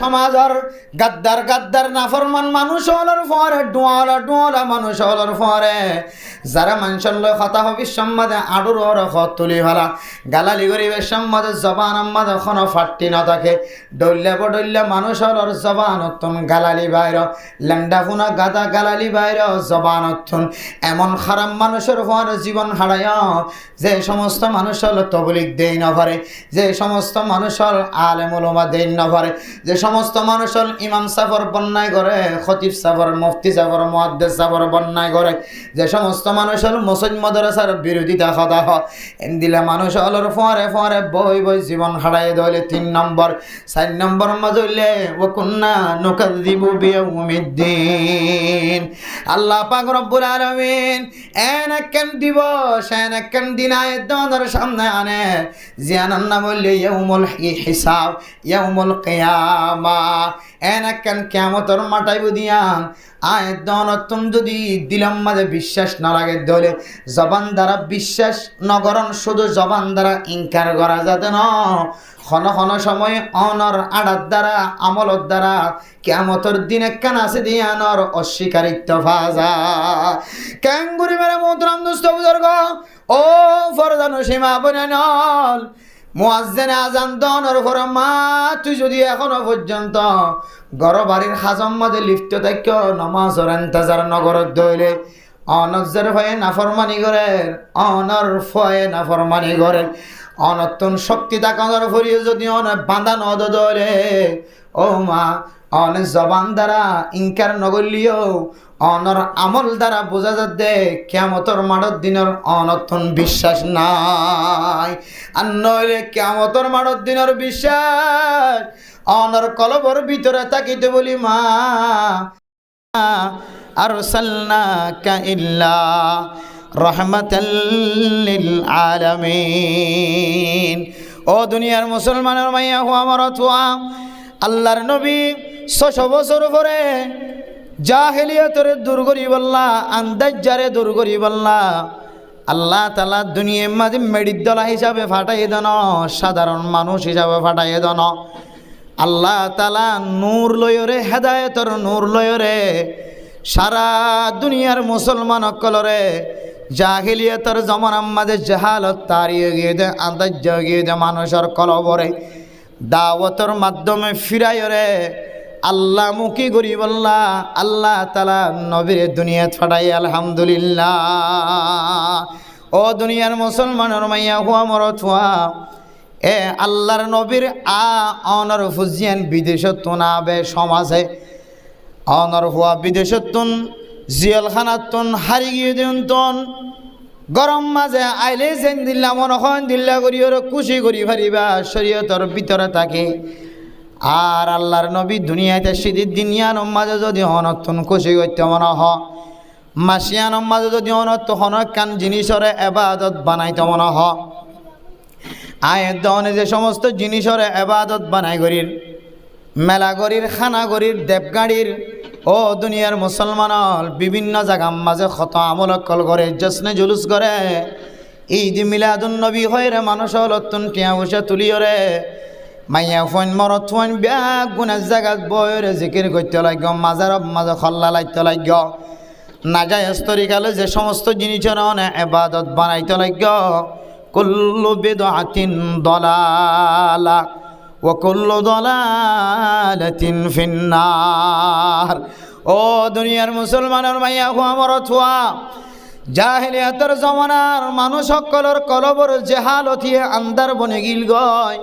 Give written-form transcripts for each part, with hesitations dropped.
সমাজের গাদ্দার গাদ্দার নাফরমান মানুষ হলার পরে ডোয়ালা মানুষ হলার পরে যারা মানুষের লয় কথা হবি সম্মাদে আডুর তুলি ফেলা গালালি গরিবের সম্মাদে জবান আম্মাদে কোনো ফাট্টি না থাকে ডল্লে বডল্লে মানুষ হলার জবানতন গালালি বাইর ল্যান্ডা ফুনা গাদা গালালি বাইর জবানতন এমন খারাপ মানুষের পরে জীবন হারায় যে সমস্ত মানুষ হল তবলিগ দেই না পারে, যে সমস্ত মানুষ হল আলেম উলামা দেই না পারে, যে সমস্ত মানুষ হল ইমাম সাফর বন্যায় করে, খতিব সাফর, মুফতি সাফর, মুহাদ্দিস সাফর বন্যায় করে, যে সমস্ত মানুষ হল মুসলিম মাদ্রাসার বিরোধিতা কথা হয় দিলে মানুষ হলর ফরে ফরে বই বই জীবন হারায় দইলে 3 নম্বর 4 নম্বর মাজলে ওয়া কুন্না নুকাযযিবু বিয়াউমিদ্দিন। আল্লাহ পাক রব্বুল আলামিন এনাকেন দিবস এনাকেন দিন আয়াতের সামনে আনে জিয়ানার নাম বললে ইয়াউমুল হিসাব ইয়াউমুল কিয়ামা এনাকেন কিয়ামতের মাটাইব দিয়ান আয়াত নতুন যদি দিলাম মাঝে বিশ্বাস না লাগে দলে জবান দ্বারা বিশ্বাস নগরণ শুধু জবান দ্বারা ইনকার করা যাতে ন ক্ষণ ক্ষণ সময় অনর আড়ার দ্বারা আমলত দ্বারা কিয়ামতের দিনে কেন আছে দিয়ানর অস্বীকারিত্ব ফাজা ক্যাঙ্গুরি মেরে মোহতরম দুস্থ বুজুর্গ ও ফরজানো সীমা বনানল মুয়াজ্জিন আযান দনর পরে মা তুই যদি এখনো পর্যন্ত ঘর বাড়ির হাজম মাঝে লিপ্ত থাক নামাজের ইন্তজার নগর দইলে অনজের ভয়ে নাফরমানি করে অনর ফয়ে নাফরমানি করে অনতন শক্তি তাকানোর ফরিয়ে যদি অন বাঁধা নদ ধরে ও মা অন জবান দ্বারা ইনকার নগলিও অনর আমল দ্বারা বোঝা যাচ্ছে কিয়ামতের মাঠের দিনের অনতন বিশ্বাস নাই আর নইলে কিয়ামতের মাঠের দিনের বিশ্বাস অনর কলবর ভিতরে থাকিতে বলি মা আরসালনাকা ইল্লা রাহমাতাল লিল আলামিন। ও দুনিয়ার মুসলমানের মাইয়া হো আমার তোয়া আল্লাহর নবী 600 বছর পরে জাহেলিয়াতের দূর করি বললা আন্দাজ্জারে দূর করি বললা আল্লাহ তাআলা দুনিয়ার মাঝে মেডিদলা হিসাবে ফাটাই দেন, সাধারণ মানুষ হিসাবে ফাটাই দেন। আল্লাহ তাআলা নূর লয়রে হেদায়েতর নূর লয়রে সারা দুনিয়ার মুসলমান অকলরে জাহিলিয়াতের জমানার মাঝে জাহালত তাড়িয়ে গিয়ে দে আন্দাজ্জ গিয়ে দে মানুষের কলবরে দাওয়াতের মাধ্যমে ফিরাইরে আল্লাহ মুখী করি বললা আল্লাহ তাআলা নবীর দুনিয়াত ফাটাই আলহামদুলিল্লাহ। ও দুনিয়ার মুসলমানের মাইয়া হুয়া মরত হুয়া এ আল্লাহর নবীর অনর ফুজিয়ান বিদেশতুন আবে সমাজে অনর হুয়া বিদেশতুন জিয়ালখানাতুন হারি গিয়ে দিন গরম মাঝে আইলে যেন দিল্লা মন হয় দিল্লা করি ওর খুশি করি ফারিবা শরীয়তর ভিতরে থাকে। আর আল্লাহর নবী দুনিয়াতে সিদির দিনিয়ার মাঝে যদি অনতুন খুশি করতে মনে হ মাসিয়ান মাঝে যদি অনত হনকান জিনিসরে এবাদত বানাইতে মনে হ আয়ের দনে যে সমস্ত জিনিসরে এবাদত বানাই গরির মেলা গরির খানা গরির দেবগাড়ির ও দুনিয়ার মুসলমান বিভিন্ন জায়গার মাঝে ক্ষত আমলকল করে জশ্নে জুলুস করে ঈদ মিলাদুন নবী হয় রে মানুষ লতুন টিয়া বসে তুলিও রে মাইয়া ফোন মরত ফোন ব্যাগ গুণের জায়গাত বইরে জিকির করতে লাগ মাজার মাঝে খল্লা লাগতে লাগ না যায় স্তরিকালে যে সমস্ত জিনিসের এবাদত বানাইতে লাগ কুল্লু বিদআতিন দালালা ওয়া কুল্লু দালালাতিন ফিন্নার। ও দুনিয়ার মুসলমানের মাইয়া হুয়া মরত হুয়া জাহিলিয়াতের জমানার মানুষ সকলের কলবর জেহালতিয়ে আন্দার বনে গিল গয়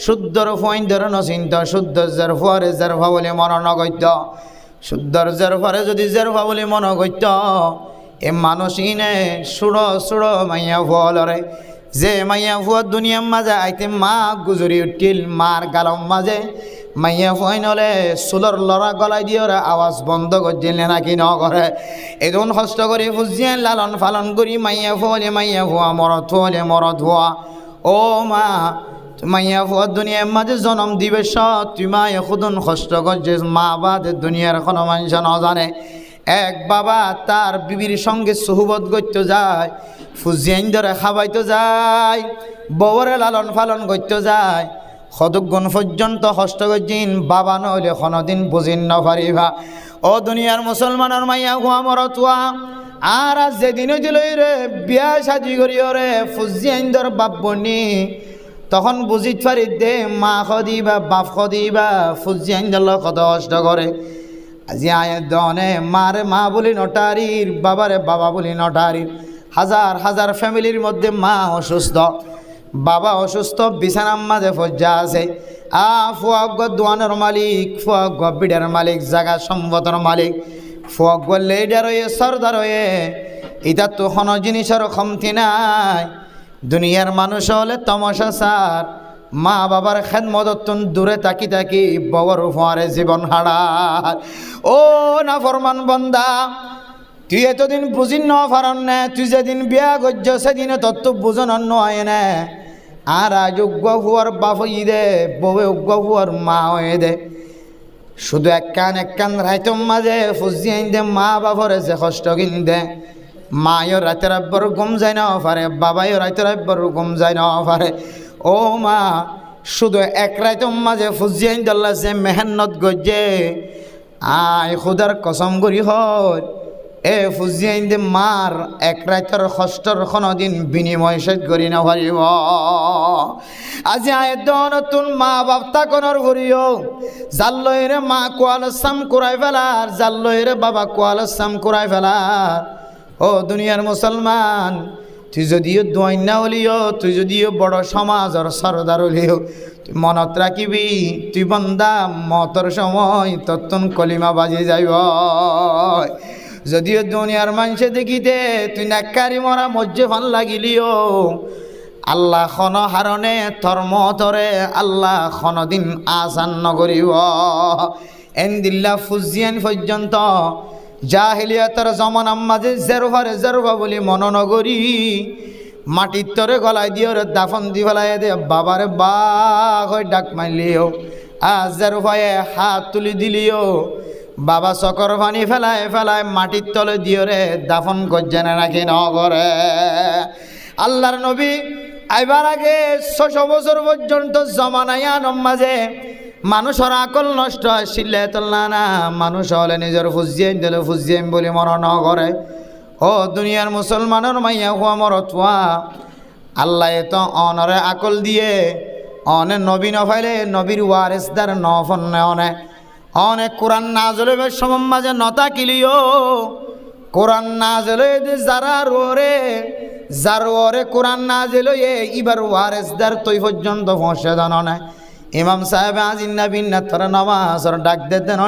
শুদ্ধর ফইন্দর নচিন্ত শুদ্ধ জেরফারে জেরফা বলে মন নগত্য শুদ্ধর জেরফারে যদি জেরফা বলে মন গত্য এ মানুষ ইনে সুড়ো সুড়ো মাইয়া ফুয়ালরে যে মাইয়া ফুয়া দুনিয়ার মাঝে আইতে মা গুজরি উঠিল মার গালম মাঝে মাইয়া ফুয়াই নলে সুলর লড়া গলাই দিয়ে আওয়াজ বন্ধ করছিলে নাকি ন করে এদন কষ্ট করে ফুজিয়ে লালন ফালন করি মাইয়া ফুয়া মরত হওয়া ও মা মাইয়া ফুয়া দুনিয়ার মাঝে জন্ম দিবে তুই মা এখুদন কষ্ট করছে মা বাদ দুনিয়ার কোনো মানুষ ন জানে এক বাবা তার বিবির সঙ্গে সুহবত করতে যায় ফুজিয়াইন ধরে খাবাইতে যায় বউরে লালন ফালন করতে যায় সদুগুণ পর্যন্ত কষ্ট করছিন বাবা নহলে কোনোদিন বুঝিন নপারিবা ও দুনিয়ার মুসলমানের মাইয়া হুয়া মরতুয়া আর যেদিন দিল রে বিয়া সাজি করিও রে ফুজি আইন্দর বাপ বনি তখন বুঝিত পারি দে মা খদিবা বাপ খদিবা ফুজি আইন্দর কত কষ্ট করে আজি আয়ের দনে মারে মা বলি নটারির বাবারে বাবা বলি নটারির হাজার হাজার ফ্যামিলির মধ্যে মা অসুস্থ বাবা অসুস্থ বিছানার মাঝে ফজ্জা আছে ফুয়াগ দোয়ানের মালিক ফুয়াগ বিডার মালিক জাগা সম্পদের মালিক ফুয়াগ লেডার হয়ে সর্দার হয়ে এটা তো কোনো জিনিসের কমতি নাই দুনিয়ার মানুষ হলে তমসা সার মা বাবার খেদমতন দূরে তাকি তাকি ববর ফুয়ারে জীবন হারার ও না ফরমান বন্দা তুই এতদিন বুঝিন ন পারন না তুই যেদিন বিয়া গজ্য সেদিনে তত্ত্ব বুঝন নয় না আর আজ উগ্র হুয়ার বাপ হই দে বউে উগ্র হুয়ার মা হয়ে দে শুধু এক কান রাইতম মাঝে ফুজি আইন দে মা বাপরে যে কষ্ট কিন দে মায়ও রাতের আব্বর ঘুম যায় না পারে বাবাইও রাতের আব্বর ঘুম যায় না পারে ও মা শুধু এক রাইতম মাঝে ফুজি আইন দল্লা যে মেহনত গজ্জে আয় খুদার কসম করি হয় এ ফুজি আইন দে মার এক রাইতের কষ্টর কোনোদিন বিনিময় শেষ করি না পারিব আজি আয়ের নতুন মা বাপ তাকনের ভরিও জাল্লইরে মা কোয়াল সাম কুরাই ফেলার জাল্লইরে বাবা কোয়াল সাম কুরাই ফেলার ও দুনিয়ার মুসলমান তুই যদিও দোয়াইনা হলিও তুই যদিও বড় সমাজের সরদার হলিও তুই মনত রাখিবি তুই বন্দা মতর সময় তত্তন কলিমা বাজি যাইব যদিও দুনিয়ার মানুষে দেখিতে তুই নাক্কারি মরা মজ্জে ফান লাগিলিও আল্লাহ খন হারণে ধর্ম তরে আল্লাহ কোনদিন আসান নগরিব এনদিল্লা ফুজিয়ান পর্যন্ত জাহিলিয়াতের জমানার মাঝে জেরুফা বলি মন নগরী মাটির তরে গলায় দিও রে দাফন দি ফেলাই দে বাবারে বা ডাক মারলিও জেরুফায়ে হাত তুলি দিলিও বাবা চকর পানি ফেলায় মাটির তলে দিও রে দাফন গজ্জানে রাখি নগরে আল্লাহর নবী আইবার আগে 600 বছর পর্যন্ত জমানায়ানম মাঝে মানুষের আকল নষ্ট আসিলে তোলা না মানুষ হলে নিজের ফুজিয়াইন দিলে ফুজিয়াইন বলে মরণ করে ও দুনিয়ার মুসলমানের মাইয়া হুয়া মরতুয়া আল্লাহ তো অনরে আকল দিয়ে অনে নবী নফাইলে নবীর ওয়ারেসদার নফন অনে অনেক কোরআন না জ্বলে সমম মাঝে নতা কিলিও কোরআন না জ্বলে যার ওরে কোরআন না জ্বলে এবার ওয়ারেসদার তৈ পর্যন্ত ফসে জানে ইমাম সাহেব আজিন্না বিন্না তোর নামাজর ডাক দেন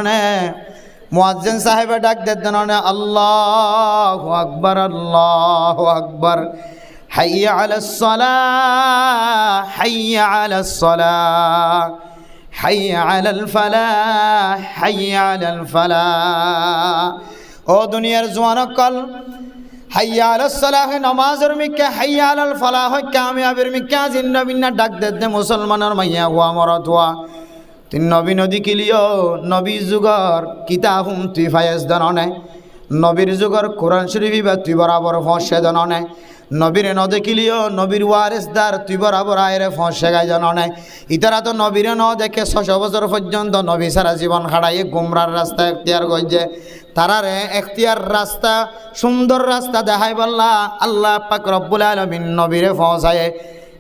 মুয়াজ্জিন সাহেব ডাক দেন আল্লাহু আকবার হাইয়া আলাস সালাহ হাইয়া আলাস সালাহ হাইয়া আলাল ফালাহ হাইয়া আলাল ফালাহ ও দুনিয়ার জওয়ানকল হাইয়া আলাস সালাহ নামাজের মিকে হাইয়া আলাল ফালাহ কামিয়াবের মিকে জিন্না বিন্না ডাক দে মুসলমানের মাইয়া হুয়া মরতুয়া তুই নবী নদী কিলিও নবী যুগর কিতাবুম তুই ফায়েজ দননে নবীর যুগর কোরআন শরীফ বা তুই বরাবর ফসে দননে নবীর নদেখিলিও নবীর ওয়ারেসদার তুই বরাবর আয়ের ফসে গাই জাননে ইতারা তো নবীর ন দেখে 600 বছর পর্যন্ত নবী সারা জীবন হারাইয়ে গুমরার রাস্তা এখতিয়ার করছে তারারে এখতিয়ার রাস্তা সুন্দর রাস্তা দেখাই বললা আল্লাহ পাক রব্বুল আলামিন নবীরে ফসায়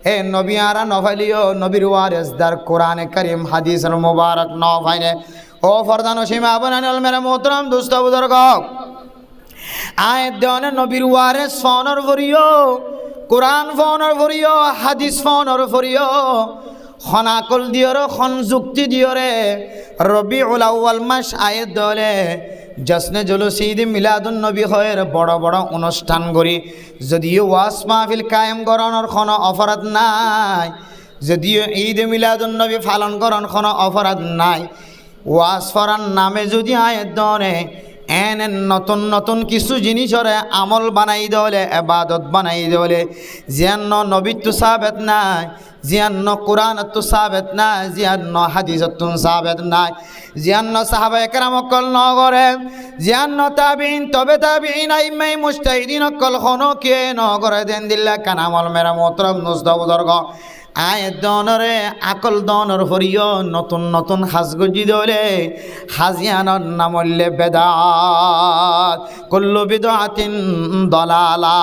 এ নবী আরা নফাইলিও নবীর ওয়ারেসদার কোরআনে কারীম হাদিসের মুবারক নফাইনে ও ফরদান সীমা বানাল মেরা মোহতরম দোস্ত বুজুর্গ আয়াত দেওয়ানে নবীর ওয়ারেস ফোনর ভরিও কোরআন ফোনর ভরিও হাদিস ফোনর ভরিও খনাকল দিয়রে খন যুক্তি দিয়রে রবিউল আউয়াল মাস আয়াত দলে জশ্নে জুলুস ঈদ মিলাদুন নবী হয়ের বড় বড় অনুষ্ঠান করি যদিও ওয়াজ মাহফিল কায়েম করানোর কোনো অপরাধ নাই যদিও ঈদ মিলাদুন নবী পালন করার কোনো অপরাধ নাই ওয়াজ ফরান নামে যদি আয়াত দনে এন নতুন নতুন কিছু জিনিসরে আমল বানাই দলে এবাদত বানাই দলে জিয়ান্ন নবীত সাবেত নাই জিয়ান্ন কোরআনত সাবেত নাই জিয়ান্ন হাদিসত সাবেত নাই জিয়ান্ন সাহাবা একরাম অকল নগরে জিয়ান্ন তাবিন তবে তাবিন আইমাই মুস্তাহিদিন অকল খনো কে নগরে দেন দিল্লা কানামল মেরা মোহতরম নুস্ত বুজুর্গ আয় দনরে আকল দনর হরিয় নতুন নতুন হাজগজি দলে হাজিয়ানর নামল্লে বেদাত কুল্লু বিদআতিন দলালা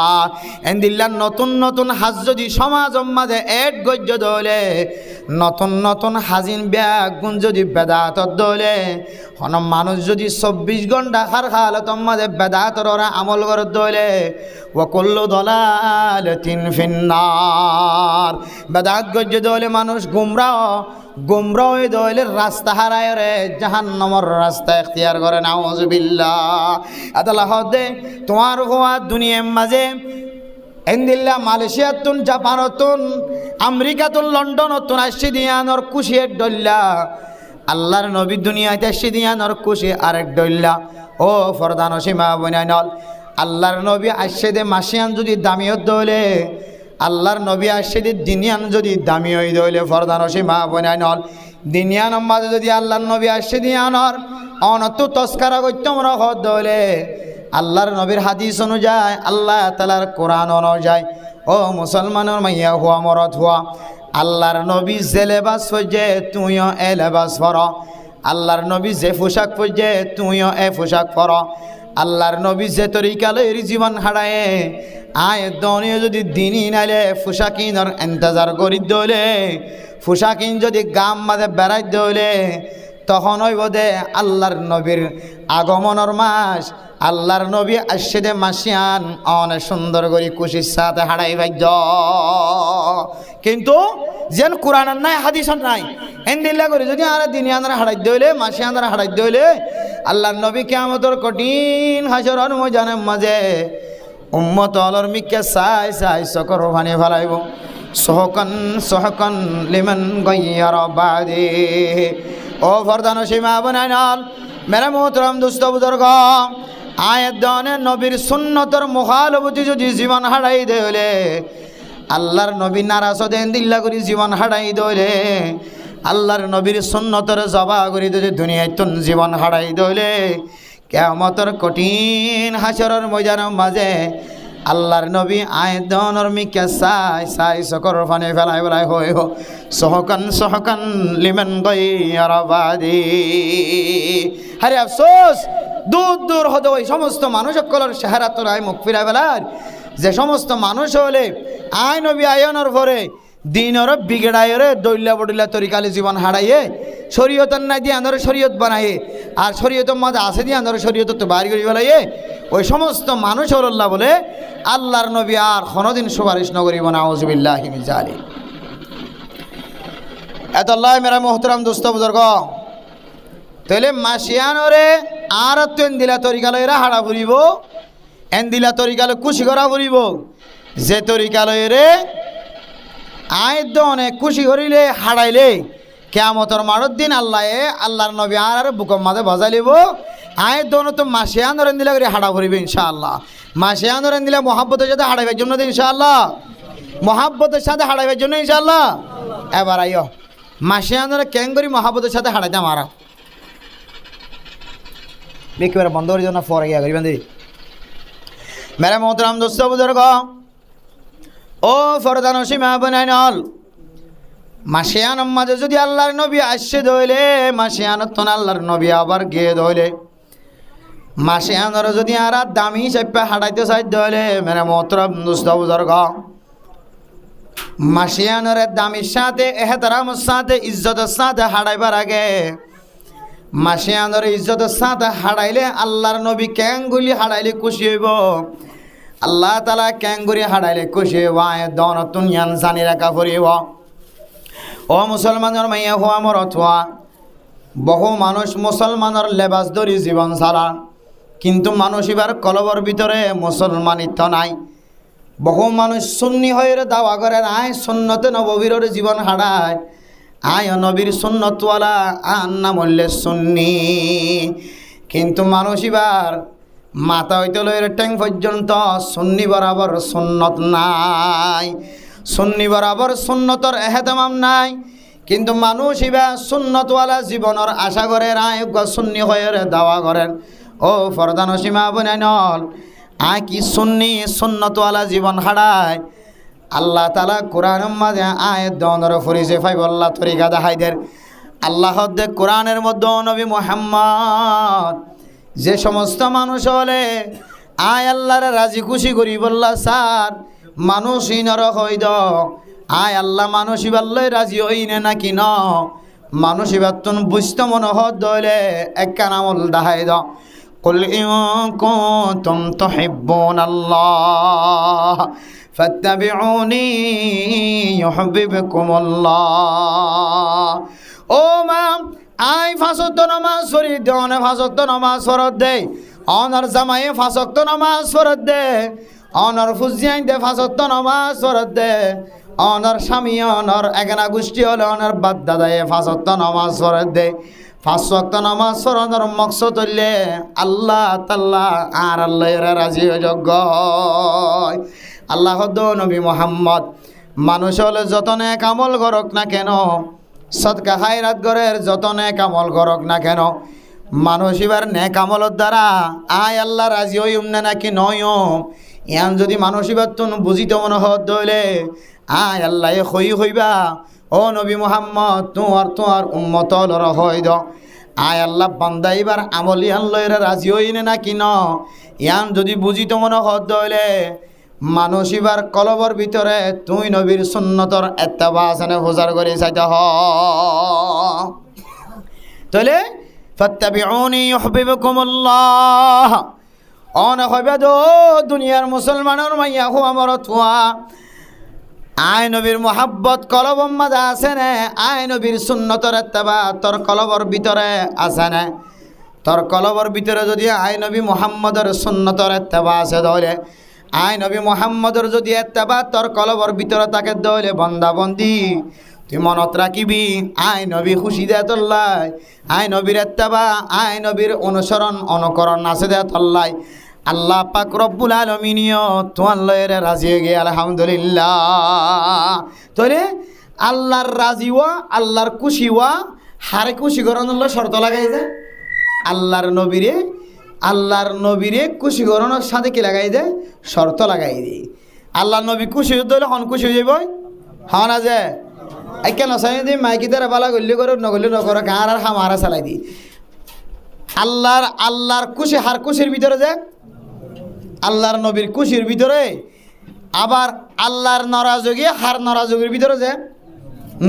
এন্দিল্লা নতুন নতুন হাজ যদি সমাজ মাঝে এড গজ্য দলে নতুন নতুন হাজিন ব্যাগ গুণ যদি বেদাত দলে হন মানুষ যদি 24 ঘন্টা হার হালত মাঝে বেদাতর ওরা আমল করে দলে ওয়াকুল্লু দলালাতিন ফিন্নার বেদাত গজ্য দলে মানুষ গুমরাহ হয়ে দলে রাস্তা হারায় রে জাহান্নামের রাস্তা ইখতিয়ার করে নাউজুবিল্লাহ আদাল্লাহ দে তোমার হওয়া দুনিয়ার মাঝে এন্দিল্লা মালয়েশিয়াতুন জাপানতুন আমেরিকাতুন লন্ডনতুন আসছি দিয়ানোর কুশিয়ের ডল্লা আল্লাহর নবী দুনিয়াতে আসছি দিয়ানোর কুশি আরেক ডল্লা ও ফরদান সীমা বনাইনল আল্লাহর নবী আসছে দে মাসিয়ান যদি দামিয়ত দলে আল্লাহর নবী আসছে দে দিনিয়ান যদি দামি হই দলে ফরদান সীমা বনাইনল দিনিয়ান মাঝে যদি আল্লাহর নবী আসছে দিয়ানোর অনত তস্কারা করতাম রহ দলে আল্লাহর নবীর হাদিস অনুযায়ী আল্লাহ তাআলার কোরআন অনুযায়ী ও মুসলমানের মাইয়া হুয়া মরদ হুয়া আল্লাহর নবী যে লেবাস পরছে তুইও এ লেবাস পর আল্লাহর নবী যে পোশাক পরছে তুইও এ পোশাক পর আল্লাহর নবী যে তরিকা লইরি জীবন হারায় আয় দনিয়ে যদি দিনই নাইলে পোশাকিনর ইন্তজার করি দলে পোশাকিন যদি গাম মাঝে বেড়াই দলে তখন হইব দে আল্লাহর নবীর আগমনের মাস আল্লাহর নবী আসছে দে মাসিয়ান অনেক সুন্দর করে খুশির সাথে হারাই ভাগ্য কিন্তু যেন কোরআনের নাই হাদিসের নাই এন্দিল্লা করে যদি আর দিনিয়ানরা হারাই দইলে মাসিয়ানরা হারাই দইলে আল্লাহর নবী কিয়ামতের কঠিন হাসরের ময়দানের মাঝে উম্মত অলর মিকে সাই সাই সকর ভানে ফেলাইব সহকন লিমান গায়্যারা বাদে ও ফরদান সীমা বনাইনাল মেরে মোহতরম দুস্থ বুজুর্গ আয়াত দনে নবীর সুন্নতর মুখালবতি যদি জীবন হারাই দেলে আল্লাহর নবী নারাজ দেন দিল্লা করি জীবন হারাই দইলে আল্লাহর নবীর সুন্নতর জবা করি যদি দুনিয়ায় জীবন হারাই দইলে কিয়ামতের কঠিন হাসরের ময়দানের মাঝে আল্লাহর নবী আয়াত দনের মিকে সাই সাই সকর ফানে ফেলাই ফেলাই হই হো সহকান লিমান গায়্যারা বাদি হারে আফসোস দূর দূর হতে ওই সমস্ত মানুষ সকলের চেহারা তোর আয় মুখ ফিরাই ফেলার যে সমস্ত মানুষ হলে আয় নবী আয়নের পরে দিনর বিগড়াইরে দৈল্লা বডিল্লা তরিকালে জীবন হারাইয়ে শরীয়তের নাই দিয়ে আন্দর শরীয়ত বানাইয়ে আর শরীয়তের মাঝে আছে দিয়ে আন্দর শরীয়ত তো বাইর করে ফেলাইয়ে ওই সমস্ত মানুষ হল্লাহ বলে আল্লাহর নবী আর কোনোদিন সুপারিশ নগরী নাউজুবিল্লাহি মিন যালিক এত আল্লাহ মেরা মোহতরম দোস্ত বুজুর্গ তাহলে মাসিয়ানরে আর তো এন্দিলা তরিকালয়রা হাড়া ফুরিব এন্দিলা তরিকালয় খুশি করা ফুরিব যে তরিকালয়রে আয় দনে খুশি করিলে হারাইলে কিয়ামতের মাঠের দিন আল্লাহর নবী আর বুকম মাঝে বজাইলিব আয় দনে তো মাসিয়ানর এন্দিলা করে হাড়া ফুরিবে ইনশাআল্লাহ মাসিয়ানর এন্দিলা মহাব্বতের সাথে হারাইবার জন্য ইনশাআল্লাহ মহাব্বতের সাথে হারাইবার জন্য ইনশাআল্লাহ এবার আইও মাসিয়ানর কেন করি মহাব্বতের সাথে হারাইতে মারা একেবারে বন্ধ করে জন্য ফরে গিয়া করিবেন দি মেরে মোহতরম দোস্ত বুজুর্গ ও ফরদান সীমা বনাইনল মাসিয়ান মাঝে যদি আল্লাহর নবী আসছে দইলে মাসিয়ানত তো আল্লাহর নবী আবার গিয়ে দইলে মাসিয়ানর যদি আর দামি চাপা হাঁটাইতে চাই দইলে মেরে মোহতরম দোস্ত বুজুর্গ মাসিয়ানর দামির সাথে এহতরামের সাথে ইজ্জতের সাথে হাঁটাইবার আগে মাসিয়ানর ইজ্জতের সাথে হারাইলে আল্লাহর নবী ক্যাঙ্গুলি হারাইলে খুশি হইব আল্লাহ তাআলা ক্যাঙ্গুরি হারাইলে খুশি হইব আয় দন তুনিয়ান জানি রাখা ফুরিব ও মুসলমানের মাইয়া হুয়া মরত হুয়া বহু মানুষ মুসলমানের লেবাস ধরি জীবন চালা কিন্তু মানুষ এবার কলবর ভিতরে মুসলমানিত্ব নাই বহু মানুষ সুন্নি হয়ে দাওয়া করে আয় সুন্নতে নববীর জীবন হারায় আয় নবীর সুন্নতওয়ালা আর না বললে সুন্নি কিন্তু মানুষ এবার মাথা হইতে লইরে ট্যাং পর্যন্ত সুন্নি বরাবর সুন্নত নাই সুন্নি বরাবর সুন্নতর এহতেমাম নাই কিন্তু মানুষ এবার সুন্নতওয়ালা জীবনের আশা করে আয় সুন্নি হয়ে দাওয়া করেন ও ফরদান সীমা বনাইনল আয় কি সুন্নি সুন্নতওয়ালা জীবন হারায় আল্লাহ তাআলা কোরআনের মাঝে আয়াত দনর ফরিজে ফাই আল্লাহ তরিকা দেখাইদের আল্লাহ দে কোরআনের মধ্যে নবী মুহাম্মদ যে সমস্ত মানুষ হলে আয় আল্লাহরে রাজি খুশি করি বললা স্যার মানুষই নর হইদ আয় আল্লাহ মানুষই বললে রাজি হইনে নাকি ন মানুষই বাতুন বুঝতে মনে হদ দইলে এক আমল দেখাই দ قل إن كنتم تحبون الله فاتبعوني يحببكم الله ও মা আই ফাঁসত্ব নামাজ পড়ি দেওয়ানে ফাঁসত্ব নামাজ ফরত দে অনার জামাইয়ে ফাঁসত্ব নামাজ ফরত দে অনার ফুজিয়াই দে ফাঁসত্ব নামাজ ফরত দে অনার স্বামী অনার এগানা গোষ্ঠী হলে অনার বাদ দাদায়ে ফাঁসত্ব নামাজ ফরত দে 5 ওয়াক্ত নামাজ পড়ানোর মকসদ হইলে আল্লাহ তাআলা আর আল্লাহর রাজি যোগ্য আল্লাহ নবী মুহাম্মদ মানুষ হলে যত নেক আমল করক না কেন সদকা খায়রাত গরের যত নেক আমল করক না কেন মানুষ এবার নেক আমলের দ্বারা আয় আল্লাহ রাজি হইম না নাকি নয়ও ইয়ান যদি মানুষ এবার তুন বুঝিতে মনে হত হইলে আয় আল্লাহ হইবা ও নবী মুহাম্মদ তোমার উম্মত লর হইদ আয় আল্লাহ বান্দা এবার আমলি আল্লাহর রাজি হইনে নাকি ন ইয়ান যদি বুঝিত মনে হত হইলে মানুষ এবার কলবর ভিতরে তুই নবীর সুন্নতর ইত্তেবা আসানে হুজার করে চাইতে হ তাহলে ফাত্তাবিউনি ইউহিব্বুকুমুল্লাহ অন হইবা দো দুনিয়ার মুসলমানের মাইয়া হো আমার তুয়া আয় নবীর মোহাব্বত কলবর মাঝে আছে না আয় নবীর সুন্নতর ইত্তেবা তোর কলবর ভিতরে আছে না তোর কলবর ভিতরে যদি আয় নবী মুহাম্মদের সুন্নতর ইত্তেবা আছে তাহলে আয় নবী মুহাম্মদের যদি ইত্তেবা তোর কলবর ভিতরে থাকে তাহলে বান্দা বন্দি তুই মনত রাখিবি আয় নবী খুশি দে তোল্লাই আয় নবীর ইত্তেবা আয় নবীর অনুসরণ অনুকরণ আছে দে তোল্লাই আল্লাহ পাক রব্বুল আলামিনিও তোমার লয়ের রাজি হয়ে গিয়ে আলহামদুলিল্লাহ তোরে আল্লাহর রাজি হওয়া আল্লাহর খুশি হওয়া হারে খুশি করানোর শর্ত লাগাই যায় আল্লাহর নবীরে খুশি করানোর সাথে কি লাগাই দেয় শর্ত লাগাই দেয় আল্লাহর নবী খুশি হতে হলে হন খুশি হয়ে যাবো হওয়া না যায় একে নসাই দিই মাইকি তারা বালা গল্লি করো নগল্লি নকরো গাঁর আর হামারা চালাই দিই আল্লাহর খুশি হার খুশির ভিতরে যায় আল্লাহর নবীর খুশির ভিতরে আবার আল্লাহর নারাজগি হার নারাজগির ভিতরে যে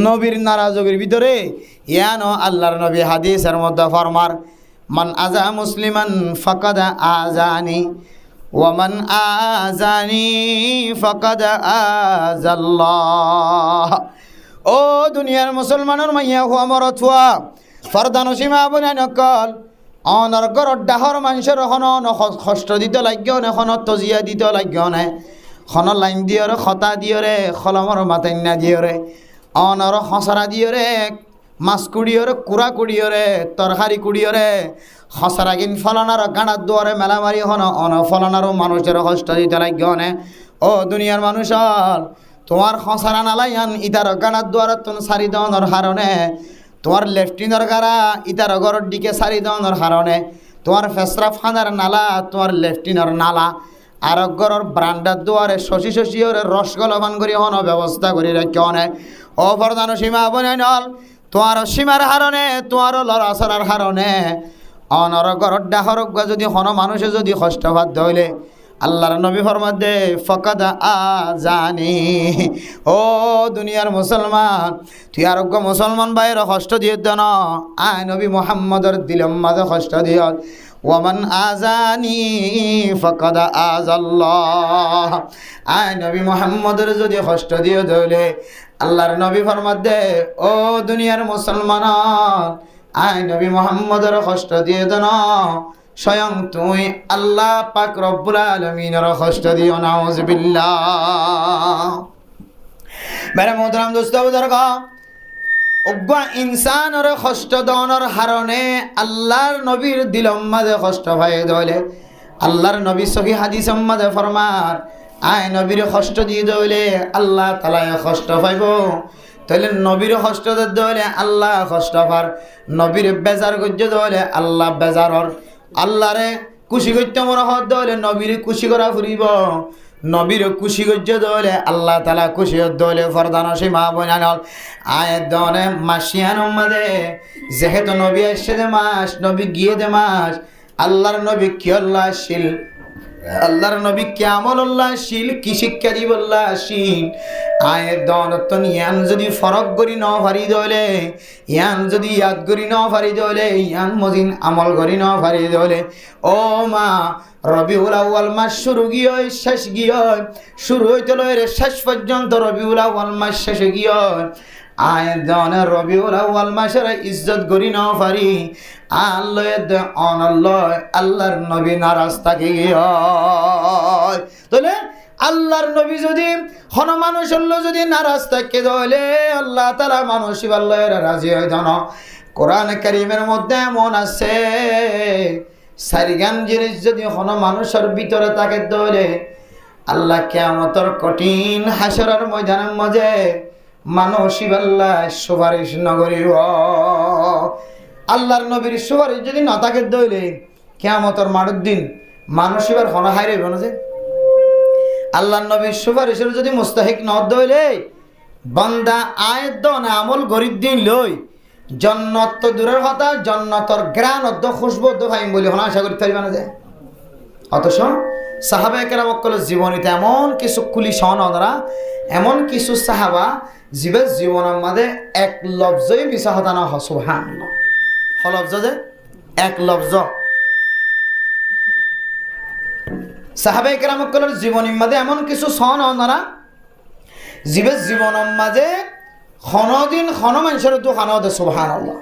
নবীর নারাজগির ভিতরে ইয়ানো আল্লাহর নবী হাদিসের মধ্যে ফরমার মান আজা মুসলিমান ফাকাদ আজানি ওয়া মান আজানি ফাকাদ আজাল্লাহ ও দুনিয়ার মুসলমানের মাইয়া হো আমার থুয়া ফরদান সীমা বনা নকল অনর গরর ডাহর মানুষের হন কষ্ট দিতে লাগিও নে খন তজিয়া দিতে লাগিও নে খন লাইন দিয়রে খতা দিয়রে খলমর মাতাইনা দিয়রে অনর হসরা দিয়রে মাছ কুড়িয়রে কুড়া কুড়িয়রে তরকারি কুড়িয়রে হসরা কিন ফলনার গাঁড়ার দুয়ারে মেলা মারি হন অন ফলনারও মানুষের কষ্ট দিতে লাগিও নে ও দুনিয়ার মানুষ তোমার হসরা নালাইয়ান ইতার গাঁড়ার দুয়ারে তুমি সারি দনর হারণে তোমার লেফটিনের গারা ইতার ঘরের দিকে সারি দেওয়ানোর কারণে তোমার ফেসরা ফানার নালা তোমার লেফটিনের নালা আর ঘরের ব্রান্ডার দুয়ারে শশী ওরে রসগোলভান করি হন ব্যবস্থা করি রাখি অনেক ও প্রধান সীমা বনে নল তোমার সীমার হারণে তোমার লড়াচড়ার হারণে অনর ঘরের ডাহর যদি হন মানুষে যদি কষ্ট বাধ্য হইলে আল্লাহর নবী ফরমাদে ফাকাদ আজানি ও দুনিয়ার মুসলমান তুই আরোগ্য মুসলমান ভাইয়ের কষ্ট দিয়ে দেন আয় নবী মুহাম্মদের দিলম মাঝে কষ্ট দিও ওয়ামান আজানি ফাকাদ আজাল্লাহ আয় নবী মুহাম্মদের যদি কষ্ট দিয়ে দিলে আল্লাহর নবী ফরমাদে ও দুনিয়ার মুসলমান আয় নবী মুহাম্মদের কষ্ট দিয়ে দেন স্বয়ং তুই আল্লাহ পাক রব্বুল আলামিনের কষ্ট দিও নাউযুবিল্লাহ মেরে মোহতারাম দোস্ত বুজুর্গ অজ্ঞা ইনসানের কষ্ট দনের হারণে আল্লাহর নবীর দিলম মাঝে কষ্ট ভাই দলে আল্লাহর নবী সহি হাদিস মাঝে ফরমার আয় নবীর কষ্ট দিয়ে দলে আল্লাহ তাআলা কষ্ট পাইব তাহলে নবীর কষ্ট দলে আল্লাহ কষ্ট পার নবীর বেজার গজ্জ দলে আল্লাহ বেজারর আল্লাহরে খুশি করতে মনে হত হলে নবীর খুশি করা ফুরিব নবীর খুশি গজ্য দলে আল্লাহ তালা খুশি দলে ফরদান সীমা বনানল আয়ের দনে মাসিয়ান মাদে যেহেতু নবী আসছে দে মাস নবী গিয়ে দে মাস আল্লাহর নবী কি আল্লাহ শিল আল্লাহর নবী কেমন আল্লাহ শিল কি শিক্ষা দিব আল্লাহ শিল আয়ের দনত ইয়ান যদি ফরক করি ন ভারি দলে ইয়ান যদি ইয়াদ করি ন ভারি দলে ইয়ান মজিন আমল করি ন ভারি দলে ও মা রবিউল আউয়াল মাস শুরু গিয়ে শেষ গিয়ে শুরু হইতে লয় শেষ পর্যন্ত রবিউল আউয়াল মাস শেষে গিয়ে আয়ের দনে রবিউল আউয়াল মাসের ইজ্জত করি ন পারি আল্লাহ অনাল্লাহ আল্লাহর নবী নারাজ থাকে তাহলে আল্লাহর নবী যদি হন মানুষ যদি নারাজ থাকে তাহলে আল্লাহ তাআলা মানুষ আল্লাহর রাজি হয় জানো কোরআন কারীমের মধ্যে এমন আছে সারিগান জিনিস যদি হন মানুষের ভিতরে থাকে তাহলে আল্লাহ কিয়ামতের কঠিন হাসরের ময়দানের মাঝে মানুষ আল্লাহ সুপারিশ নগরীব আল্লাহর নবীর সুপারিশ যদি না থাকে দইলে কিয়ামতের মাঠের দিন মানুষ এবার হন হাইরে বনে যে আল্লাহর নবীর সুপারিশের যদি মুস্তাহিক ন দইলে বান্দা আয়ের দন আমল গরিব দিন লই জন্নত তো দূরের কথা জন্নতর গ্রান অদ্দ খুশবু অদ্দ ভাই বলি হন আশা করি থাকবে না যে অথচ সাহাবা একরাম কলের জীবনীতে এমন কিছু কুলি সনদরা এমন কিছু সাহাবা জীবের জীবনের মাঝে এক লফজই মিশা হতা না সুবহানাল্লাহ লফজ যে এক লফজ সাহাবা একরাম কলের জীবনীর মাঝে এমন কিছু সনদরা জীবের জীবনের মাঝে খনদিন খন মানুষের তো খানদ সুবহানাল্লাহ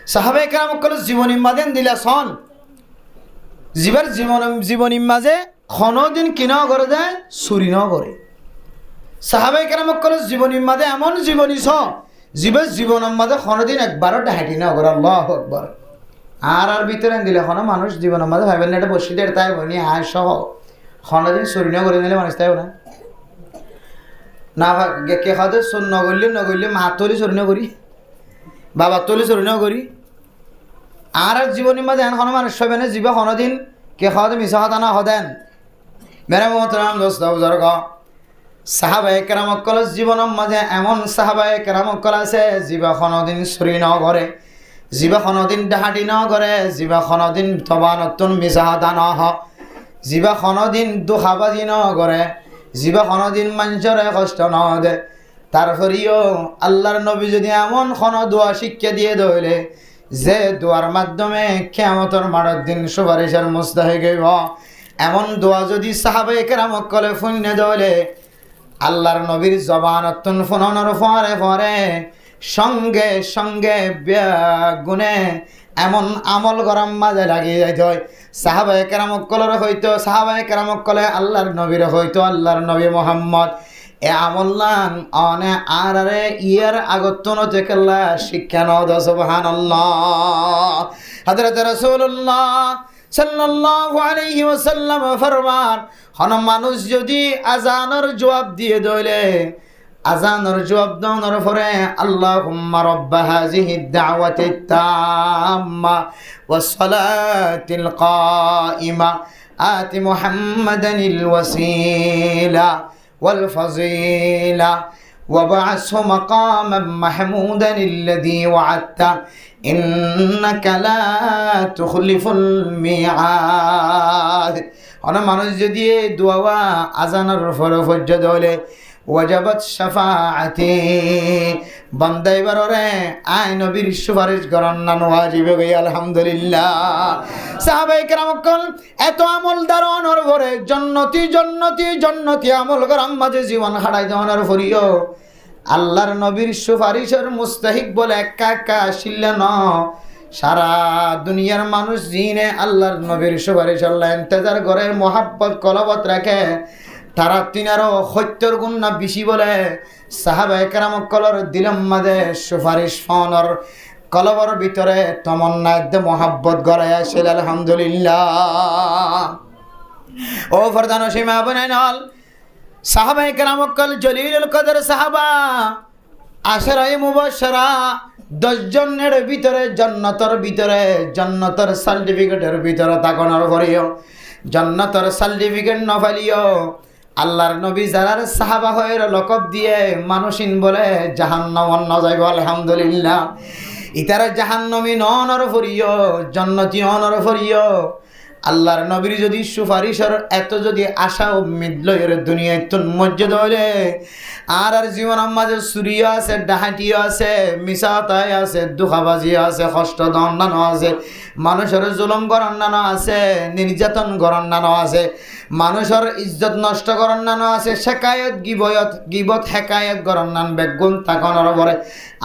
সাহাবা একরাম কলের জীবনীর মাঝে দিলা সন জীবের জীবনীর মাঝে খনদিন কিনা করে যায় চুরি ন করে সাহাবাই কেরাম কলেজ জীবনীর মাঝে এমন জীবনী ছ জীবের জীবনের মাঝে খনদিন একবারও ডাহাটি না করে আল্লাহু আকবার আর ভিতরে দিলে কোনো মানুষ জীবনের মাঝে ভাবেন না এটা বসি দেয় তাই বনি আয় সহ খনদিন চুরি ন করে নিলে মানুষ তাই না না কে খাওয়াতে চোর নগরলে মা তলি চুরি ন করি বাবা তলি চুরি ন করি আর জীবনীর মাঝে এখন মানুষ হবে না জীব খনদিন কে খাওয়াতে মিশা হতা না হদেন মেরে মোহতরাম দোস্ত বুজুর্গ সাহাবায়ে কেরাম কলেজ জীবনের মাঝে এমন সাহাবায়ে কেরাম কল আছে জীবা খনদিন চুরি ন করে জীবা খনদিন ডাহাটি ন করে জীবা খনদিন তবা নতুন মিশা হতা ন হ জীবা খনদিন দুখাবাজি ন করে জীবা খনদিন মানুষের কষ্ট ন দে তারপরেও আল্লাহর নবী যদি এমন খন দোয়া শিক্ষা দিয়ে দইলে যে দোয়ার মাধ্যমে কিয়ামতের মাঠের দিন সুপারিশের মুস্তাহিক হইব এমন দোয়া যদি সাহাবায়ে কেরাম কলে ফুন্নে দলে আল্লাহর নবীর জবানতুন ফোনর ফরে ফরে সঙ্গে সঙ্গে গুণে এমন আমল গরম মাঝে লাগিয়ে যাইতে হয় সাহাবায়ে কেরাম কলের হইতো সাহাবায়ে কেরাম কলে আল্লাহর নবীর হইতো আল্লাহর নবী মুহাম্মদ এ আমল্লান অনে আরে ইয়ার আগতন তেকল্লা শিক্ষা নদ সুবহানাল্লাহ হযরত রাসূলুল্লাহ সাল্লাল্লাহু আলাইহি ওয়াসাল্লাম ফরমান হন মানুষ যদি আযানের জবাব দিয়ে দইলে আযানের জবাব দেওয়ার পরে আল্লাহুম্মা রাব্ব হাযিহি দাওয়াতিত তাম্মা ওয়াস সালাতিল কাইমা আতি মুহাম্মাদানিল ওয়াসিলা والفضيلة وابعثه مقاما محمودا الذي وعدته إنك لا تخلف الميعاد أنا মানুষ যদি দোয়া আযানের পরে ফজর হলে ওয়াজাবাত শাফাআতি বান্দাই বাররে আয় নবীর সুপারিশ করার না ওয়াজিব হই আলহামদুলিল্লাহ সাহাবায়ে কেরাম কল এত আমল দারনের পরে জান্নাতি জান্নাতি জান্নাতি আমল করার মাঝে জীবন হারাই দেওয়ার পরিও আল্লাহর নবীর সুপারিশের মুস্তাহিক বলে একা একা আসিল না সারা দুনিয়ার মানুষ জিনে আল্লাহর নবীর সুপারিশ আল্লাহ ইন্তজার করে মোহাব্বত কলবত রাখে তারা তিনারও সত্যর গুণ না বেশি বলে সাহাবায়ে কেরাম কলর দিলম মাঝে সুপারিশ ফোনর কলবর ভিতরে তমন্না একদম মোহাব্বত গড়াই আসিল আলহামদুলিল্লাহ ও ফরদান সীমা বনাইনাল সাহাবায়ে কেরাম কল জলিলুল কদর সাহাবা আশরায়ে মুবাশশারা 10 জনের ভিতরে জান্নাতের সার্টিফিকেটের ভিতরে তাকানোর পরেও জান্নাতের সার্টিফিকেট না পাইলেও আল্লাহর নবী যারার সাহাবা হয়ে লকব দিয়ে মানুষিন বলে জাহান্নাম অন্য যাইব আলহামদুলিল্লাহ। ইতারা জাহান্নামী ননর ফরিয় জন্নতি অনর ফরিয়। আল্লাহর নবীর যদি সুপারিশের এত যদি আশা উম্মিদ লয়ের দুনিয়ায় তুন মসজিদ হইলে আর জীবনের মাঝে চুরিও আছে, ডাহাটিও আছে, মিশাতাই আছে, দুঃখাবাজিও আছে, কষ্ট দণ্ডানো আছে, মানুষের জুলুম গরন্নানো আছে, নির্যাতন গরন্নানো আছে, মানুষের ইজ্জত নষ্ট গরন্নানো আছে, শেকায়ত গিবত হেকায়ত গরন্নান বেগুন তাকনের পরে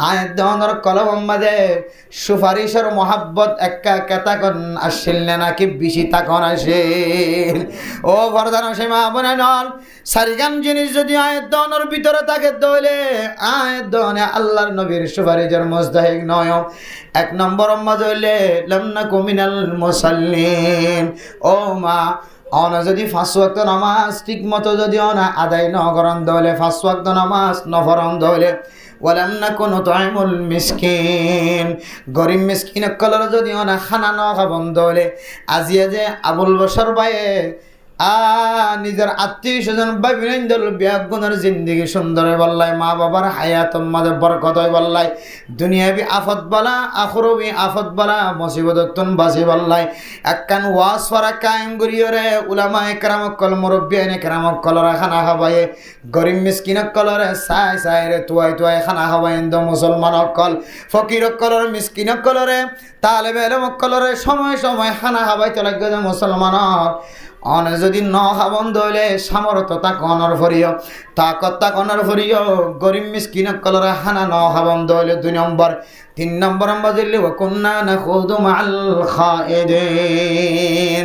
আয়াত দহনের কলম মাঝে সুপারিশের মহাব্বত একা কেতাকন আসছিল নাকি বেশি তাকন আসিল। ও ভরদান সীমা বনে নল সারিগাম জিনিস যদি আয়াত দহনের ভিতরে থাকে দইলে আয়াত দহনে আল্লাহর নবীর সুপারিশের মুস্তাহিক নয়। এক নম্বর মাঝে হইলে লামনাকু মিনাল মুসাল্লিন। ও মা অন যদি 5 ওয়াক্ত নামাজ ঠিক মতো যদি অনা আদায় ন করেন দইলে 5 ওয়াক্ত নামাজ নফরন দইলে ওয়ালাম নাকু নুতঈমুল মিসকিন, গরিব মিসকিন কলর যদি অনা খানা ন খাবন দইলে আজিয়া যে আবুল বশর ভাইয়ে নিজের আত্মীয় স্বজন বা বিনন্দল বিয়াগুনের জিন্দিগি সুন্দর বললাই, মা বাবার হায়াত মাঝে বরকত বললাই, দুনিয়াবি আফত বলা আখরবি আফত বলা মুসিবতন বাসি বললাই। একখান ওয়াজ ফরা কায়েম করিয়রে উলামা একরামক কল মুরব্বিয়ান একরামক কলরা খানা খাবায়ে গরিব মিসকিনক কলরে সাই সাই রে তুয়াই তুয়াই খানা খাবায়েন দ মুসলমানক কল ফকিরক কলর মিসকিনক কলরে তালেবে ইলমক কলরে সময় সময় খানা খাবাইতে লাগবে যে মুসলমানক। অনে যদি ন খাবন দইলে সামর্থ্য তা কনর ফরিও তাকত তা কনর ফরিও গরিব মিসকিনক কলরে খানা ন খাবন দইলে 2 নম্বর। 3 নম্বর বাজিলে ওয়াকুন্না নাখুদু মাল খায়েদিন।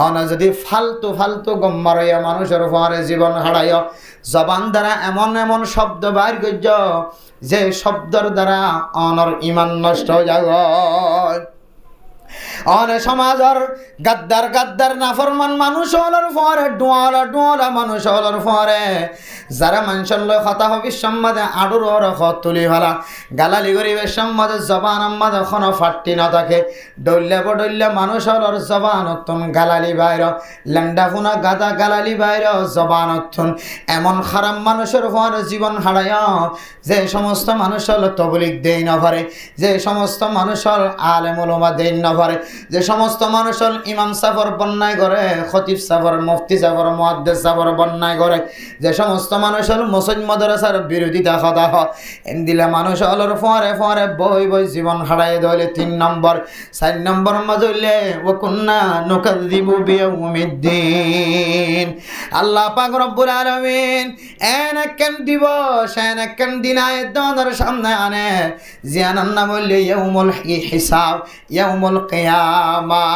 অনে যদি ফালতু ফালতু গম্মারয়া মানুষের ফরে জীবন হারায় জবান দ্বারা এমন এমন শব্দ বাইর গজ্জ যে শব্দর দ্বারা অনর ইমান নষ্ট হয়ে যায়। অনে সমাজর গাদ্দার গাদ্দার নাফরমান মানুষ হলার পরে ডোয়ালা মানুষ হলার পরে যারা মানুষের লয় কথা হবি সম্মাদে আডুর রখত তুলি ফেলা গালালি গরিবের সম্মাদে জবান আম্মাদে এখনো ফাট্টি না থাকে ডল্লে বডল্লে মানুষ হলার জবানতন গালালি বাইর ল্যান্ডা ফুনা গাদা গালালি বাইর জবানতন এমন খারাপ মানুষের পরে জীবন হারায় যে সমস্ত মানুষ হল তবলিগ দেই না পারে, যে সমস্ত মানুষ হল আলেম উলামা দেই না পারে, যে সমস্ত মানুষ হল ইমাম সাফর বন্যায় করে, খতিব সাফর মুফতি সাফর মুহাদ্দিস সাফর বন্যায় করে, যে সমস্ত মানুষ হল মুসলিম মাদ্রাসার বিরোধিতা কথা হয় দিলে মানুষ হলর ফরে ফরে বই বই জীবন হারায় দইলে 3 নম্বর। 4 নম্বর মাজলে ওয়াকুন্না নুকাযযিবু বিয়াউমিদ্দিন। আল্লাহ পাক রব্বুল আলামিন এনেকেন দিবস এনেকেন দিন আয়াত দনের সামনে আনে জিয়ানার নাম হইলে ইয়াউমুল হিসাব ইয়াউমুল কিয়ামা।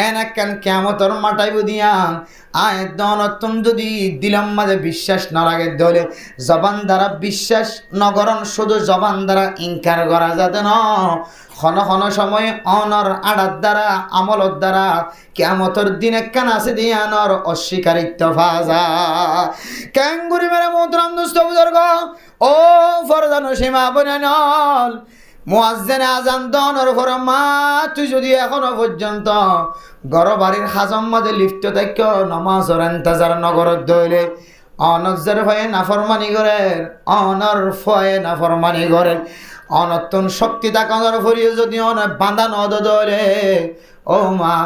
এনেকেন কিয়ামতের মাটাইব দিয়ান আয়াত দনতন যদি দিলাম মাঝে বিশ্বাস না লাগে দলে জবান দ্বারা বিশ্বাস নগরণ শুধু জবান দ্বারা ইনকার করা যাতে ন ক্ষণ ক্ষণ সময় অনর আড়ার দ্বারা আমলত দ্বারা কিয়ামতের দিন একখান আছে দিয়ানর অস্বীকারিত্ব ফাজা ক্যাঙ্গুরি মেরে মোহতরম দুস্থ বুজুর্গ ও ফরদান সীমা বনানল মুয়াজ্জিন আজান দনের পরে মা তুই যদি এখনো পর্যন্ত ঘর বাড়ির হাজম মাঝে লিপ্ত থাক নামাজের ইন্তজার নগরত দইলে অনজের ভয়ে নাফরমানি করে অনর ফয়ে নাফরমানি করে অনতন শক্তি তাকানোর ফরিয়ে যদি অন বাঁধা নদ দলে ও মা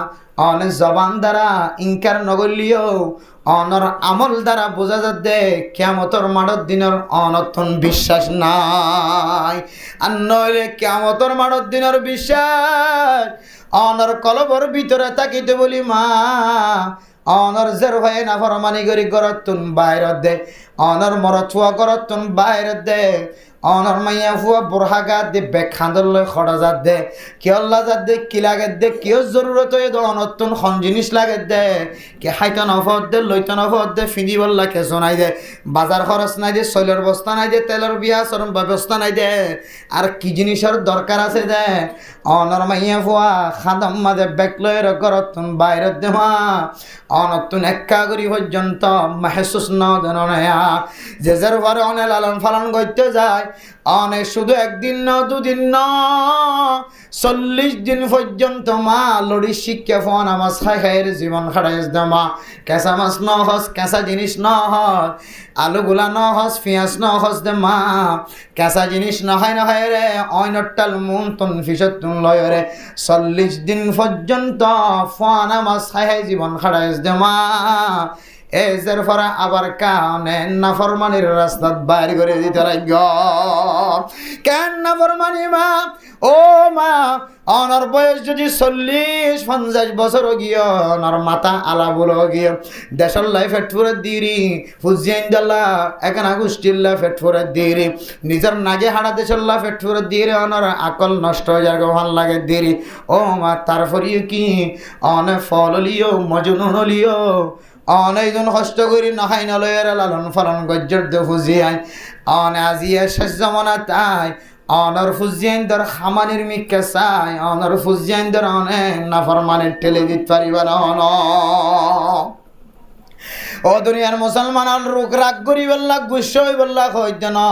অন জবান দ্বারা ইনকার নগরলিও অনর আমল দ্বারা বোঝা যাচ্ছে কিয়ামতর মাড়র দিনের অনতন বিশ্বাস নাই। আর নইলে কিয়ামতর মাড়র দিনের বিশ্বাস অনর কলবর ভিতরে থাকিতে বলি মা অনর জের হয়ে নাফরমানি করি গরতুন বাইরত দে অনর মরছুয়া গরতুন বাইরত দে অনর মাইয়া ফুয়া বোরহাগা দে বেখান্দর লয় খড়া যাত দে কি আল্লাহ যাত দে কি লাগে দে কিয় জরুরত হয়ে দে অনতুন খন জিনিস লাগে দে কে হাইতন অফত দে লইতন অফত দে ফিদি বললা কে শোনাই দে বাজার খরচ নাই দে শৈলের বস্তা নাই দে তেলের বিয়া চরম ব্যবস্থা নাই দে আর কি জিনিসের দরকার আছে দে অনর মাইয়া ফুয়া খাদম মাঝে বেক লয়ের গরতুন বাইরত দে মা অনতুন একা করি পর্যন্ত মাহেসুস ন দেন যে যার ঘরে অনে লালন ফালন করতে যায় অনেক শুধু একদিন না দুদিন না 40 দিন পর্যন্ত মা লড়ি শিক্ষা ফোন আমার খাইয়ের জীবন খাটাইস দে মা কেঁচা মাছ ন হস কেঁচা জিনিস ন হস আলুগুলা ন হস পেঁয়াজ ন হস দে মা কেঁচা জিনিস নহয় রে অইনটাল মন তুন ফিসত তুন লয় রে 40 দিন পর্যন্ত ফোন আমার খাই জীবন খাটাইস দে মা এজের ফরা আবার কানে নাফরমানির রাস্তাত বাইর করে দিতে রাখ কেন নাফরমানি মা ও মা অনর বয়স যদি 40-50 বছর গিয়ে অনর মাথা আলা বলো গিয়ে দেশের লাই ফেট ফুরে দিরি ফুজিয়ান দাল্লা একানা গোষ্ঠীল্লা ফেট ফুরে দিরি নিজের নাগে হাড়া দেশের লা ফেট ফুরে দিরি অনর আকল নষ্ট হয়ে যার ভাল লাগে দিরি ও মা তারপরেও কি অনে ফল লিও মজনুন লিও অনেকজন কষ্ট করি নহাই নলয়ের লালন ফালন গজ্জর দে ফুজিয়াই অনে আজিয়া শেষ জমানা তাই অনর ফুজিয়ান দর খামানির মিক্কা চাই অনর ফুজিয়ান দর অনেক নাফরমানের ঠেলে দিতে পারিবা না ও দুনিয়ার মুসলমান রোগ রাগ করি বললা গুস্স হই বললা হইতে না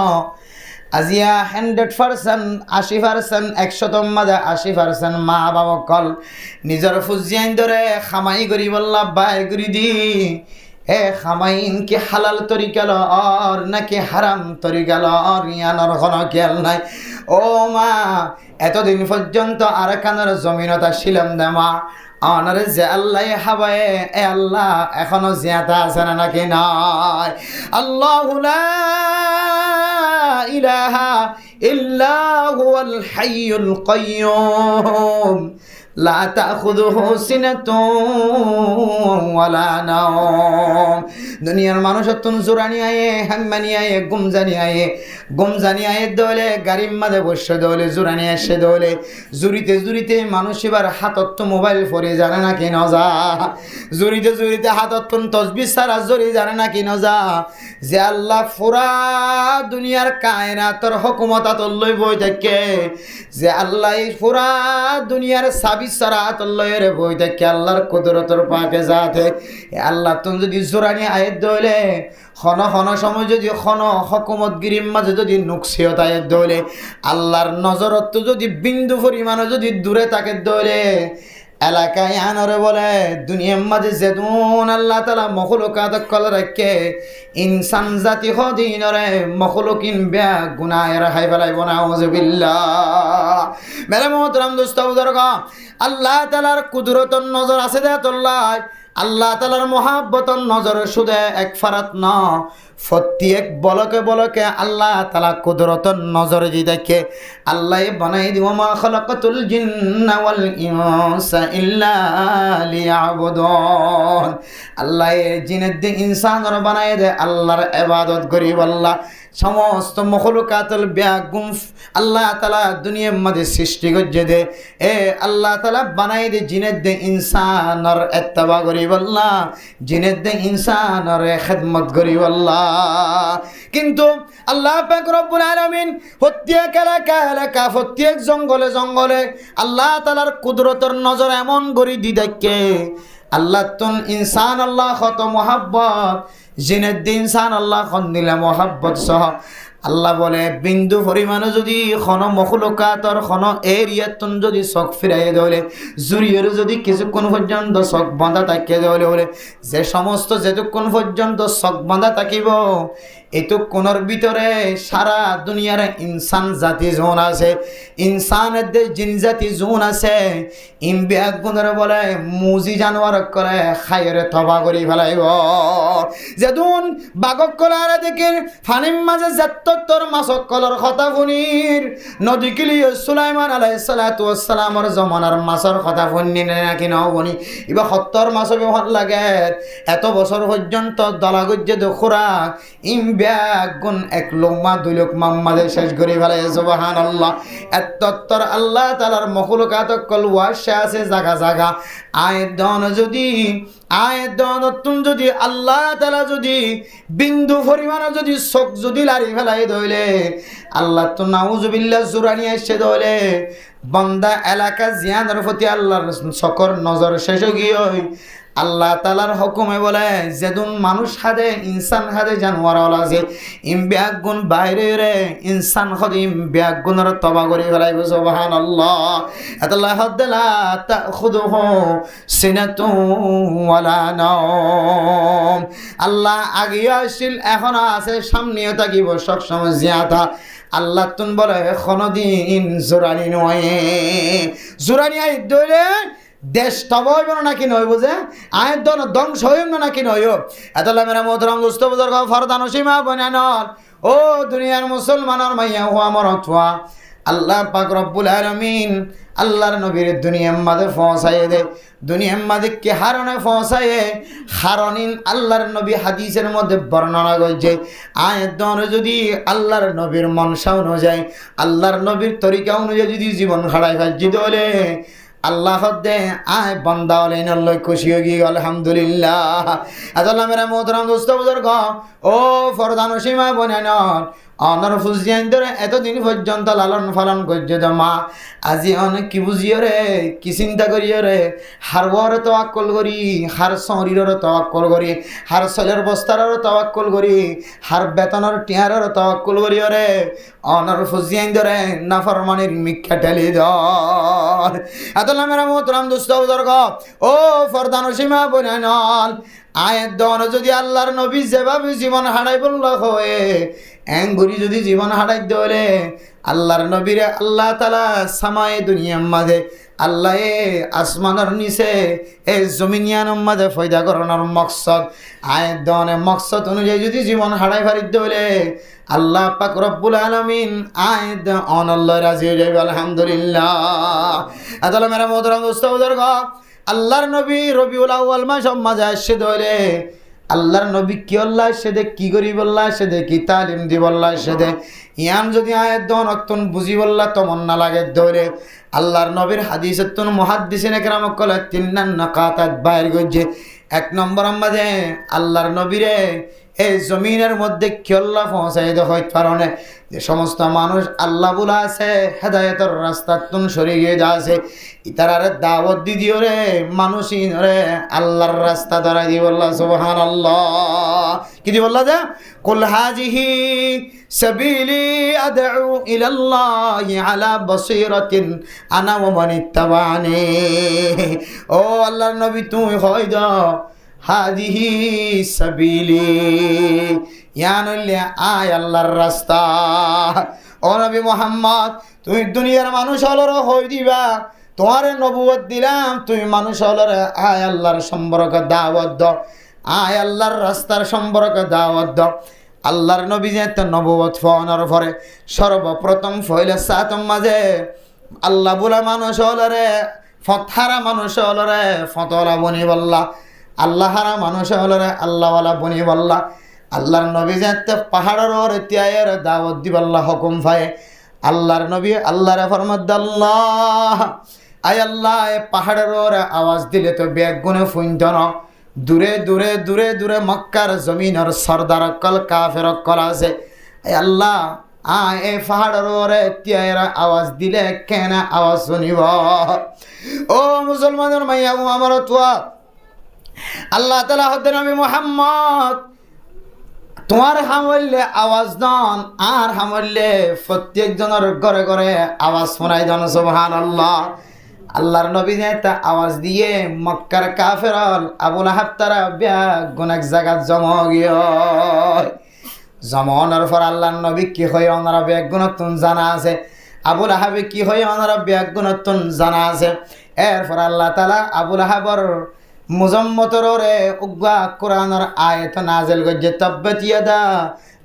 আজিয়া 100% 80% 100 মাঝে 80% মা বাবা কল নিজের ফুজিয়ান ধরে খামাই করি বললা বাই করি দি এ খামাইন কি হালাল তরিকা আর নাকি হারাম তরিকা আর ইয়ানোর কোনো খেয়াল নাই ও মা এতদিন পর্যন্ত আর কানের জমিনতা ছিলাম দে মা অনারে যে আল্লাহ হাবায়ে এ আল্লাহ এখনো জিয়াতা আছে না নাকি নাই আল্লাহু লা ইলাহা ইল্লা হুয়াল হাইয়ুল কাইয়্যুম লা তাখুযুহু সিনাতুন ওয়ালা নাওম দুনিয়ার মানুষ তুন জোরানি আয়ে হাম্মানি আয়ে গুমজানি আয়ে দলে গাড়ির মাঝে বসে দলে জোরানি এসে দলে জুরিতে মানুষ এবার হাতত তো মোবাইল ফরে জানে না কি নজা জুরিতে হাতত তুন তসবিহ সারা জরি জানে না কি নজা যে আল্লাহ পুরা দুনিয়ার কায়নাতর হুকুমত আতল লই বই থাকে যে আল্লাহ পুরা দুনিয়ার সারাত আল্লাহর বই থাকে আল্লাহর কুদরতর পাকে যাতে আল্লাহ তুমি যদি জোরানি আয়াত দলে খন সময় যদি হকুমতগিরির মাঝে যদি নুকসিয়ত আয়াত দলে আল্লাহর নজরত তো যদি বিন্দু পরিমাণও যদি দূরে থাকে দলে এলাকায় আনরে বলে দুনিয়ার মাঝে যেদুন আল্লাহ তাআলা মখলুকাত কল রাখে ইনসান জাতি হদিনরে মখলুকিন বেয়া গুনাহের হাই ফেলাইব না আউযুবিল্লাহ মেরে মোহতরম দোস্ত বুজুর্গ আল্লাহ তাআলার কুদরতর নজর আছে দে তোল্লাহ আল্লাহ তাআলার মহাব্বতর নজর শুধু এক ফারাত না প্রত্যেক বলকে আল্লাহ তাআলা কুদরতর নজর দি দেখে আল্লাহ বানাই দিব মা খালাকাতুল জিন্না ওয়াল ইনসা ইল্লা লিয়াবুদুন আল্লাহ জিনের দিন ইনসানর বানাই দে আল্লাহর ইবাদত করি আল্লাহ সমস্ত মখলুকাতুল ব্যাগুম আল্লাহ তাআলা দুনিয়ার মধ্যে সৃষ্টি করছে দে এ আল্লাহ তাআলা বানাই দে জিনের দে ইনসানর ইত্তেবা করি আল্লাহ জিনের দে ইনসানর খিদমত করি আল্লাহ কিন্তু আল্লাহ পাক রব্বুল আলামিন প্রত্যেক এলাকা প্রত্যেক জঙ্গলে আল্লাহ তাআলার কুদরতের নজর এমন করি দি দেখে আল্লাহ তুন ইনসান আল্লাহ কত মহাব্বত জিনের দিন ইনসান আল্লাহ খন দিলে মহাব্বত সহ আল্লাহ বলে বিন্দু পরিমাণে যদি খন মখলুকাতর খন এরিয়াতন যদি চোখ ফিরাই দলে জুরিয়ের যদি কিছুক্ষণ পর্যন্ত চোখ বাঁধা থাকিয়ে দলে বলে যে সমস্ত যেতক্ষণ পর্যন্ত চোখ বাঁধা থাকিব এতক্ষণের ভিতরে সারা দুনিয়ার ইনসান জাতি জোন আছে ইনসানের জিন জাতি জোন আছে ইমবিয়াক গুণের বলে মুজি জানোয়ার করে খাইরে তবা করি ফেলাইব যেদুন বাগক কলার দেখে ফানিম মাঝে জাত্তর মাসক কলর কথা শুনির নদী কিলি সুলাইমান আলাইহিস সালাতু ওয়াস সালামের জমানার মাসর কথা শুনি নাকি নাও বনি ইবা 70 মাস ব্যবহার লাগে এত বছর পর্যন্ত দলাগজ্জে দখরা ইমবিয়াগুন এক লোকমা দুই লোকমা মাঝে শেষ করে ফেলে সুবহানাল্লাহ এতত্তর আল্লাহ তাআলার মখলুকাত কল ওয়াশা আছে জায়গা আয়দন যদি আল্লাহ তাআলা যদি বিন্দু পরিমাণে যদি চোখ যদি লারি ফেলাই দইলে আল্লাহ তো নাউজুবিল্লাহ জুরানি এসে দইলে বন্দা এলাকা জিয়ানের প্রতি আল্লাহর সকর নজর শেষ গিয়ে আল্লাহ তালার হুকুমে বলে যেদুন মানুষ হাদে ইনসান হাদে জানোয়ার আছে ব্যাগুন বাইরে রে ইনসান হদ ব্যাগুনের তবা করে ফেলাইব সুবহানাল্লাহ আল্লাহ হদ্দলা তাখুদুহু সিনাতু ওয়ালা নাওম আল্লাহ আগেও আসছিল এখন আছে সামনেও থাকিব সবসময় জিয়াতা আল্লাহ তুন বলে খনদিন জোরানি নয় জোরানি আই দইলে দেশ তব হইব না নাকি নয় বুঝে আয়ের দন ধ্বংস হইব না নাকি নয় এতলা মেরা মোহতরম দোস্ত বুজুর্গ ফরদান সীমা বনানর ও দুনিয়ার মুসলমানের মাইয়া হুয়া মরতওয়া আল্লাহ পাক রব্বুল আলামিন আল্লাহর নবীর দুনিয়ার মাঝে পৌঁছায় দে দুনিয়ার মাঝে কে হারণে পৌঁছায় হারণিন আল্লাহর নবী হাদিসের মধ্যে বর্ণনা করছে আয়ের দনে যদি আল্লাহর নবীর মনসা অনুযায়ী আল্লাহর নবীর তরিকা অনুযায়ী যদি জীবন খাড়াই ভাজি দলে আল্লাহ দে আয় বান্দা হলেন আল্লাহ খুশি হয়ে গিয়ে আলহামদুলিল্লাহ আল্লাহ মেরা মোহতরম দোস্ত বুজুর্গ ও ফরদান সীমা বনানর অনর ফুজিয়ান ধরে এতদিন পর্যন্ত লালন পালন করছে তো মা আজি অনেক কি বুঝিও রে কি চিন্তা করিও রে হার বরে তওয়াক্কুল করি হার শরীরের তওয়াক্কুল করি হার সলের বস্তারের তওয়াক্কুল করি হার বেতনের টিয়ারের তওয়াক্কুল করিও রে অনর ফুজিয়ান ধরে নাফরমানির মিথ্যা ঠেলি ধর আল্লাহ মেরা মোহতরম দোস্ত বুজুর্গ ও ফরদান সীমা বনানল আয়ের দন যদি আল্লাহর নবী যেভাবে জীবন হারাই বলল হয়ে এঙ্গুরি যদি জীবন হারাই দলে আল্লাহর নবীরে আল্লাহ তালা সামায়ে দুনিয়ার মাঝে আল্লাহ আসমানের নিচে এই জমিনিয়ানের মাঝে ফয়দা করানোর মকসদ আয়ের দনে মকসদ অনুযায়ী যদি জীবন হারাই ফারিদ দলে আল্লাহ পাক রব্বুল আলামিন আয়েদ অনল্লাহ রাজি হয়ে যাবে আলহামদুলিল্লাহ আল্লাহ মেরা মোহতরম দোস্ত বুজুর্গ আল্লাহর নবী রবিউল আউয়াল মাস মাঝে আসছে ধরে আল্লাহর নবী কি আল্লাহ সেদে কি করি বললা সেদে কি তালিম দি বললা সেদে ইয়ান যদি আয়ের দন অত্যন বুঝি বললা তমন না লাগে ধরে আল্লাহর নবীর হাদিসের তুন মুহাদ্দিসিনে কেরাম কলে তিন্নান নাকাতাত বাইর গজে এক নম্বর মাঝে আল্লাহর নবীরে এই জমিনের মধ্যে কিল্লা পৌঁছাই দেখাই কারণে যে সমস্ত মানুষ আল্লাহ বলা আছে হেদায়েতের রাস্তা তুন সরে গিয়ে যা আছে ইতারারে দাওয়াত দি দিও রে মানুষই রে আল্লাহর রাস্তা ধরাই দি বললা সুবহানাল্লাহ কি দি বললা যে কুল হাজিহি সাবিলি আদউ ইলাল্লাহি আলা বাসীরাতিন আনা ওয়া মান ইত্তাবানি ও আল্লাহর নবী তুমি কই দাও হাদিহি সাবিলি ইয়ানুল্লা আয় আল্লাহর রাস্তা ও নবী মুহাম্মদ তুই দুনিয়ার মানুষ হলর হই দিবা তোমারে নবুয়ত দিলাম তুমি মানুষ হলর আয় আল্লাহর সম্পর্কে দাওয়াত দাও আয় আল্লাহর রাস্তার সম্পর্কে দাওয়াত দাও আল্লাহর নবী যে নবুয়ত পাওয়ার পরে সর্বপ্রথম ফয়লে সাতম মাঝে আল্লাহ বলা মানুষ হলরে ফতহারা মানুষ হলরে ফতলা বনি বললা আল্লাহারা মানুষ হলরে আল্লাহওয়ালা বনি বললা আল্লাহর নবী যাতে পাহাড়ের ওর তিয়ায়ের দাওয়াত দিবাল্লাহ হুকুম পায় আল্লাহর নবী আল্লাহর ফরমাদ আল্লাহ আয় আল্লাহ এ পাহাড়ের ওর আওয়াজ দিলে তো ব্যাগ গুনে ফুইন্ত ন দূরে দূরে দূরে দূরে মক্কার জমিনের সর্দার কল কাফের কল আছে আল্লাহ এ পাহাড়ের ওরে তিয়ায়ের আওয়াজ দিলে কেন আওয়াজ শুনিব ও মুসলমানের মাইয়া আমার তোয়া আল্লাহ তাআলা হতে নবী মুহাম্মদ তোমার হামলে আওয়াজ দান আর হামলে প্রত্যেকজনের ঘরে ঘরে আওয়াজ শোনাই দান সুবহানাল্লাহ আল্লাহর নবী যেটা আওয়াজ দিয়ে মক্কার কাফের আবু লাহাব তারা ব্যাগুন এক জায়গা জমা গিয়ে জমানোর পর আল্লাহর নবী কি হয় ওনারা ব্যাগুনতুন জানা আছে আবু লাহাবে কি হয় ওনারা ব্যাগুনতুন জানা আছে এরপর আল্লাহ তাআলা আবু লাহাবর মুজাম্মতর রে উগা কোরআনের আয়াত নাযিল গজে তাব্বাত ইয়াদা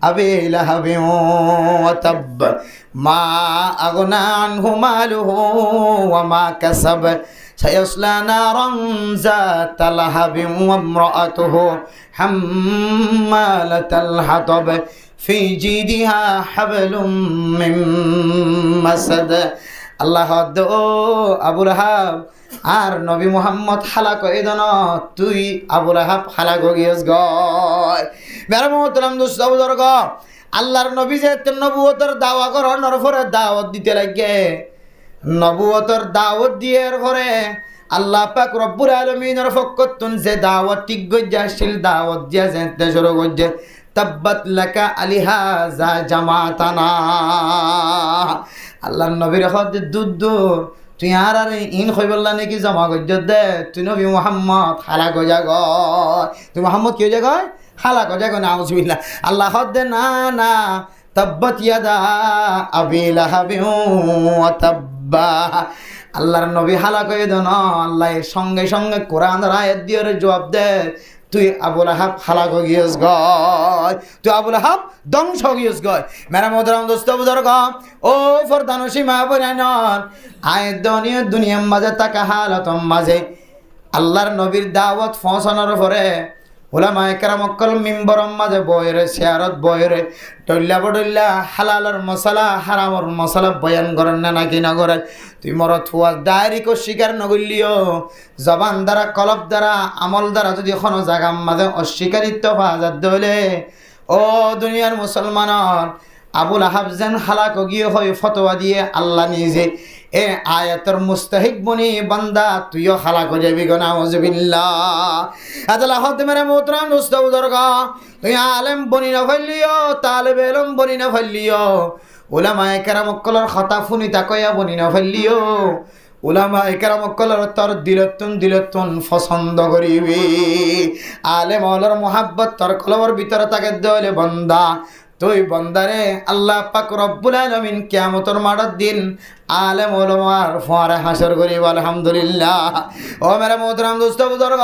আবি লাহাবি ওয়া তাব মা আগনা আনহু মালুহু ওয়া মা কাসাব সায়াসলা নারান যাতা লাহাবি ওয়া ইমরাআতুহু হাম্মালাতাল হাতাব ফি জিদিহা হাবলুম মিন মাসাদ আল্লাহ দো আবু লাহাব আর নবী মুহাম্মদ হালাক এদন তুই আবু লাহাব হালাক গিয়েস গয় মেরা মোহতরম দোস্ত বুজুর্গ আল্লাহর নবী যে নবুয়তের দাওয়া করার পরে দাওয়াত দিতে লাগে নবুয়তর দাওয়াত দিয়ে পরে আল্লাহ পাক রব্বুল আলামিনের পক্ষতুন যে দাওয়াত ঠিক গজ্জাশীল দাওয়াত দিয়া যেতে শুরু করছে তাব্বাত লাকা আলিহাযা জামাতানা আল্লাহর নবীর হদ দুদ তুই আর ইন কইবল্লা নাকি জমা গজ্জ দে তুই নবী মুহাম্মদ হালা গজা গ তুই মুহাম্মদ কি জায়গা হালা গজা গ নাউজুবিল্লাহ আল্লাহ হদ না না তাব্বাত ইয়াদা আবি লাহাবিন ওয়া তাব্বা আল্লাহর নবী হালা কই দেন আল্লাহ সঙ্গে সঙ্গে কোরআনের আয়াত দিয়ে জবাব দে তুই আবু লাহাব হালাক গিয়েস গয় তুই আবু লাহাব ধ্বংস গিয়েস গয় মেরা মোহতারাম দোস্ত বুজুর্গ ও ফরদানসী মা বোনেন আয়াত দুনিয়ার মাঝে তাকা হালাতম মাঝে আল্লাহর নবীর দাওয়াত পৌঁছানোর পরে উলামায়ে কেরাম অকল মিম্বরম মাঝে বয়রে শেয়ারত বয়রে টল্লা বডল্লা হালালর মশলা হারামর মশলা বয়ান করেন না নাকি না করে তুই মরত হুয়া ডায়েরি কো স্বীকার নগলিও জবান দ্বারা কলব দ্বারা আমল দ্বারা যদি কোনো জায়গার মাঝে অস্বীকারিত্ব পাওয়া যাত হলে ও দুনিয়ার মুসলমানর আবুল আহাব যেন হালাক গিয়ে হয় ফতোয়া দিয়ে আল্লাহ নিজে এ আয়াতের মুস্তাহিক বনি বান্দা তুইও হালাক যাবি গো নাউজুবিল্লাহ আল্লাহ হতে মেরে মোহতরাম দোস্ত বুজুর্গ তুই আলেম বনি না ফেললিও তালেবে ইলম বনি না ফেললিও উলামায়ে কেরাম অকলের কথা ফুনিতা কয়া বনি না ফেললিও উলামায়ে কেরাম অকলের তোর দিলতুন পছন্দ করিবি আলেম ওলার মোহাব্বত তোর কলবর ভিতরে তাকে দলে বান্দা তুই বন্দারে আল্লাহ পাক রব্বুল আলামিন কিয়ামতের মাঠের দিন আলেম ওলামার ফোয়ারে হাসর করিব আলহামদুলিল্লাহ ও মেরা মোহতরাম দোস্ত বুজুর্গ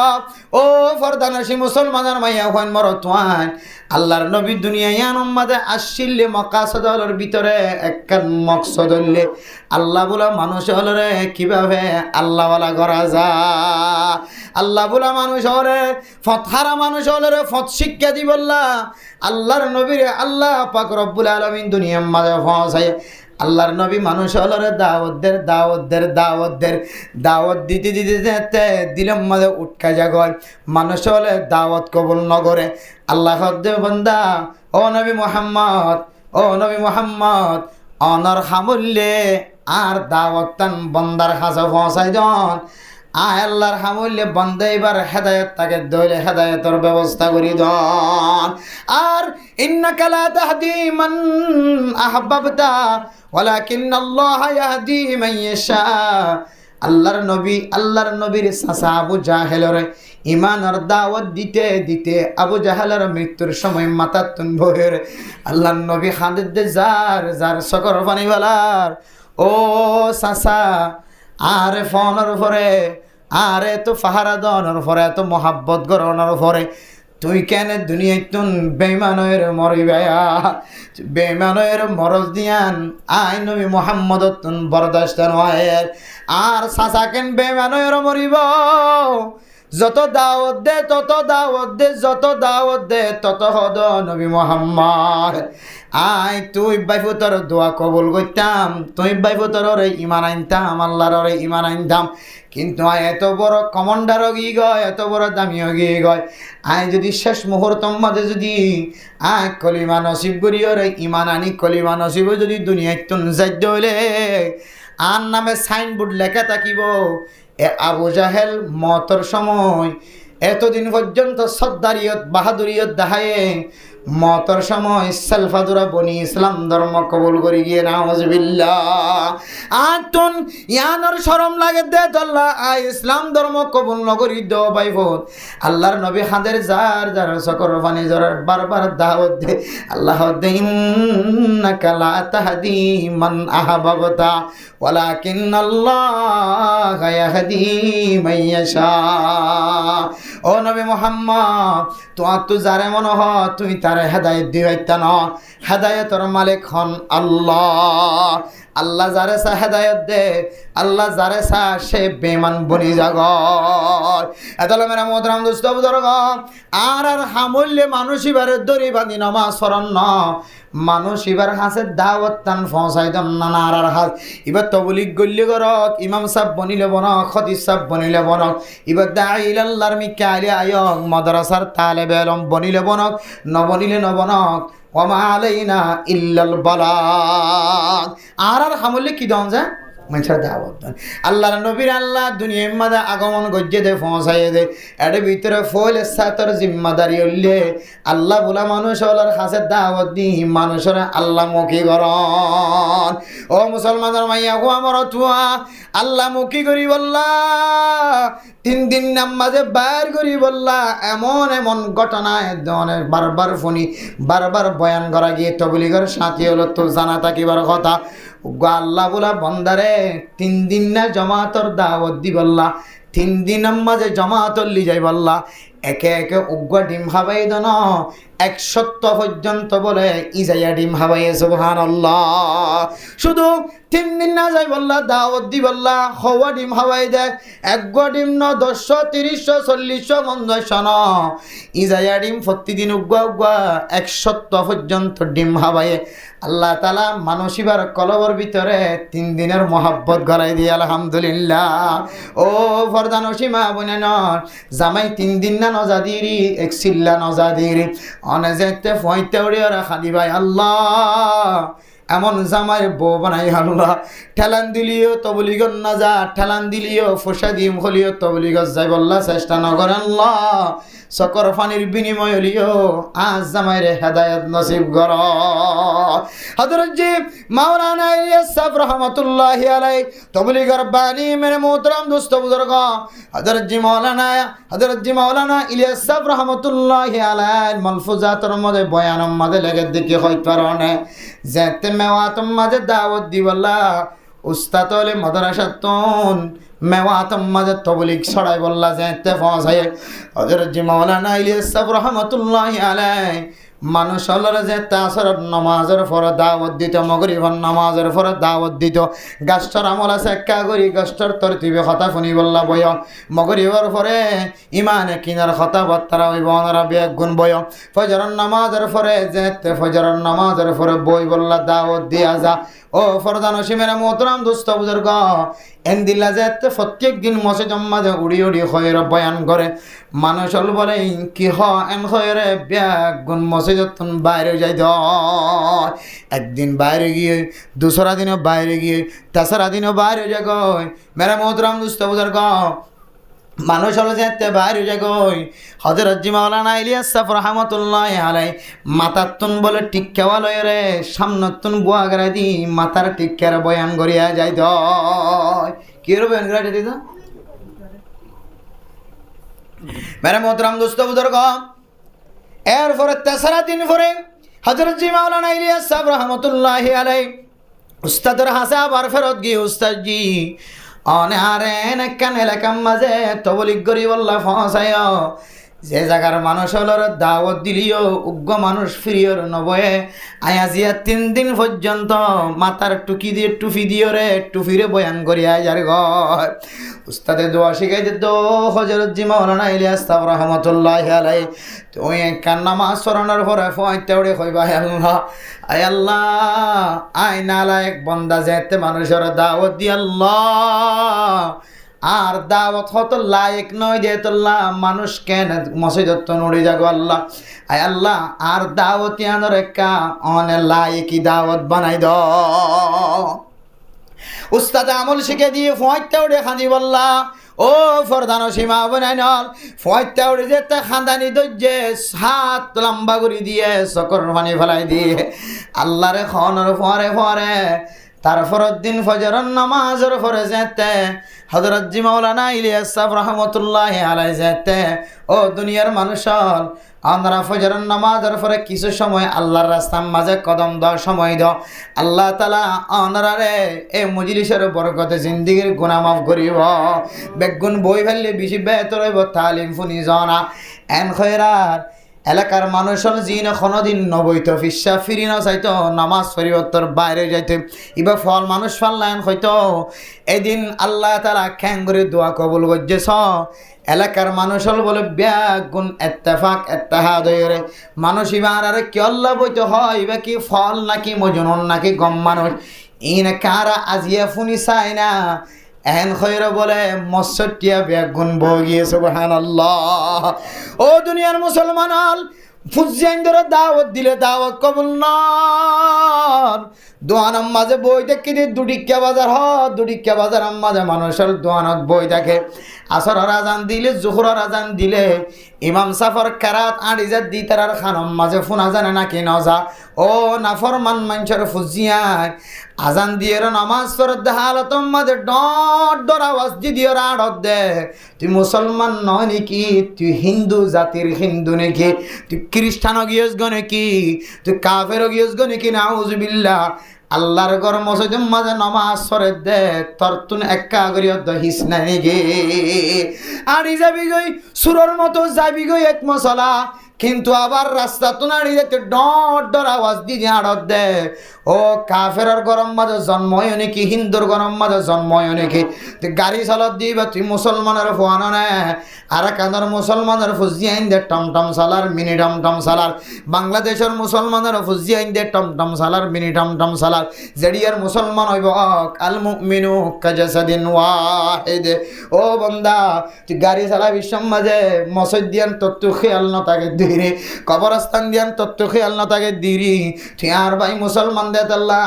ও ফরদানসী মুসলমানের মাইয়া হন মরতওয়ান আল্লাহর নবী দুনিয়ায় আনম্মাদে আসিলে মাকাসদলের ভিতরে একখান মকসদ হইলে আল্লাহ বলা মানুষ হলরে কিভাবে আল্লাহ ওয়ালা করা যায় আল্লাহ বলা মানুষ হলে ফতহারা মানুষ হলরে ফত শিক্ষা দিবল্লা আল্লাহর নবীরে আল্লাহ পাক রব্বুল আলামিন দুনিয়ার মাঝে পৌঁছায় আল্লাহর নবী মানুষ হলরে দাওয়াত দিতে যেতে দিলের মাঝে উটকা জাগল মানুষ হলে দাওয়াত কবুল নগরে আল্লাহ দে বান্দা ও নবী মুহাম্মদ অনর হামুল্লে আর দাওয়াত তান বন্দার কাছে পৌঁছাই দন আয় আল্লাহর হামুল্লে বন্দে এবার হেদায়েত তাকে দইলে হেদায়েতের ব্যবস্থা করি দন আর ইন্নাকা লা তাহদি মান আহবাবতা ওয়ালাকিন্নাল্লাহ ইয়াহদি মান ইয়াশা আল্লাহর নবীর চাচা আবু জাহেলের ইমানের দাওয়াত দিতে দিতে আবু জাহেলের মৃত্যুর সময় মাথার তুন ভয়ের আল্লাহর নবী খাদিদ দে যার সকর পানিওয়ালার ও চাচা আরে ফোনের পরে আরে তো ফাহারা দনের পরে এত মোহাব্বত গরনের পরে তুই কেন দুনিয়ায় তুন বেঈমানের মরিবায়া বেঈমানের মরজ দিয়ান আই নবী মুহাম্মদ তুন বরদাস্ত নয় আর চাচা কেন বেঈমানের মরিব যত দাওয়াত দে তত হদ নবী মুহাম্মদ আই তুই বাইফতর দোয়া কবুল করতাম তুই বাইফতর ইমান আনতাম আল্লাহর ইমান আনতাম কিন্তু আয় এত বড় কমান্ডার গিয়ে গয় এত বড় দামিও গিয়ে গয় আয় যদি শেষ মুহূর্তর মাঝে যদি আয় কলিমা নসিব করিও ইমান আনি কলিমা নসিব যদি দুনিয়ায় তুন যাইতে হইলে আর নামে সাইনবোর্ড লেখা থাকিব এ আবু জাহেল মতর সময় এতদিন পর্যন্ত সর্দারিয়ত বাহাদুরিয়ত দেখায়ে মতর সময় সালফাদুরা বনি ইসলাম ধর্ম কবুল করি গিয়ে নাউজুবিল্লাহ আর তুন ইয়ানোর শরম লাগে দে আল্লাহ আই ইসলাম ধর্ম কবুল নগরী দো বাইফত আল্লাহর নবী হাদের যার সকর পানি জরার বারবার দাওয়াত দে আল্লাহ দে ইন্নাকা লা তাহদি মান আহবাবতা ওয়ালাকিন্নাল্লাহ ইয়াহদি মান ইয়াশা ও নবী মুহাম্মদ তো যারে মনে হ তুই তারে হেদায়েত দিবাইতা না হেদায়েতের মালিক হন আল্লাহ আল্লাহ যারে সা হেদায়েত দে আল্লাহ যারে সা সে বেমান বনি জাগর এতলে মেরা মোহতরাম দোস্ত বুজুর্গ আর হামুল্লে মানুষ এবারে দড়ি বাঁধি নামাজ পড়ন না মানুষ এবার হাসে দাওয়াত তান পৌঁছাই দন না আর হাস এবার তবলিগ গল্লি করক ইমাম সাহেব বনিলে বনক খতিব সাহেব বনিলে বনক এবার দাঈল আল্লাহর মিকা আলী আয়ক মাদ্রাসার তালেবে ইলম বনিলে বনক নবনিলে নবনক ওমা আলাইনা ইল্লাল বালাগ আর হামুল্লে কি দন যায় মানুষের দাওয়াত দেন আল্লাহর নবীর আল্লাহ দুনিয়ার মাঝে আগমন গজ্জে দে পৌঁছাইয়ে দে এর ভিতরে ফল সাতর জিম্মাদারি হইলে আল্লাহ বলা মানুষ হলার কাছে দাওয়াত দি মানুষের আল্লাহ মুখী করন ও মুসলমানের মাইয়া গো আমার তুয়া আল্লাহ মুখী করি বললা 3 দিন নামাজে বাইর করি বললা এমন এমন ঘটনায় দনের বারবার ফোনি বারবার বয়ান করা গিয়ে তবলিগের সাথী হলো তো জানা থাকিবার কথা আল্লাহ বলা বন্দারে 3 দিন না জমাতর দাওয়াত দি বললা 3 দিন নামাজে জমাতর লি যাই বললা একে একে উগ্র ডিম হাবাই দন 100 পর্যন্ত বলে ইজাইয়া ডিম হাবাইয়ে সুবহানাল্লাহ শুধু 3 দিন না যাই বললা দাওয়াত দি বললা হওয়া ডিম হাবাই দেয় 1 ডিম ন 10 30 40 50 ন ইজাইয়া ডিম প্রতিদিন উগ্র 100 পর্যন্ত ডিম হাবাইয়ে আল্লাহ তাআলা মানসিবার কলবর ভিতরে 3 দিনের মোহাব্বত গড়াই দিয়ে আলহামদুলিল্লাহ ও ফরদান সীমা বনেন জামাই 3 দিন না নজাদিরি এক সিল্লা নজাদিরি অনে যেতে ফয়তে উড়িয়ে রাখা দিবাই আল্লাহ এমন জামাই বউ বানাই আল্লাহ ঠেলান দিলিও তবলিগন না যা ঠেলান দিলিও ফসা দিম হলিও তবলিগত যাই বললা চেষ্টা নগর আল্লাহ সকর ফানির বিনিময় হলিও আজ জামাইরে হেদায়েত নসিব কর হযরত জি মাওলানা ইলিয়াস সাহেব রহমাতুল্লাহি আলাইহি তবলিগর বানি মেরে মোহতরম দোস্ত বুজুর্গ হযরত জি মাওলানা ইলিয়াস সাহেব রহমাতুল্লাহি আলাইহি মালফুজাতের মধ্যে বয়ানের মধ্যে লেগে দেখি হইত পারনে যেতে মেওয়াতম মাঝে দাওয়াত দিবল্লা উস্তাদ হলে মাদ্রাসাতুন মেওয়াতম মাঝে তবলিগ ছড়াই বললা যেতে পৌঁছায় হযরত জি মাওলানা ইলিয়াস সাহেব রহমাতুল্লাহি আলাইহি মানুষ হলরে যে তাসরত নামাজের পরে দাওয়াত দিত মাগরিবের নামাজের পরে দাওয়াত দিত গাছটার আমল আছে একা করি গাছটার তরতিবে কথা শুনি বললা বয় মাগরিবের পরে ইমানে কিনার কথা বার্তারা হইব ওনারা বেগ গুণ বয় ফজরের নামাজের পরে যেতে ফজরের নামাজের পরে বই বললা দাওয়াত দিয়া যা ও ফরদান সিমের মোহতরম দোস্ত বুজুর্গ এন্দিল্লা যেতে প্রত্যেক দিন মসজিদের মাঝে উড়ি উড়ি খয়ের বয়ান করে মানুষ হল বলে কি এন খয়েরে বেগ গুণ মসজিদত বাইরে যাই দ একদিন বাইরে গিয়ে দুসরা দিনও বাইরে গিয়ে তেসরা দিনও বাইরে যাই গয় মেরা মোহতরম দোস্ত বুজুর্গ মানুষ হলো যেতে বাইরে যাগই হযরত জি মাওলানা ইলিয়াস সাহেব রহমাতুল্লাহি আলাইহি মাথাতুন বলে টিক্কাওয়া লয় রে সামনতুন বুয়া গড়াই দি মাথার টিক্কার বয়ান করিয়া যাই দ কি রে বয়ান করিয়া যাই দ মেরে মোহতরম দোস্ত বুজুর্গ এরপরে তেসরা দিন পরে হযরত জি মাওলানা ইলিয়াস সাহেব রহমাতুল্লাহি আলাইহি উস্তাদের হাসা আবার ফেরত গিয়ে উস্তাদ জি অনারেন একখান এলাকার মাঝে তবলিগ করি বললা ফসায় যে জায়গার মানুষ হলর দাওয়াত দিলিও উগ্র মানুষ ফিরিয়র নবয়ে আয়াজিয়া 3 দিন পর্যন্ত মাথার টুকি দিয়ে টুফি দিও রে টুফিরে বয়ান করিয়া যার ঘর উস্তাদে দোয়া শিখাই দিত হযরত জি মাওলানা ইলিয়াস সাহেব রহমাতুল্লাহি আলাইহি তুই একখান নামাজ পড়ানোর পরে ফয়তে উড়ে কইবা আল্লাহ আয় আল্লাহ আয় নালায়েক বান্দা যেতে মানুষের দাওয়াত দি আল্লাহ আর দাওয়াত হত লায়েক নয় যে তোল্লা মানুষ কেন মসজিদত নড়ে যাগো আল্লাহ আয় আল্লাহ আর দাওয়াত আনোর একা অনে লায়েকি দাওয়াত বানাই দ উস্তাদ আমল শিখে দিয়ে ফয়তে উড়ে খাঁদি বললা ও ফরদান সীমা বনাই নল ফয়তে উড়ে যেতে খাঁদানি দজ্জে হাত লম্বা করে দিয়ে সকর পানি ফেলাই দিয়ে আল্লাহরে খনর ফরে ফরে তারপরের দিন ফজরের নামাজের পরে যেতে হযরত জি মাওলানা ইলিয়াস সাহেব রহমাতুল্লাহি আলাইহি যেতে ও দুনিয়ার মানুষ আমরা ফজরের নামাজের পরে কিছু সময় আল্লাহর রাস্তার মাঝে কদম দেওয়ার সময় দাও আল্লাহ তাআলা অনরারে এই মজলিসের বরকতে জিন্দেগীর গুনাহ মাফ করিব বেগুন বই ফেললে বেশি বেহতর হইব তালিম ফুনি জানা এন খয়রাত এলাকার মানুষ হল জিন কোনোদিন নবইতো ফিসা ফিরি না চাইতো নামাজ পরিবর্তন বাইরে যাইতে ইবা ফল মানুষ ফাল্লায়ন হইতো এদিন আল্লাহ তাআলা খ্যাং করে দোয়া কবুল করছেছ এলাকার মানুষ হল বলে ব্যাগুন এত্তেফাক এত্তেহাদ হয়ে মানুষ ইবার আরে কি আল্লাহ বইতে হয় ইবা কি ফল নাকি মজনুন নাকি গম মানুষ ইন কারা আজিয়া ফুনি চাই না এহেন খয়রা বলে মৎস্যটিয়া বেগুন বগিয়ে সুবহানাল্লাহ ও দুনিয়ার মুসলমান ফুজিয়ান ধরে দাওয়াত দিলে দাওয়াত কবুল নর। দোয়ানার মাঝে বই দেখি দিয়ে দুটিক্কা বাজার দুটিক্কা বাজার মাঝে মানুষের দোয়ানত বই দেখে। আসরের আজান দিলে জোহরের আজান দিলে ইমাম সাফর কেরাত আড়িজাত দি তার খানম মাঝে ফোনা জানে নাকি নজা ও নাফরমান মানুষের ফুজিয়ান আজান দিয়ে নামাজ পড়তে হালতম মাঝে ডর ডর আওয়াজ দিয়ে আড়ত দে তুই মুসলমান নয় নাকি, তুই হিন্দু জাতির হিন্দু নাকি, তুই খ্রিস্টানও গিয়েছ গো নাকি, তুই কাফেরও গিয়েছ গো নাকি, নাউজুবিল্লাহ। আল্লাহর ঘর মসজিদের মাঝে নামাজ পড়ে দে তোর তুন একা করিয়া দহিস নাই গে আড়ি যাবি গই সুরর মতো যাবি গই এক মশলা, কিন্তু আবার রাস্তা তো নাড়িয়ে ডর ডর আওয়াজ দিয়ে আড়ত দে ও কাফের গরম মাঝে জন্ম হয় নাকি, হিন্দুর গরম মাঝে জন্ম হয় নাকি, তুই গাড়ি চালত দিবা তুই মুসলমানের ফোয়ানো নে আর কানার মুসলমানের ফুজি আইন দে টমটম সালার মিনি টমটম সালার, বাংলাদেশের মুসলমানের ফুজি আইন দে টমটম সালার মিনি টমটম সালার। জেডিয়ার মুসলমান হইব আল মুমিনু কাজাসাদিন ওয়াহিদ। ও বন্দা তুই গাড়ি চালাবি মাঝে মসজিদ দিয়ান তত্ত্ব খেয়াল ন তাকে দিরি, কবরস্থান দিয়ান তত্ত্ব খেয়াল ন তাকে দিরি, তুই আর ভাই মুসলমান দে তাল্লা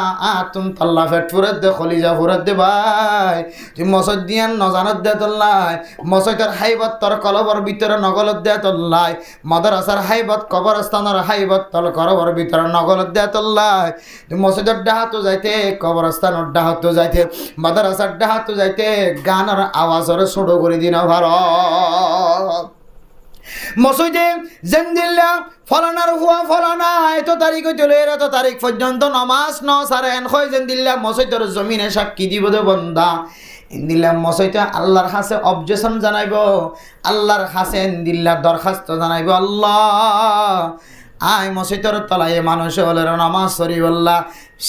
তুম তাল্লা ফেট ফুরত দে খলিজা ফুরত দে ভাই, তুই মসজিদ দিয়ান নজানত দে তল্লাই, মসজিদের হাইবত তোর কলবর ভিতরে নগলত দে তল্লাই, মাদ্রাসার হাইবত কবরস্থানের হাইবত তোর কলবর ভিতরে নগলত দে তল্লাই, তুই মসজিদের ডাহাতো যাইতে কবরস্থানের ডাহাতো যাইতে মাদ্রাসার ডাহাতো যাইতে গানের আওয়াজরে ছোট করে দিন ভারত। মসজিদে জেন্দিল্লা ফলানার হুয়া ফলানা এত তারিখ হইতে এত তারিখ পর্যন্ত নমাজ ন সারে এন হয় জেন্দিল্লা মসজিদের জমিনে সাক্ষী দিব দে বন্দা ইন্দিল্লা মসজিদে আল্লাহর কাছে অবজেকশন জানাইব, আল্লাহর কাছে ইন্দিল্লা দরখাস্ত জানাইব আল্লাহ আয় মসজিদের তলায় মানুষ হলে নামাজ সরি বললা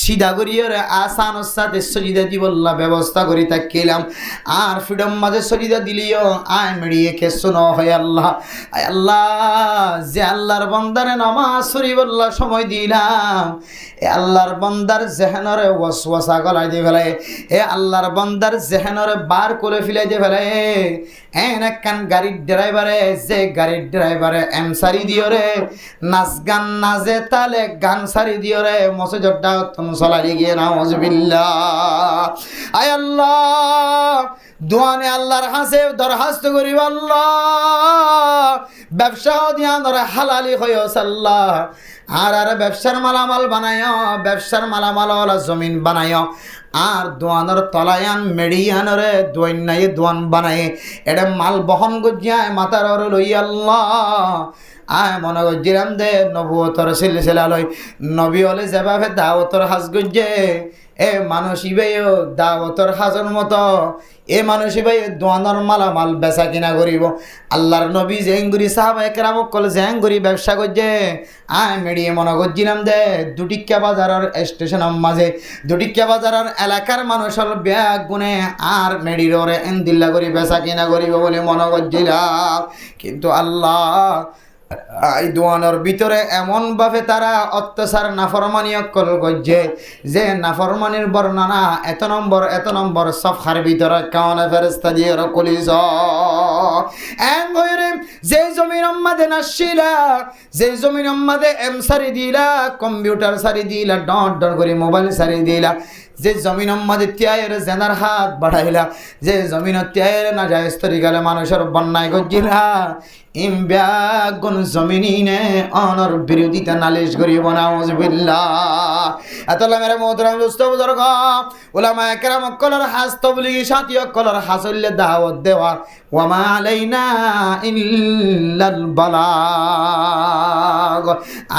সিধা করিয়ে আসান সাথে সজিদা দি বললা ব্যবস্থা করি তাকিলাম আর ফ্রিডম মাঝে সজিদা দিলিও আয় মেড়িয়ে কে শোনো হয় আল্লাহ আয় আল্লাহ যে আল্লাহর বন্দারে নামাজ সরি বললা সময় দিলাম এ আল্লাহর বন্দার জেহেনরে ওয়াসওয়াসা গলাই দিয়ে ফেলে, এ আল্লাহর বন্দার জেহেনরে বার করে ফেলে দিয়ে ফেলে, এন একখান গাড়ির ড্রাইভারে যে গাড়ির ড্রাইভারে এম সারি দিও রে নাচ গান নাচে তালে গান সারি দিও রে মসজিদটা চলাই গিয়ে নাউজুবিল্লাহ। আয় আল্লাহ দোয়ানে আল্লাহর হাসে দরখাস্ত করিব আল্লাহ ব্যবসা দিয়া ধরে হালালি হইস আল্লাহ আর ব্যবসার মালামাল বানায়, ব্যবসার মালামাল ওলা জমিন বানায় আর দোয়ানোর তলায়ান মেডিয়ানরে দোয়াই দোয়ান বানায় এটা মাল বহন গজিয়ায় মাতার ওর লই আল্লাহ আয় মনে গজিরাম দে নবুয়তর সিলসিলা লই নবী হলে যেভাবে দাওয়াতর হাজ গজে এ মানুষ ইবেও দাওয়াতর হাজর মতো এ মানুষ ইবে দোয়ানোর মালামাল বেচা কিনা করিব। আল্লাহর নবী জেঙ্গুরি সাহাবা একরামক কল জেঙ্গুরি ব্যবসা করছে আয় মেডিয়ে মনে গজিরাম দে দুটিক্কা বাজারের স্টেশনের মাঝে দুটিক্কা বাজারের এলাকার মানুষের ব্যাগ গুনে আর মেডির ওরে এন্দিল্লা করি বেচা কিনা করিব বলে মনে গজিলাম, কিন্তু আল্লাহ এই দোয়ানোর ভিতরে এমনভাবে তারা অত্যাচার নাফরমানি অকল করছে যে নাফরমানির বর্ণনা এত নম্বর সফার ভিতরে কারণে ফেরেস্তা দিয়ে কলিস যে জমিন মাঝে নাসিলা যে জমিন মাঝে এম সারি দিলা কম্পিউটার সারি দিলা ডট ডট করে মোবাইল সারি দিলা যে জমিন মাঝে ত্যায়ের জেনার হাত বাড়াইলা যে জমিন ত্যায়ের না যায় স্তরি গেলে মানুষের বন্যায় গজিলা ইম ব্যাগুন জমিনে অনর বিরোধিতা নালিশ করিব নাউজুবিল্লাহ। এতলা মেরে মোহতরাম দোস্ত বুজুর্গ উলামা একরাম কলর হাস তবলিগি সাথী কলর হাসলে দাওয়াত দেওয়া ওয়া মা আলাইনা ইল্লাল বালাগ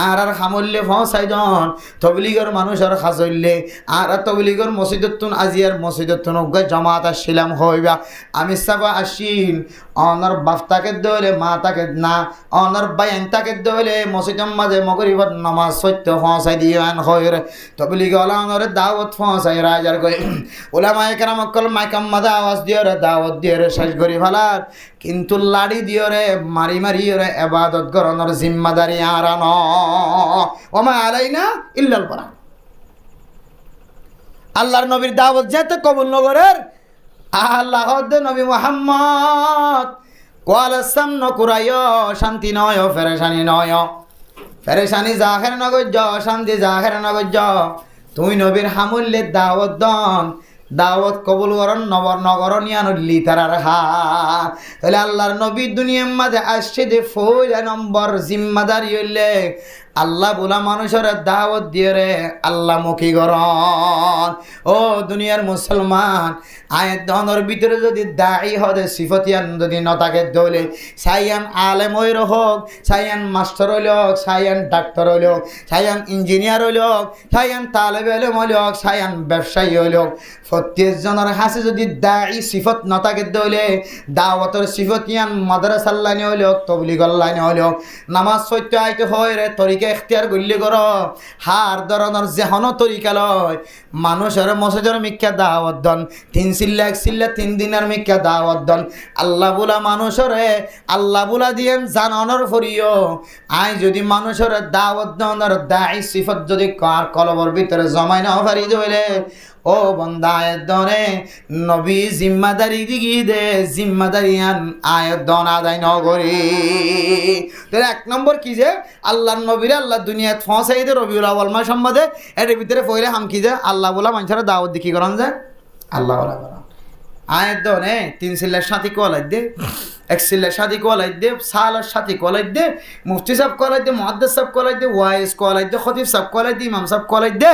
আর হামলে ফসাইজন তবলিগর মানুষের হাসলে আর তবলিগর মসজিদতুন আজিয়ার মসজিদতুন জামাত আসছিলাম হইবা আমি সাবা আসিল অনর বাফতাকে দলে মা তাকে না অনর বাইন তাকে দলে মসজিদের মাঝে মগরিবত নামাজ সত্য ফসাই দিয়ান হইর তবলিগ ওলামারে দাওয়াত ফসাই রাজার কই উলামা একরাম কল মাইকাম মাদা আওয়াজ দিয়ে রে দাওয়াত দিয়ে রে শেষ করি ফেলার, কিন্তু লাড়ি দিয়ে রে মারি মারি রে ইবাদত করানোর জিম্মাদারি আর ন ওমা আলাইনা ইল্লাল বালাগ। আল্লাহর নবীর দাওয়াত যেতে কবুল নগরের আল্লাহ নবী মুহাম্মদ কোয়াল সামনে কুরাইয় শান্তি নয় ফেরেশানি নয় পেরেশানি জাহের নগর শান্তি জাহের নগর তুই নবীর হামুল্যের দাওয়াত দন দাওয়াত কবুল করন নগর নিয়ানল্লি তারার হা তাহলে আল্লাহর নবী দুনিয়ার মাঝে আসছে যে ফৌজা নম্বর জিম্মাদারি হইলে আল্লাহ বলা মানুষের দাওয়াত দিয়ে রে আল্লাহ মুখী গরন। ও দুনিয়ার মুসলমান আয়ের দনের ভিতরে যদি দায়ী হদে সিফতিয়ান যদি নতাকে দলে সাইয়ান আলেম হইর হোক, সাইয়ান মাস্টার হইল হোক, সাইয়ান ডাক্তার হইল হোক, সাইয়ান ইঞ্জিনিয়ার হইল হোক, সাইয়ান তালেবে এলেম হইল হোক, সাইয়ান ব্যবসায়ী হইল হোক, প্রত্যেকজনের হাসে যদি দায়ী সিফত নতাকে দলে দাওয়াতের সিফতিয়ান মাদ্রাসার লাইনে হইল হোক, তবলিগর লাইনে হইল হোক, নামাজ সত্য আইতে হয় রে তরিকা এখতিয়ার করলে কর হার ধরনের যেহন তরিকা লয় মানুষের মসজিদের মিথ্যা দাওয়াত দন 3 সিল্লা 1 সিল্লা 3 দিনের মিথ্যা দাওয়াত দন আল্লাহ বুলা মানুষরে আল্লাহ বুলা দিয়েন জানানোর ফরিও আই যদি মানুষের দাওয়াত দনের দায়ী সিফত যদি কার কলবর ভিতরে জমাই না পারি দইলে ও বন্দা আয়ের দনে নবী জিম্মাদারি দিগি দে জিম্মাদারি আয়ের দন আদায় নগরী। তাহলে 1 নম্বর কি যে আল্লাহর নবীরে আল্লাহ দুনিয়াত ফসাই দে রবিউল আউয়াল মাস সম্বন্ধে এর ভিতরে পয়লে হাম কি যে আল্লাহ বলা মানুষের দাওয়াত দি কি করেন যে আল্লাহ বলা করেন আয়ের দনে 3 সিল্লার সাথে কোলাই দে 1 সিল্লার সাথে কোলাই দে সালার সাথে কোলাই দে মুফতি সাহেব কোলাই দে মুহাদ্দিস সাহেব কোলাই দে ওয়াইজ কোলাই দে খতিব সাহেব কোলাই দে ইমাম সাহেব কোলাই দে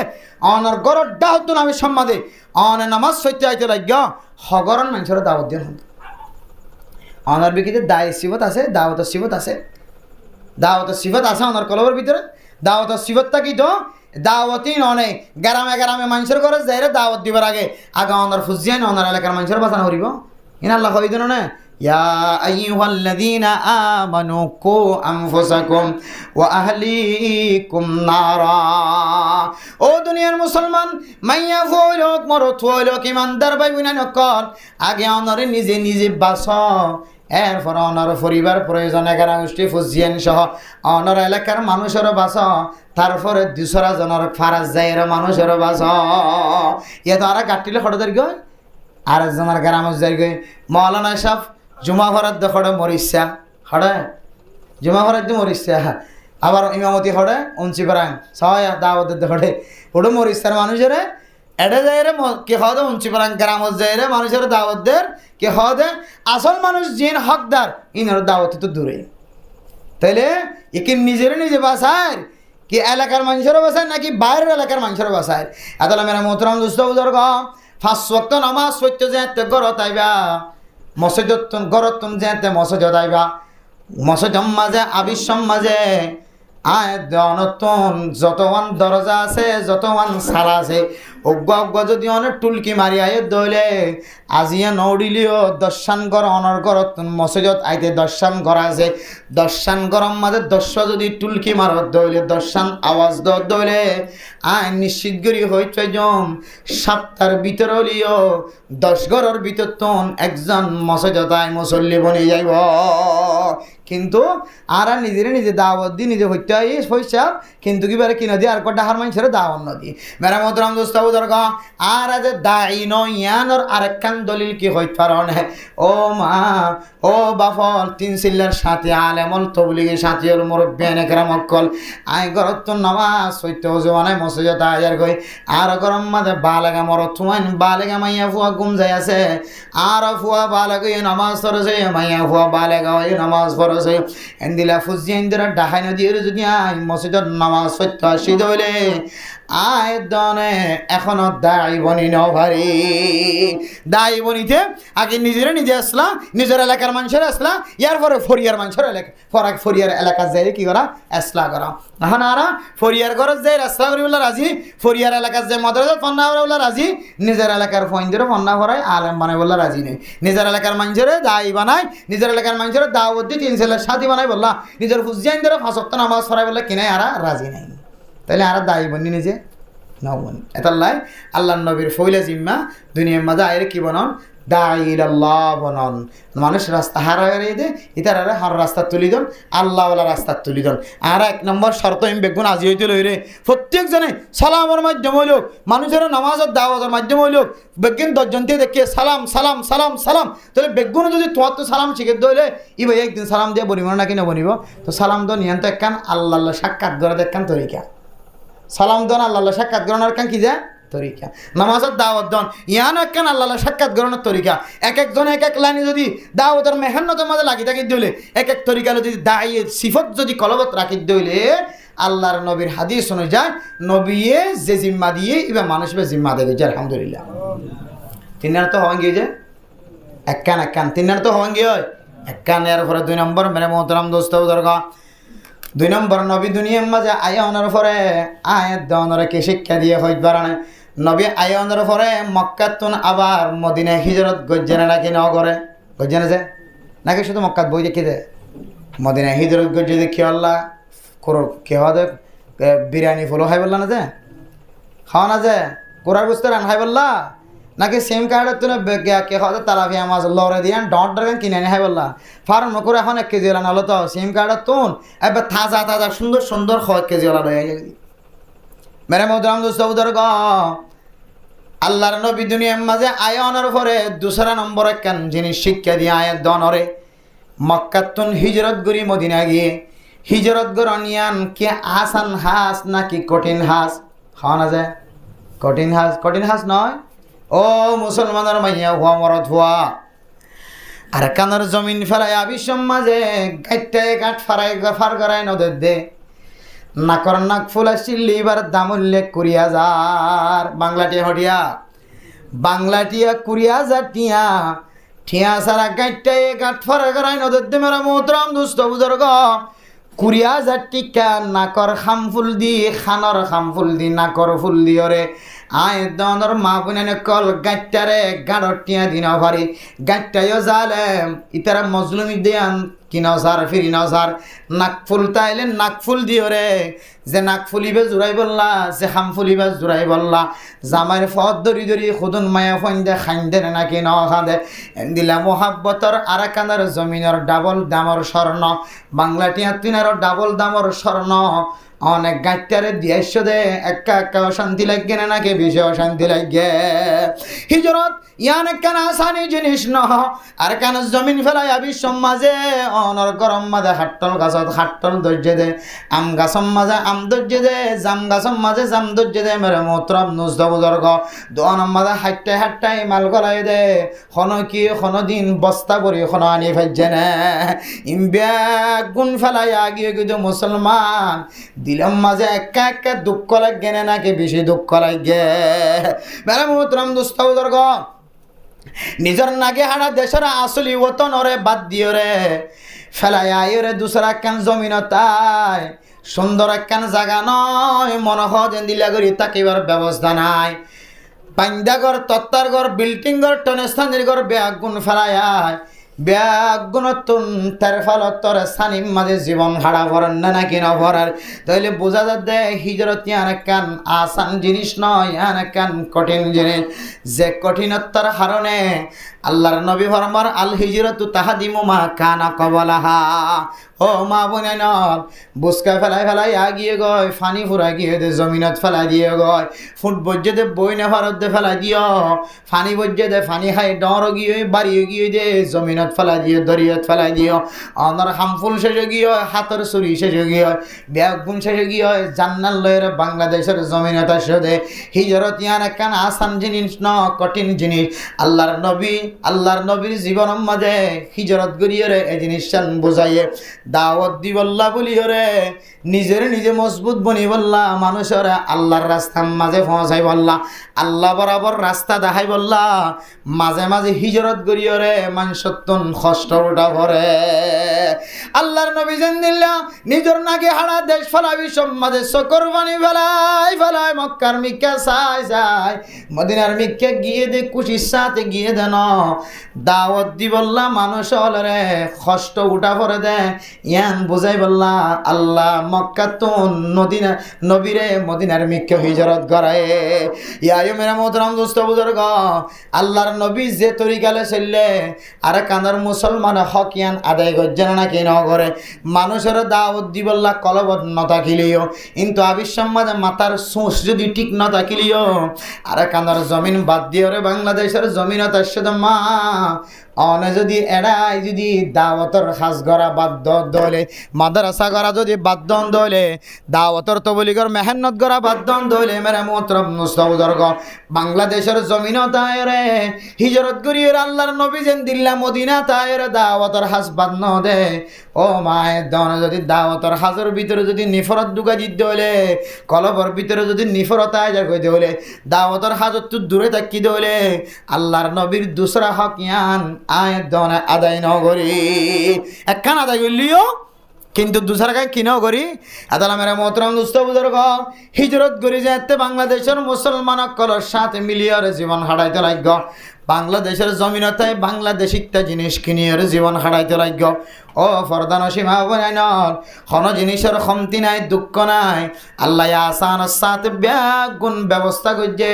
অনর গরর দাওয়াত নামে সম্মাদে অন নামাজ সইতে আইতে লাগিয়া হগরন মানুষের দাওয়াত দেন অনর বিকিতে দায় সিবত আছে দাওয়াতের সিবত আছে দাওয়াতের সিবত আছে অনর কলবের ভিতরে দাওয়াতের সিবতটা কি তো দাওয়াতই নয় গ্রামে গ্রামে মানুষের ঘরে যাই রে দাওয়াত দিবার আগে অনর ফুজিয়ান অনর এলাকার মানুষের বাঁচানো করিব ইন আল্লাহ কই দেন না ইয়া আইয়ুহাল্লাযীনা আমানু কু আনফুসাকুম ওয়া আহলিকুম নারা। ও দুনিয়ার মুসলমান মাইয়া ফুলক মরত ফুলক ইমানদার ভাই বোন নকল আগে অনরে নিজে নিজে বাঁচ এরপর অনর পরিবার প্রয়োজন 11 গোষ্ঠী ফুজিয়ান সহ অনর এলাকার মানুষেরও বাঁচ তারপরে 200 জনের ফারাজ যাইয়ের মানুষেরও বাঁচ ইয়া তো আর কাটিলে খড়দের গয় আর একজনের গ্রামত যাই গই মৌলানা সাহেব জুমা ভরাত দেখে মরিসা হড়ে জুমা ভরাত দিয়ে মরিসা আবার ইমামতি হড়ে উঞ্চি পারাং সবাই দাওয়াত দেখে ওটা মরিসার মানুষের এডে যাই রে কে হদে উঞ্চি পারাং গ্রামত যাই রে মানুষের দাওয়াতদের কে হদে আসল মানুষ জিন হকদার ইনার দাওয়াত তো দূরে তাইলে একে নিজের নিজে বাসায় কি এলাকার মানুষেরও বাসায় নাকি বাইরের এলাকার মানুষের বাসায় এতলা মেরা মোহতরম দোস্ত বুজুর্গ 5 ওয়াক্ত নামাজ সত্য যেতে গরত আইবা মসজিদত গরত যেতে মসজিদ আইবা মসজিদ মাঝে আবিশ্বম মাঝে আয় দনতন যতওয়ান দরজা আছে যতওয়ান সালা আছে অজ্ঞা যদি অনেক টুলকি মারি আয় দইলে আজিয়া নৌডিলিও দর্শন কর অনর করত মসজিদত আইতে দর্শন করা আছে দর্শন গরম মাঝে যদি টুলকি মারত দইলে দর্শন আওয়াজ দইলে আয় নিশ্চিত করি হইতে জম সপ্তাহের ভিতর হলিও 10 ঘরের ভিতর তন একজন মসজিদত আয় মুসল্লি বনে যাইব কিন্তু আর নিজের নিজে দাওয়াত দি নিজে হইতে পয়সা কিন্তু কিবারে কিনা দিয়ে আর কটা হার মানুষের দাওয়াত নদী মেরা মোহতরম দোস্ত বুজুর্গ আর আজ দায়ী নয়ানোর আরেকখান দলিল কি হইতে পারন ও মা ও বাফল 3 সিল্লার সাথে আলেমল তবলিগের সাথে মুরব্বিয়ান একরাম অকল আই গরত নামাজ হইতে জওয়ানায় মসজিদত আয়ার গই আর গরম মাঝে বালেগা মরত তুমাইন বালেগা মাইয়া ফুয়া ঘুম যায় আছে আর ফুয়া বালেগা নামাজ পড়ছে মাইয়া ফুয়া বালেগা নামাজ পড়ছে এন্দিলা ফুজিয়া ইন্দিরা ডাহাই নদীর যদি আই মসজিদত নামাজ পড়তে আসি দইলে আয় দনে এখনো দায়ী বনি নভারি দায়ী বনিতে আগে নিজেরা নিজে আসলা নিজের এলাকার মানুষের আসলা ইয়ার পরে ফরিয়ার মানুষের এলাকা ফরিয়ার এলাকা যাই কি করা আসলা করা এখন আর ফরিয়ার ঘরত যাই আসলা করি বলে রাজি ফরিয়ার এলাকার যে মদরজত ফন্না করে বলে রাজি নিজের এলাকার ফইন্দিরে ফন্না করায় আলেম বানাই বলে রাজি নেই নিজের এলাকার মানুষের দায়ী বানায় নিজের এলাকার মানুষের দাওয়াত দিয়ে 3 ছেলের সাথী বানাই বললা নিজের হুজিয়ান ধরে 5 ওয়াক্ত নামাজ পড়াই বলে কিনাই আর রাজি নাই তাহলে আর দায়ী বনি নিজে নাও বনি এতাল্লাই আল্লাহ নবীর ফইলা জিম্মা দুনিয়ার মাঝে আয়ের কি বনন দাইলাল্লাহ বনন মানুষ রাস্তা হারাই দে ইতার হার রাস্তা তুলি দন আল্লাহওয়ালা রাস্তা তুলি দন। আর 1 নম্বর শর্ত আমি বেগুন আজি হইতে লই রে প্রত্যেকজনে সালামের মাধ্যমে হইল মানুষের নামাজের দাওয়াতের মাধ্যমে হইল বেগুন 10 জন দিয়ে দেখে সালাম সালাম সালাম সালাম তাহলে বেগুন যদি তোমার তো সালাম শিখে দইলে ই ভাই একদিন সালাম দিয়ে বনিব নাকি না বনিব তো সালাম দন ইয়ান তো একখান আল্লাহ সাক্ষাৎ করে দেখখান তরিকা সালাম দন আল্লাহ সাক্ষাৎ গ্রহণের কান কি যায় তরিকা নামাজের দাওয়াত দন ইয়ান একখান আল্লাহ সাক্ষাৎ গ্রহণের তরিকা এক একজন এক এক লাইনে যদি দাওয়াতের মেহান্নতের মাঝে লাগি থাকি দিলে এক এক তরিকা যদি দায়ের সিফত যদি কলবত রাখি দিলে আল্লাহর নবীর হাদিস অনুযায়ী নবীয়ে যে জিম্মা দিয়ে এবার মানুষ জিম্মা দেবে যে আলহামদুলিল্লাহ। 3 তো হওয়া গিয়ে যে একখান 3 তো হওয়া গিয়ে হয় একখান এর পরে 2 নম্বর মেরে মোহতারাম দোস্ত দরকার 2 নম্বর নবী দুনিয়ার মাঝে আয়ানোর পরে আয়াত দেওয়ানোর কে শিক্ষা দিয়ে হইতে পারে না নবী আয়ানোর পরে মক্কাতুন আবার মদিনায় হিজরত গজ্জেনে নাকি ন করে গজ্জেনে যে নাকি শুধু মক্কাত বই দেখি দে মদিনায় হিজরত গজ্জে দেখি আল্লাহ করো কে হওয়া বিরিয়ানি ফলো খাই বললা না যে খাওয়া না যে কোরার বুঝতে রান খাই বললা নাকি সেম কার্ডের তুলে কে খাওয়া তালাফিয়া মাছ লড়ে দিয়ে ডট ড্রাগন কিনে আনি খাই বললা ফার্ম করে এখন 1 কেজি হলো তো সেম কার্ডের তুন এবার তাজা তাজা সুন্দর সুন্দর 1 কেজি হলো হয়ে যাবে মেরে মোহতারাম দোস্ত বুজুর্গ আল্লাহর নবী দুনিয়ার মাঝে আয়ানোর পরে 2 নম্বর একখান জিনিস শিক্ষা দিয়ে আয়াত দনরে মক্কাতুন হিজরত গরি মদিনা গিয়ে হিজরত গরনিয়ান কে আসান হাস নাকি কঠিন হাস খাওয়া না যায় কঠিন হাস নয় ও মুসলমানের মাইয়া হুয়া মরত হুয়া আর কানের জমিন ফেলাই আবিসম মাঝে গাইটায় গাঁট ফার করায় নদের দে নাকর নাক ফুলা শিল্লিবার দাম উল্লেখ 20,000 বাংলাটিয়া 20,000 টিয়া ঠিয়া সারা গাইটায় গাঁট ফার করায় নদের দে মেরা মোহতারাম দোস্ত বুজুর্গ 20,000 টিকা নাকর খাম ফুল দি খানর খাম ফুল দি নাকর ফুল দিয়রে আয় দনর মা বুনে কল গাইটারে গাড়র টিয়া দিন ভারি গাইটাইও জালেম ইতারা মজলুমি দিয়ান কিনসার ফিরি নসার নাক ফুল তাইলে নাক ফুল দিয়রে যে নাক ফুলিবে জুড়াই বললা যে খাম ফুলিবে জুড়াই বললা জামাইর ফদ ধরি ধরি খুদুন মায়া ফন্দে খাইন্দে নাকি ন খাদে দিলা মোহাব্বতর আরাকানার জমিনের ডাবল দামর স্বর্ণ বাংলাটিয়া তিনারও ডাবল দামর স্বর্ণ অনেক গাইটারে দিয়েছ দে একা শান্তি লাগে না নাকি বেশি অশান্তি লাগে হিজরত ইয়ান একখান আসানি জিনিস ন আর কেন জমিন ফেলাই আবি সমাজে অনর গরম মাঝে হাট্টল গাছত হাট্টল ধৈর্য দে আম গাছম মাঝে আম ধৈর্য দে জাম গাছম মাঝে জাম ধৈর্য দে মেরে মোত্রম নুজদ বুজুর্গ দোয়ানম মাঝে হাট্টাই মাল গলাই দে খন দিন বস্তা ভরি খন আনি ফেলছে না ইমব্যাগ গুণ ফেলাই আগিয়ে কিন্তু মুসলমান দিলাম মাঝে একা দুঃখ লাগে না নাকি বেশি দুঃখ লাগে মেরে মোত্রম দুস্থ বুজুর্গ নিজের নাগে হারা দেশের আসলি ওতনরে বাদ দিও রে ফেলাই আইরে দুসরা একখান জমিন তাই সুন্দর একখান জায়গা নয় মনে হয় দিলা করি তাকিবার ব্যবস্থা নাই পাইন্দাগর তত্তারগর বিল্ডিং গর টনস্থানের গর ব্যাগুন ফেলাই আয় ব্যাগুণতুন তার ফলত তোর সানিম মাঝে জীবন হারা ভরেন না নাকি না ভরার তাইলে বোঝা যাচ্ছে হিজরত ইয়ান একখান আসান জিনিস নয় ইয়ান একখান কঠিন জিনিস যে কঠিনতার কারণে আল্লাহর নবী ফরমার আল হিজরতু তাহাদিমু মা কানা কবলাহা ও মা বোনেন বুসকা ফেলাই আগিয়ে গয় ফানি ফুরা গিয়ে দে জমিনত ফেলাই দিয়ে গয় ফুট বজ্জে দে বই না ভারত দে ফেলাই দিও ফানি বজ্জে দে ফানি খাই ডর গিয়ে বাড়িয়ে গিয়ে দে জমিনত ফেলাই দিও দরিয়ত ফেলাই দিও অনর হামফুল শেষে গিয়ে হাতের চুরি শেষে গিয়ে ব্যাগুন শেষে গিয়ে জান্নাল লয়ের বাংলাদেশের জমিনত আসে দে হিজরত ইয়ান একখান আসান জিনিস ন কঠিন জিনিস আল্লাহর নবীর জীবনের মাঝে হিজরত করিয়ে রে এই জিনিসটা বুঝাইয়ে দাওয়াত দি বল্লা বলিও রে নিজে মজবুত বনি বললা মানুষের আল্লাহর রাস্তার মাঝে পৌঁছাই বললা আল্লাহ বরাবর রাস্তা দেখাই বললা মাঝে হিজরত করিও রে মানুষত্বন কষ্ট উঠা ভরে আল্লাহর নবী নবী জানদিল্লা নিজের নাকি হাড়া দেশ ফেলাবি সমাজে চকর পানি ফেলাই মক্কার মিক্কা চাই মদিনার মিক্কা গিয়ে দে খুশির সাথে গিয়ে দেন দাওয়াত দি বললা মানুষ হলরে কষ্ট উঠা পরে দে ইয়ান বুঝাই বললা আল্লাহ মক্কা তো নবীরে মদিনার মিক্কা হিজরত করায় ইয়ায়ো মেরা মোহতরম দোস্ত বুজুর্গ আল্লাহর নবী যে তরিকালে চললে আর কানার মুসলমান হক ইয়ান আদায় করছেন না কি নগরে মানুষের দাওয়াত দি বললা কলবত ন থাকিলিও কিন্তু আবিসম্মাদে মাতার সোঁস যদি ঠিক ন থাকিলিও আর কানার জমিন বাদ দিয়ে রে বাংলাদেশের জমিন তার সাথে মা অনে যদি এড়াই যদি দাওয়াতর সাজ গড়া বাধ্য দলে মাদ্রাসা গড়া যদি বাধ্য দলে দাওয়াতর তবলিগর মেহনত গড়া বাধ্য দলে মেরে মোহতরম মুস্তাবুজর্গ বাংলাদেশের জমিন তায়রে হিজরত করিয়ে আল্লাহর নবী যেন দিল্লা মদিনা তায়রে দাওয়াতর হাজ বাধ্য দে ও মায়ের দনে যদি দাওয়াতর হাজের ভিতরে যদি নিফরত ঢুকা দিতে হলে কলবর ভিতরে যদি নিফরত আয়োজন করতে হলে দাওয়াতর হাজত তো দূরে থাকি হলে আল্লাহর নবীর দুসরা হক ইয়ান আয়ের দনে আদায় ন করি একখান আদায় করলিও কিন্তু দুসরাকে কি ন করি আদালা মেরা মোহতরম দুস্থ বুজুর্গ হিজরত করি যেতে বাংলাদেশের মুসলমান কলর সাথে মিলিয়ে জীবন হারাইতে লাগব বাংলাদেশের জমিনতে বাংলাদেশিকটা জিনিস কিনিয়ে জীবন হারাইতে লাগব ও ফরদান সীমা বনাইনল কোনো জিনিসের কমতি নাই দুঃখ নাই আল্লাহ আসানের সাথে ব্যাগুণ ব্যবস্থা করছে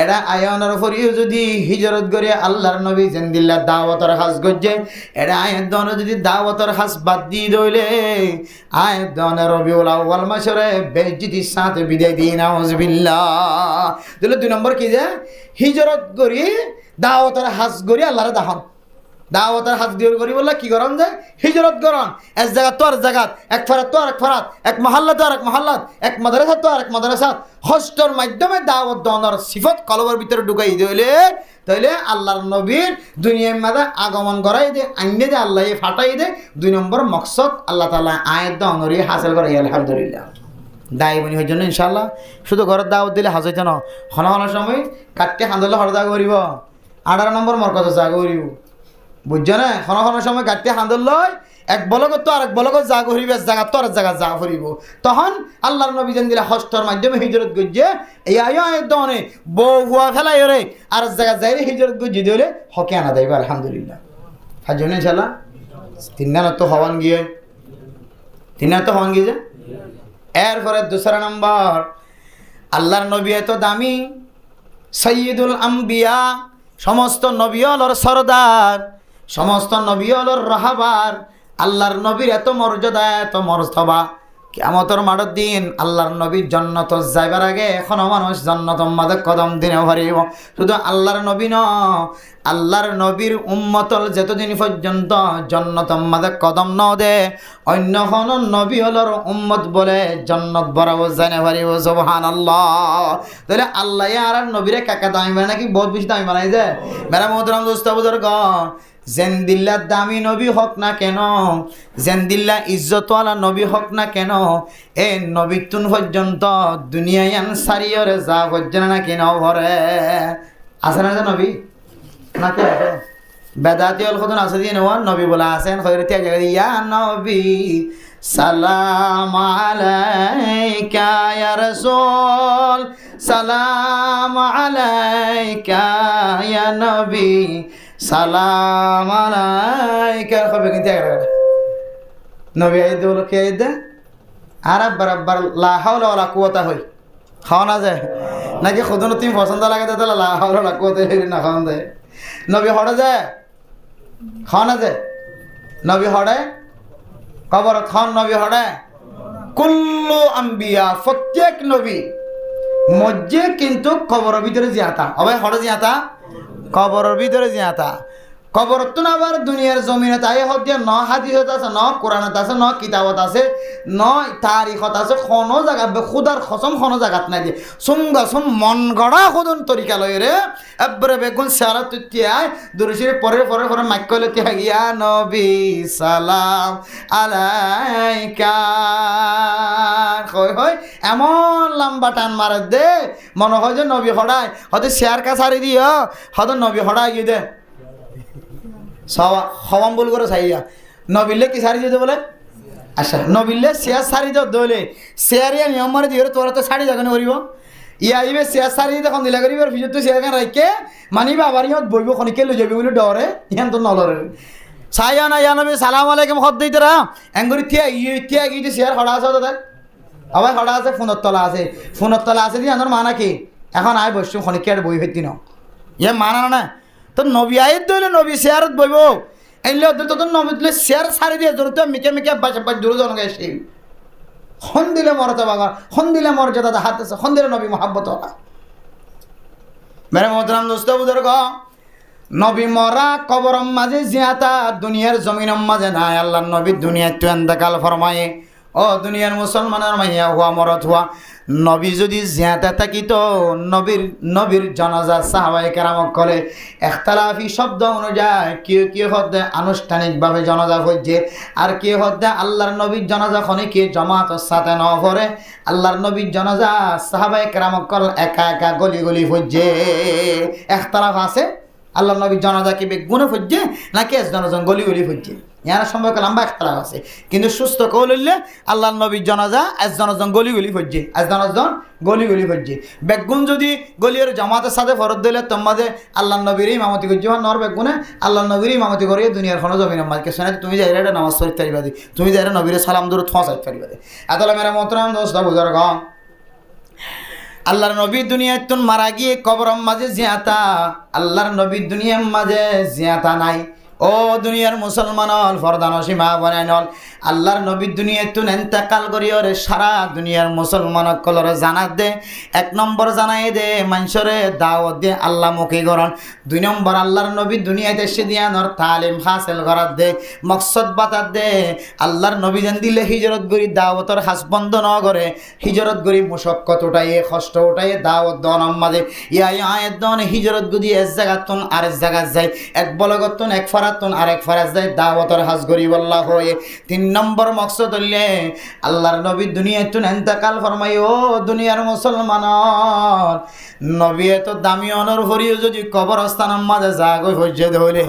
এরা আয়নের ফরিও যদি হিজরত করে আল্লাহর নবী জেন্দিল্লা দাওয়াতর হাজ করছে এরা আয়ের দনে যদি দাওয়াতর হাজ বাদ দিয়ে দইলে আয়ের দনে রবিউল আউয়াল মাসরে বেজ্জিতির সাথে বিদায় দিই নাউজুবিল্লাহ দিলে 2 নম্বর কি যে হিজরত করি দাওয়াতর হাজ করি আল্লাহর দাহন দাওয়াতের হাত দিয়ে করি বললে কি করন যে হিজরত করন এক জায়গা তো আর জায়গা এক ফরাত তো আর এক ফরাত এক মহল্লা তো আর এক মহল্লাত এক মাদ্রাসা তো আর এক মাদ্রাসা হস্টর মাধ্যমে দাওয়াত দনের সিফত কলবের ভিতরে ঢুকাই দিলে তাইলে আল্লাহর নবীর দুনিয়ার মাঝে আগমন করাই দে আইনে দে আল্লাহ ফাটাই দে 2 নম্বর মকসদ আল্লাহ তাআলা আয়াত দনরি হাসিল করে আলহামদুলিল্লাহ দায় বনি হইর জন্য ইনশাআল্লাহ শুধু ঘরের দাওয়াত দিলে হাজ হইতে না হন সময় কাটতে হান্দলে হরদা করিব 18 নম্বর মরকজ যা করিব বুঝছো না কোনো সময় গাড়িতে হাঁদল লয় এক বলগত তো আর এক বলগত যা করিব জায়গা তো আর জায়গা যা করিব তখন আল্লাহর নবী যেন দিলা হস্তর মাধ্যমে হিজরত গজ্জে এই দনে বউ হুয়া ফেলাই রে আর জায়গা যাই হিজরত গজ্জি দিলে হকে আনা দেবে আলহামদুলিল্লাহ হাজ জন্য ইনশাআল্লাহ 3 তো হওয়ান গিয়ে 3 তো হওয়ান গিয়ে যে এরপরে 2 নম্বর আল্লাহর নবী এত দামি সৈয়দুল আম্বিয়া সমস্ত নবী হলর সরদার সমস্ত নবী হলর রাহাবার আল্লাহর নবীর এত মর্যাদা এত মর্তবা কিয়ামতের মাঠের দিন আল্লাহর নবীর জান্নাত যাইবার আগে এখনো মানুষ জান্নাতের মাঝে কদম দিনে পারিব শুধু আল্লাহর নবী ন আল্লাহর নবীর উম্মতল যতদিন পর্যন্ত জান্নাতের মাঝে কদম ন দে অন্য কোন নবী হলর উম্মত বলে জান্নাত বরাবর জানে পারিব সুবহানাল্লাহ তাহলে আল্লাহ আর নবীরে কাকা দামি বানায় নাকি বহুত বেশি দামি বানাই যায় মেরা মোহতরম দোস্ত বুজুর্গ জেন্দিল্লা দামি নবী হক না কেন জেন্দিল্লা ইজ্জতওয়ালা নবী হক না কেন এ নবী তুন পর্যন্ত দুনিয়ায় সারিয়রে যা পর্যন্ত না কেন ভরে আছে না নবী নাকি আছে বেদাতি হল কত আছে দিয়ে নেওয়া নবী বলা আছেন খৈরতিয়া জায়গা ইয়া নবী সালাম আলাইকা ইয়া রাসূল সালাম আলাইকা ইয়া নবী সালাম আলাইকা কবে কিন্তু নবী আইদ বলো কে আইদ আর বরাবর লা হাওলা ওয়ালা কুওয়াতা হই খাওয়া না যায় নাকি খুদন তুমি পছন্দ লাগে তাহলে লা হাওলা ওয়ালা কুওয়াতা না খাওয়া যায় নবী হড়ে যায় খাওয়া না যায় নবী হড়ে কবর খান নবী হড়ে কুল্লু আম্বিয়া প্রত্যেক নবী মজ্জে কিন্তু কবরের ভিতরে জিয়াতা অবাই হড়ে জিয়াতা কবরের ভিতরে জিয়াতা কবর তো না আবার দুনিয়ার জমিনে তাই হদিয়া ন হাদিসত আছে ন কোরআনত আছে ন কিতাবত আছে ন তারিখত আছে কোনো জায়গা খুদার খসম কোনো জায়গাত নাই দিয়ে সুন্দর মন গড়া খুদন তরিকা লয় রে এবারে বেগুন সারা তুতিয়ায় দুরুশির পরে পরে পরে মাইকলে তিয়া গিয়া নবী সালাম আলাইকা কই হয় এমন লম্বা টান মারে দে মনে হয় যে নবী হড়ায় হয়তো শেয়ার কা সারি দিও হয়তো নবী হড়ায় গিয়ে দে সওয়া হওয়াম বল করে চাইয়া নবিলে কি সারি যেতে বলে আচ্ছা নবিলে শেয়ার সারি তো দলে শেয়ারিয়া নিয়ম মানে দিয়ে তোরা তো শাড়ি যখন করিব ইয়া আইবে শেয়ার সারি তখন দিলা করিব আর ভিতর তো শেয়ার গান রাইকে মানিবা আবার ইহত বইব খনিকে লই যাবি বলে ডরে ইহান তো নলরে সাইয়া না ইয়া নবী সালাম আলাইকুম খদ দিতে রা এঙ্গরি থিয়া গিয়ে শেয়ার হড়া আছে দাদা আবার হড়া আছে ফোনের তলা আছে দিয়ে আমার মানা কি এখন আয় বসছো খনিকে আর বই ফেরতি ন ইয়া মানা না তো নবী আয়ের দইলে নবী শেয়ারত বইব এলে ওদের তো নবী দিলে শেয়ার সারি দিয়ে জোর তো মিকে বাসা জোর জন গেছে খন দিলে মরতা বাবা খন দিলে মর্যাদা হাত আছে খন দিলে নবী মোহাব্বত হলা মেরে মোহতরাম দোস্ত বুজুর্গ নবী মরা কবরম মাঝে জিয়াতা দুনিয়ার জমিনম মাঝে নাই আল্লাহর নবী দুনিয়ায় তো এন্তেকাল ফরমায়ে ও দুনিয়ার মুসলমানের মাইয়া হুয়া মরত হুয়া নবী যদি জিয়াতা থাকিত নবীর জানাজা সাহাবায়ে কেরামক করে ইখতিলাফি শব্দ অনুযায়ী কেউ হতে আনুষ্ঠানিকভাবে জানাজা হচ্ছে আর কেউ হতে আল্লাহর নবীর জানাজা খনে কে জামাতের সাথে ন পড়ে আল্লাহর নবীর জানাজা সাহাবায়ে কেরামক একা গলি হচ্ছে ইখতিলাফ আছে আল্লাহর নবীর জানাজা কি বেগুনে হচ্ছে নাকি জনজন গলি হচ্ছে ইয়ার সম্ভব লম্বা ইখতিলাফ আছে কিন্তু সুস্থ কৌল হইলে আল্লাহর নবীর জানাজা জনজন গলি হচ্ছে জনজন গলি হচ্ছে বেগুন যদি গলির জামাতের সাথে ফরত দিলে তোমাদের আল্লাহর নবীর ইমামতি করছে নর বেগুনে আল্লাহর নবীর ইমামতি করিয়ে দুনিয়ার কোনো জমিন মাঝকে শোনা তুমি যাই এটা নামাজ পড়তে পারিবা দি তুমি যাই নবীর সালাম দূর ছোঁচাইতে পারিবা দি এতলা মেরা মোহতরাম দোস্ত বুজুর্গ আল্লাহর নবী দুনিয়ায় তুন মারা গিয়ে কবরম মাঝে জিয়াতা আল্লাহর নবী দুনিয়ার মাঝে জিয়াতা নাই ও দুনিয়ার মুসলমান হল ফরদান সীমা বানাই নল আল্লাহর নবী দুনিয়ায় তুন এন্তেকাল করিও রে সারা দুনিয়ার মুসলমান কলরে জানাত দে এক নম্বর জানাই দে মানুষরে দাওয়াত দে আল্লাহ মুখী করন দুই নম্বর আল্লাহর নবী দুনিয়াতে এসে দিয়ানোর তালিম হাসিল করার দে মকসদ বাতার দে আল্লাহর নবী যেন দিলে হিজরত করি দাওয়াতর হাস বন্ধ ন করে হিজরত করি মুশক্কত উঠাইয়ে কষ্ট উঠাইয়ে দাওয়াত দন মাঝে আয়ের দন হিজরত গুদি এক জায়গা তুন আরেক জায়গা যায় এক বলগতুন এক ফারাতুন আরেক ফারাজ যায় দাওয়াতর হাস গরিব আল্লাহ হয়ে তিন নম্বর মকসদ হইলে আল্লাহর নবী দুনিয়ায় তুন এন্তেকাল ফরমাই ও দুনিয়ার মুসলমান নবী এত দামি অনর হরিও যদি কবরস্থানের মাঝে জাগই হইছে হইলে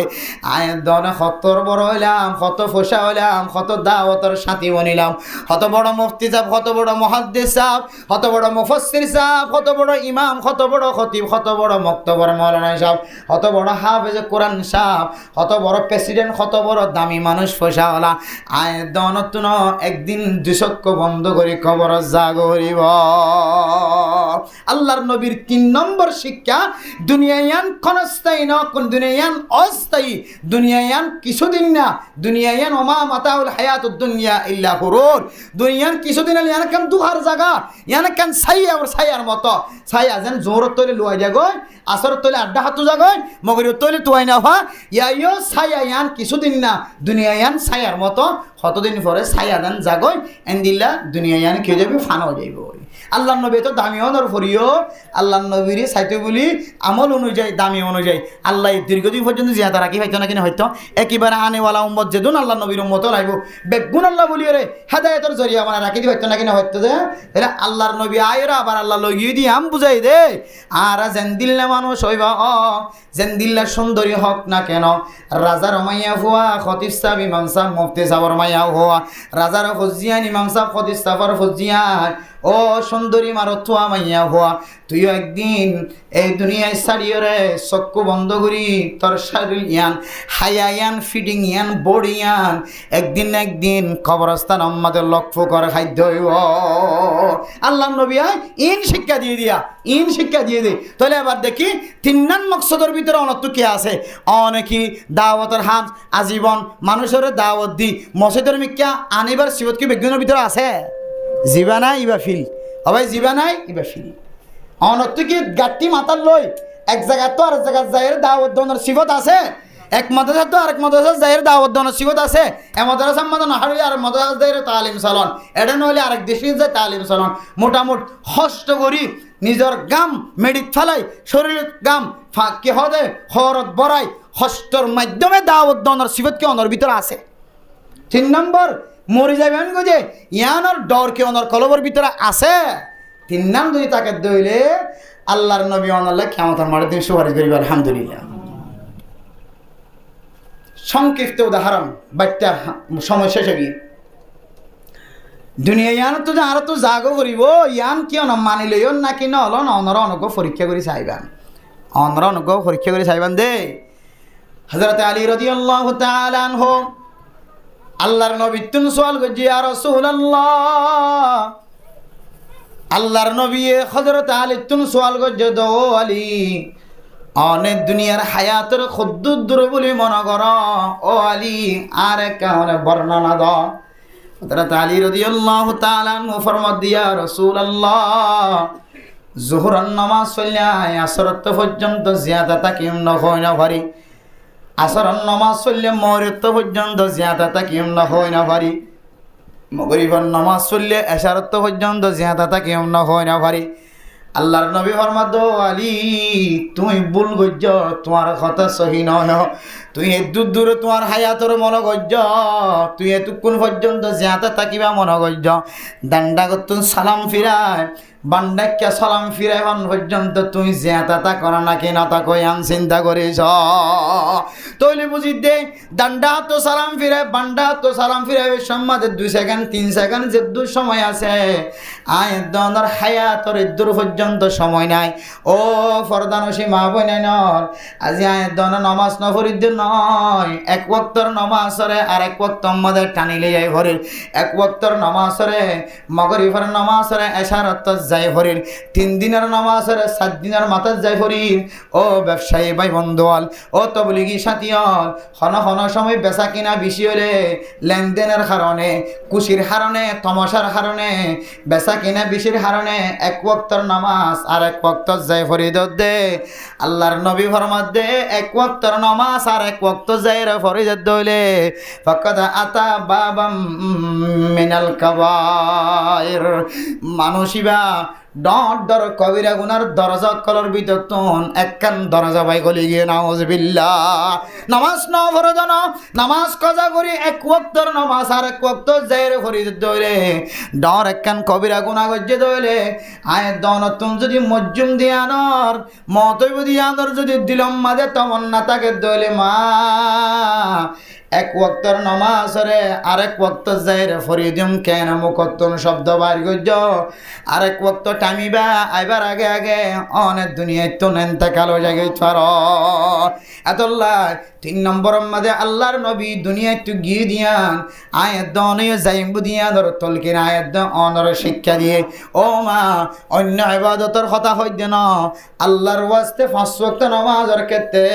আয়ের দনে কতর বড় হইলাম কত ফসা হইলাম কত দাওয়াতর সাথী বনিলাম কত বড় মুফতি সাহেব কত বড় মুহাদ্দিস সাহেব কত বড় মুফাসসির সাহেব কত বড় ইমাম কত বড় খতিব কত বড় মক্তবর মাওলানা সাহেব কত বড় হাফেজ কোরআন সাহেব কত বড় প্রেসিডেন্ট কত বড় দামি মানুষ ফসাওয়ালা আয়ের দনতুন একদিন দুচক্ষ বন্ধ করে কবর জাগরিব আল্লাহর নবীর তিন নম্বর শিক্ষা দুনিয়ায়ান ক্ষণস্থায়ী ন দুনিয়ায়ান অস্থায়ী দুনিয়ায়ান কিছুদিন না দুনিয়ায়ান ওমা মাতাউল হায়াতুদ দুনিয়া ইল্লা হুরুর দুনিয়ান কিছুদিন ইয়ান কান দুহার জায়গা ইয়ান কান ছাইয়ার মতো ছাইয়া যেন জোরত তৈলে লুয়াই যাগয় আসরত তৈলে আড্ডা হাতু যাগয় মগরির তৈলে তুয়াই না হওয়া ইয়াইও ছাইয়া ইয়ান কিছুদিন না দুনিয়ায়ান ছাইয়ার মতো কতদিন পরে ছাইয়া দেন জাগয় এন্দিল্লা দুনিয়ায়ান খেয়ে যাবে ফানাও যাইব আল্লাহ নবী তো দামি অনর ফরিও আল্লাহ নবীর সাইতে বলি আমল অনুযায়ী দামি অনুযায়ী আল্লাহ দীর্ঘদিন পর্যন্ত জিয়াদা রাখি হয়তো না কিনা হয়তো একেবারে আনেওয়ালা উম্মত যেদিন আল্লাহ নবীর উম্মত রাখবো বেগুন আল্লাহ বলি রে হেদায়তর জরিয়া মানে রাখি দি হয়তো না কিনা হয়তো যে এরা আল্লাহর নবী আয়রা আবার আল্লাহ লগিয়ে দিয়ে আম বুঝাই দে আর যেন দিল্লা মানুষ হইবা যেন দিল্লা সুন্দরী হক না কেন রাজার মাইয়া হুয়া খতিব সাহেব ইমাম সাহেব মুফতি সাহেবের মাইয়া হুয়া রাজার ফজিয়ান ইমাম সাহেব খতিব সাহেবের ফজিয়ান ও সুন্দরী মারথুয়া মাইয়া হওয়া তুইও একদিন এই দুনিয়ায় ছাড়িয়ে রে চক্ষু বন্ধ করি তোর শরীর ইয়ান হায়া ইয়ান ফিডিং ইয়ান বডি ইয়ান একদিন কবরস্থান আমাদের লক্ষ্য করে খাদ্য হইব আল্লাহ নবী ইন শিক্ষা দিয়ে দে তাহলে এবার দেখি তিন মকসদের ভিতরে অনত্য কি আছে অনেকি দাওয়াতের হাত আজীবন মানুষের দাওয়াত দি মসজিদের মিক্কা আনিবার সিবত কি বিজ্ঞানের ভিতরে আছে জিবা নাই ইবা ফিল হবে জিবা নাই ইবা ফিল অনত্য কি গাঠটি মাথার লই এক জায়গা তো আরেক জায়গা যাইয়ের দাওয়াত দনের সিবত আছে এক মাদ্রাসা তো আরেক মাদ্রাসা যাইয়ের দাওয়াত দনের সিবত আছে এ মাদ্রাসা মাদ্রাসা না হারুই আর মাদ্রাসা যাইয়ের তালিম চালন এটা নইলে আরেক দেশে যায় তালিম চালন মোটামুট কষ্ট করি নিজের গাম মেডিত ফেলাই শরীরের গাম কি হদে খরত বড়াই কষ্টর মাধ্যমে দাওয়াত দনের সিবত কি অনর ভিতরে আছে তিন নম্বর মরি যাবেন গো যে ইয়ানোর ডর কি অনর কলবর ভিতরে আছে তিন নাম যদি তাকে দইলে আল্লাহর নবী অনাল্লাহ কিয়ামতের মাঠে দিন সুপারিশ করিবে আলহামদুলিল্লাহ সংক্ষিপ্ত উদাহরণ বাচ্চা সময় শেষে গিয়ে দুনিয়া ইয়ান তো আর তো জাগো করিব ইয়ান কিয় না মানিলে নাকি না হলো না অনরা অনক পরীক্ষা করে চাইবান অনরা অনক পরীক্ষা করে চাইবান দে হযরত আলী রাদিয়াল্লাহু তাআলা আনহু আল্লাহর নবী তুন সওয়াল করজি ইয়া রাসূলুল্লাহ আল্লাহর নবী হযরত আলী তুন সওয়াল করজি দো আলী অনেক দুনিয়ার হায়াতের খুদ্দুর দূর বলে মনে কর ও আলী আর কেমন বর্ণনা দাও হযরত আলী রাদিয়াল্লাহু তাআলা আনহু ফরমাত দিয়া রাসূলুল্লাহ যোহরের নামাজ পড়লে আসর পর্যন্ত জিয়াদা তাকিম নহয় না পারি আসরের নামাজ পড়লে মাগরিব পর্যন্ত জিয়াদা তাকিম নহয় না পারি মাগরিবের নামাজ পড়লে এশার পর্যন্ত জিয়াদা তাকিম নহয় না পারি আল্লাহর নবী ফরমাত আলী তুমি ভুল গজ্জ তোমার কথা সহি নয় তুই দূর দূরে তোমার হায়াতর মনে গজ্জ তুই এতক্ষণ পর্যন্ত জিয়াদা তাকিবা মনে গজ্জ দান্ডা করতুন সালাম ফিরায় বান্ডাক্যা সালাম ফিরাইবান পর্যন্ত তুই জিয়াদা তা করা নাকি না তা কই আন চিন্তা করিস তৈলি বুঝি দে দান্ডা তো সালাম ফিরায় বান্ডা তো সালাম ফিরাইবে সম্মাদের 2 সেকেন্ড 3 সেকেন্ড যে দূর সময় আছে আয় দনার হায়াতর দূর পর্যন্ত সময় নাই ও ফরদানসি মা বইনাই নর আজি আয় দনা নামাজ নফরিদ নয় এক ওয়াক্তর নামাজরে আর এক ওয়াক্ত আমাদের টানিলে যাই ভরির এক ওয়াক্তর নামাজরে মাগরিবের নামাজরে এশারাত যাই ভরির 3 দিনের নামাজরে 7 দিনের মাথা যাই ভরির ও ব্যবসায়ী ভাই বন্ধুয়াল ও তবলিগি সাথীয়াল হন সময় বেচা কিনা বেশি হলে লেনদেনের কারণে খুশির কারণে তমাশার কারণে বেচা কিনা বেশির কারণে এক ওয়াক্তর নামাজ আর এক ওয়াক্ত যাই ফরিদ দে আল্লাহর নবী ফরমাত দে এক ওয়াক্তর নামাজ আর এক ওয়াক্ত যাই ফরিদ দইলে ফাকাদ আতা বাবাম মিনাল কাবায়ের মানুষিবা ডর ডর কবিরা গুনার দরজা কলর ভিতর তোন একখান দরজা বাই গলি গিয়ে নাউজুবিল্লাহ নামাজ না ফরজ না নামাজ কাজা করি এক ওয়াক্তর নামাজ আর এক ওয়াক্ত যাইর ফরিদ দইলে ডর একখান কবিরা গুনাহ গজ্জে দইলে আয় দন তুন যদি মজ্জুম দিয়ানর মতইব দিয়ানর যদি দিলম মাঝে তমন্না তাকে দইলে মা এক ওয়াক্তর নামাজরে আরেক ওয়াক্ত যাইরে ফরিদম কেন মুকত্তন শব্দ বাইর গজ্জ আরেক ওয়াক্ত টামিবা আইবার আগে আগে অনেক দুনিয়ায় তো নেনতে কালো জায়গায় ছাড় এতল্লাহ 3 নম্বরের মধ্যে আল্লাহর নবী দুনিয়ায় তো গিয়ে দিয়ান আয়াত দনে যাইবু দিয়ান ধর তলকিন আয়াত অনর শিক্ষা দিয়ে ও মা অন্য ইবাদতের কথা হইছে না আল্লাহর ওয়াস্তে 5 ওয়াক্ত নামাজের ক্ষেত্রে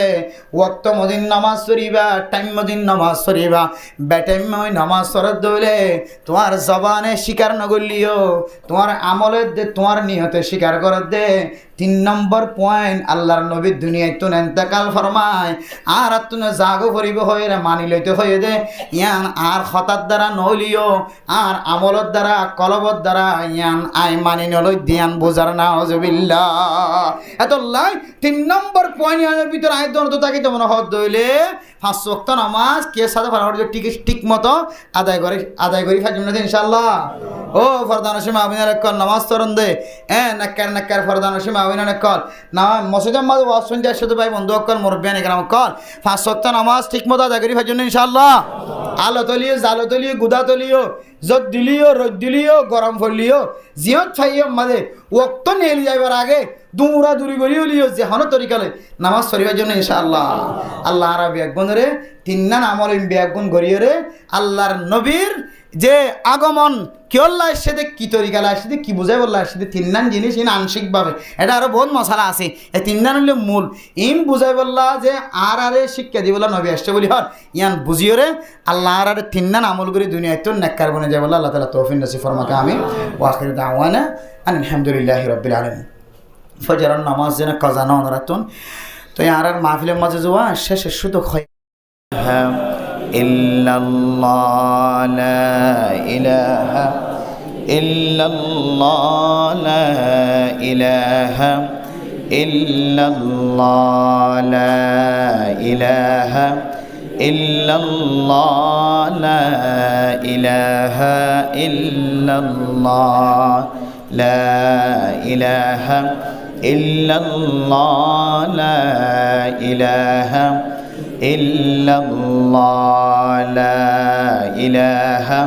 ওয়াক্ত মদিন নামাজ পড়িবা টাইম মদিন নামাজ পড়িবা বেটাইম নামাজ পড়া দইলে তোমার জবানে স্বীকার না করলিও তোমার আমলের দে তোমার নিয়তে স্বীকার করে দে 3 নম্বর পয়েন্ট আল্লাহর নবী দুনিয়ায় তো ইন্তেকাল ফরমায় আর তুমি জাগো করিব হয়ে মানি লইতে হয়ে দে ইয়ান আর হঠাৎ দ্বারা নলিও আর আমলত দ্বারা কলবত দ্বারা ইয়ান আই মানি নলই দিয়ান বোঝার না হজবিল্লাহ এত লাই 3 নম্বর পয়েন্টের ভিতর আয় দন তো তাকে তো মনে হদ দইলে 5 ওয়াক্ত নামাজ কে সাথে ফারার যে ঠিক মতো আদায় করি ফাজুন না ইনশাআল্লাহ ও ফরদান শিমা আবিনার কল নামাজ তরন দে নাক্কার ফরদান শিমা আবিনার কল না মসজিদের মাঝে ওয়াজ শুনতে শুধু ভাই বন্ধু কল মুরব্বিয়ান একরাম কল 5 ওয়াক্ত নামাজ ঠিক মতো আদায় করি ফাজুন ইনশাআল্লাহ আলো তলিও জালো তলিও গুদা তলিও যত দিলিও রোদ দিলিও গরম ফলিও জিয়ত ফাইও মাঝে ওয়াক্ত নিয়ে যাইবার আগে দুমুরা দূরি করিও লিও যে হন তরিকালে নামাজ পড়িবার জন্য ইনশাআল্লাহ আল্লাহ আরবি একগুণরে 3 নাম আমল বিয়াগুণ করিয়রে আল্লাহর নবীর যে আগমন কিয়ল্লা আসছে কি তরিকালে আসছে কি বুঝাই বললা আসছে 3 নাম জিনিস ইন আংশিকভাবে এটা আরো বহুত মশলা আছে এই 3 নাম হলে মূল ইন বুঝাই বললা যে আরে শিক্ষা দি বললা নবী আসছে বলি হর ইয়ান বুঝিয়রে আল্লাহ আরে 3 নাম আমল করি দুনিয়ায় তো নেককার বনে যায় বললা আল্লাহ তাআলা তৌফিক নসিব ফরমাকে আমিন ওয়া আখির দাওয়ানা আলহামদুলিল্লাহি রাব্বিল আলামিন ফজরের নামাজ যেন কাজা না রাতুন তো আর মাহফিলের মাঝে যাওয়া শেষে শুধু হয় ইল্লাল্লাহ লা ইলাহা ইল্লাল্লাহ লা ইলাহা ইল্লাল্লাহ লা ইলাহা ইল্লাল্লাহ লা ইলাহা ইল্লাল্লাহ লা ইলাহা ইল্লাল্লাহ লা ইলাহা ইল্লাল্লাহ লা ইলাহা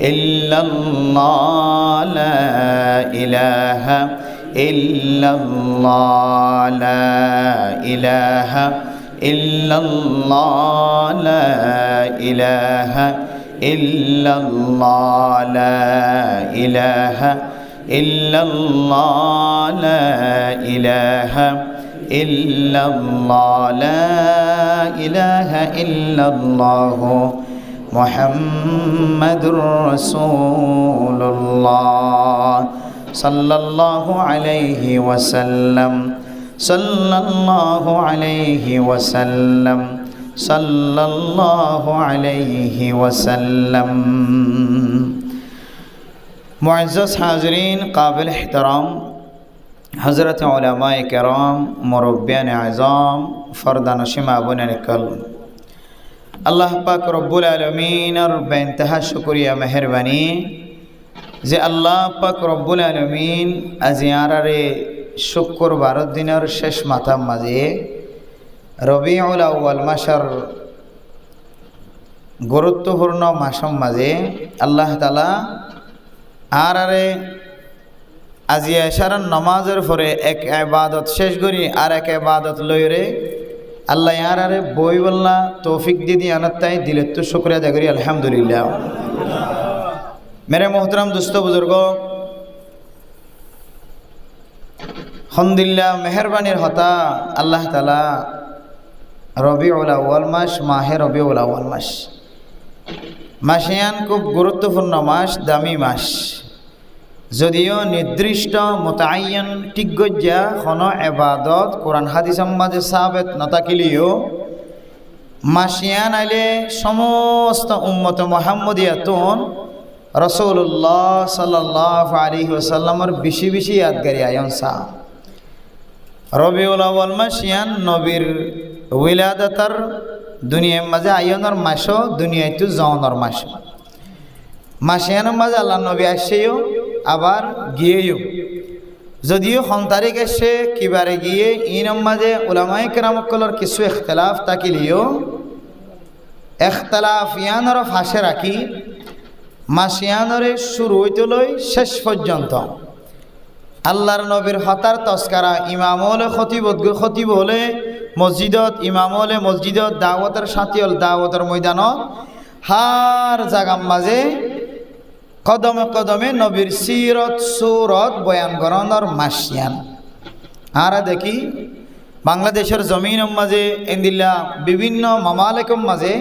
ইল্লাল্লাহ লা ইলাহা ইল্লাল্লাহ লা ইলাহা ইল্লাল্লাহ লা ইলাহা ইল্লাল্লাহ লা ইলাহা ইল্লাল্লাহ লা ইলাহা ইল্লাল্লাহ লা ইলাহা ইল্লাল্লাহ মুহাম্মাদুর রাসূলুল্লাহ সাল্লাল্লাহু আলাইহি ওয়াসাল্লাম সাল্লাল্লাহু আলাইহি ওয়াসাল্লাম সাল্লাল্লাহু আলাইহি ওয়াসাল্লাম। মুআজ্জাজ হাজরিন কাবিল ইহতরাম হযরত উলামায়ে কেরাম মুরব্বিয়ান আযম ফরদানশিম আবুনান কল আল্লাহ পাক রব্বুল আলামিনের বেইনতাহা শুকরিয়া মেহেরবানি যে আল্লাহ পাক রব্বুল আলামিন আজি আরারে শুক্রবার দিনের শেষ মাথার মাঝে রবিউল আউয়াল মাসের গুরুত্বপূর্ণ মাসের মাঝে আল্লাহ তাআলা আরারে আজি এশারার নামাজের পরে এক ইবাদত শেষ করি আর এক ইবাদত লইরে আল্লাহ আরারে বই বললা তৌফিক দিদি আনাত্তাই দিলে তো শুকরিয়া আদায় করি আলহামদুলিল্লাহ। मेरे मोहतरम दोस्तों बुजुर्गों हम्दुलिल्लाह मेहरबानिर हता अल्लाह ताला रबिउल आव्वाल मास माहे रबिउल आव्वाल मास मासियान खूब गुरुत्वपूर्ण मास दामी मास যদিও নির্দিষ্ট মোতায়েন টিকগজ্জা কোনো ইবাদত কোরআন হাদিসের মাঝে সাবেত নতাকিলিও মাসিয়ান আইলে সমস্ত উম্মত মুহাম্মদিয়াতুন রাসূলুল্লাহ সাল্লাল্লাহু আলাইহি ওয়াসাল্লামের বেশি বেশি ইয়াদগারি আয়ন সা রবিউল আউয়াল মাসিয়ান নবীর উইলাদাতার দুনিয়ার মাঝে আয়নের মাস দুনিয়াইতু জওনের মাস মাসিয়ানের মাঝে আল্লাহ নবী আসেও আবার গিয়েও যদিও খন তারিখ এসে কিবারে গিয়ে ইনম মাঝে উলামায়ে কেরামকলর কিছু ইখতিলাফ তাকিলিও ইখতিলাফ ইয়ানর ফাঁসে রাখি মাসিয়ানরে শুরু হইতে লই শেষ পর্যন্ত আল্লাহর নবীর হতার তস্কারা ইমাম হলে খতিব হলে মসজিদত ইমাম হলে মসজিদত দাওয়াতের সাথী হল দাওয়াতের ময়দানত হার জাগাম মাঝে কদমে কদমে নবীর সিরত সুরত বয়ান করানোর মাসিয়ান আর দেখি বাংলাদেশের জমিনের মাঝে এন্দিল্লা বিভিন্ন মামালিকের মাঝে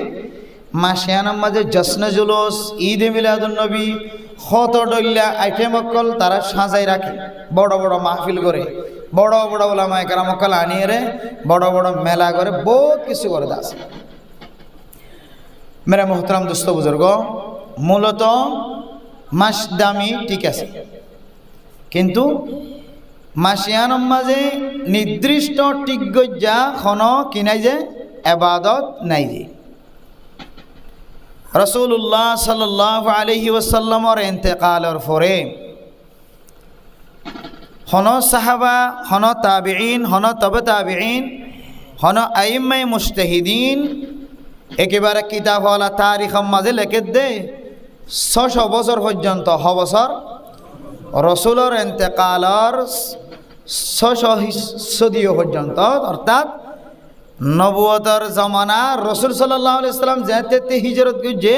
মাসিয়ানের মাঝে জশ্নে জুলুস ঈদে মিলাদুন নবী কত ডল্লা আইটেম অকল তারা সাজাই রাখে বড় বড় মাহফিল করে বড় বড় উলামায়ে কেরাম অকল আনিয়ে রে বড় বড় মেলা করে বহুত কিছু করে দাস। মেরা মোহতরম দোস্ত বুজুর্গ মূলত মাস দামি ঠিক আছে কিন্তু মাসিয়ানের মাঝে নির্দিষ্ট টিকগজ্জা কোনো কিনাই যে ইবাদত নাই যে রাসূলুল্লাহ সাল্লাল্লাহু আলাইহি ওয়াসাল্লামের ইন্তেকালের পরে হন সাহাবা হন তাবিঈন হন তবে তাবিঈন হন আইম্মায়ে মুজতাহিদিন একেবারে কিতাবওয়ালা তারিখের মাঝে লিখে দে 600 বছর পর্যন্ত বছর রসুলের ইন্তেকালের 600 সদীয় পর্যন্ত অর্থাৎ নবুয়তের জমানা রসুল সাল্লাল্লাহু আলাইহি সাল্লাম যেতে হিজরত যে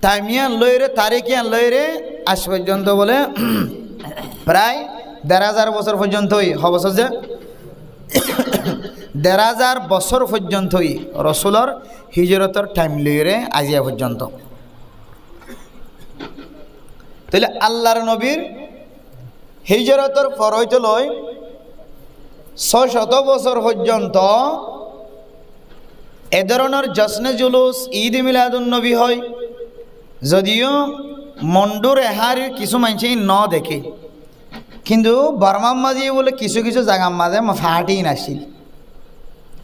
টাইমিয়ান লইরে তারিখিয়ান লইরে আজ পর্যন্ত বলে প্রায় ১,৫০০ বছর পর্যন্তই বছর যে ১,৫০০ বছর পর্যন্তই রসুলের হিজরতের টাইম লইরে আজিয়া পর্যন্ত তাহলে আল্লাহর নবীর হিজরতের পর হইতে লই ৬০০ বছর পর্যন্ত এ ধরনের জশ্নে জুলুস ঈদ মিলাদুন নবী হয় যদিও মন্ডুর এহার কিছু মানুষই ন দেখে কিন্তু বর্মার মাঝে বলে কিছু কিছু জায়গার মাঝে ফাটি নাছিল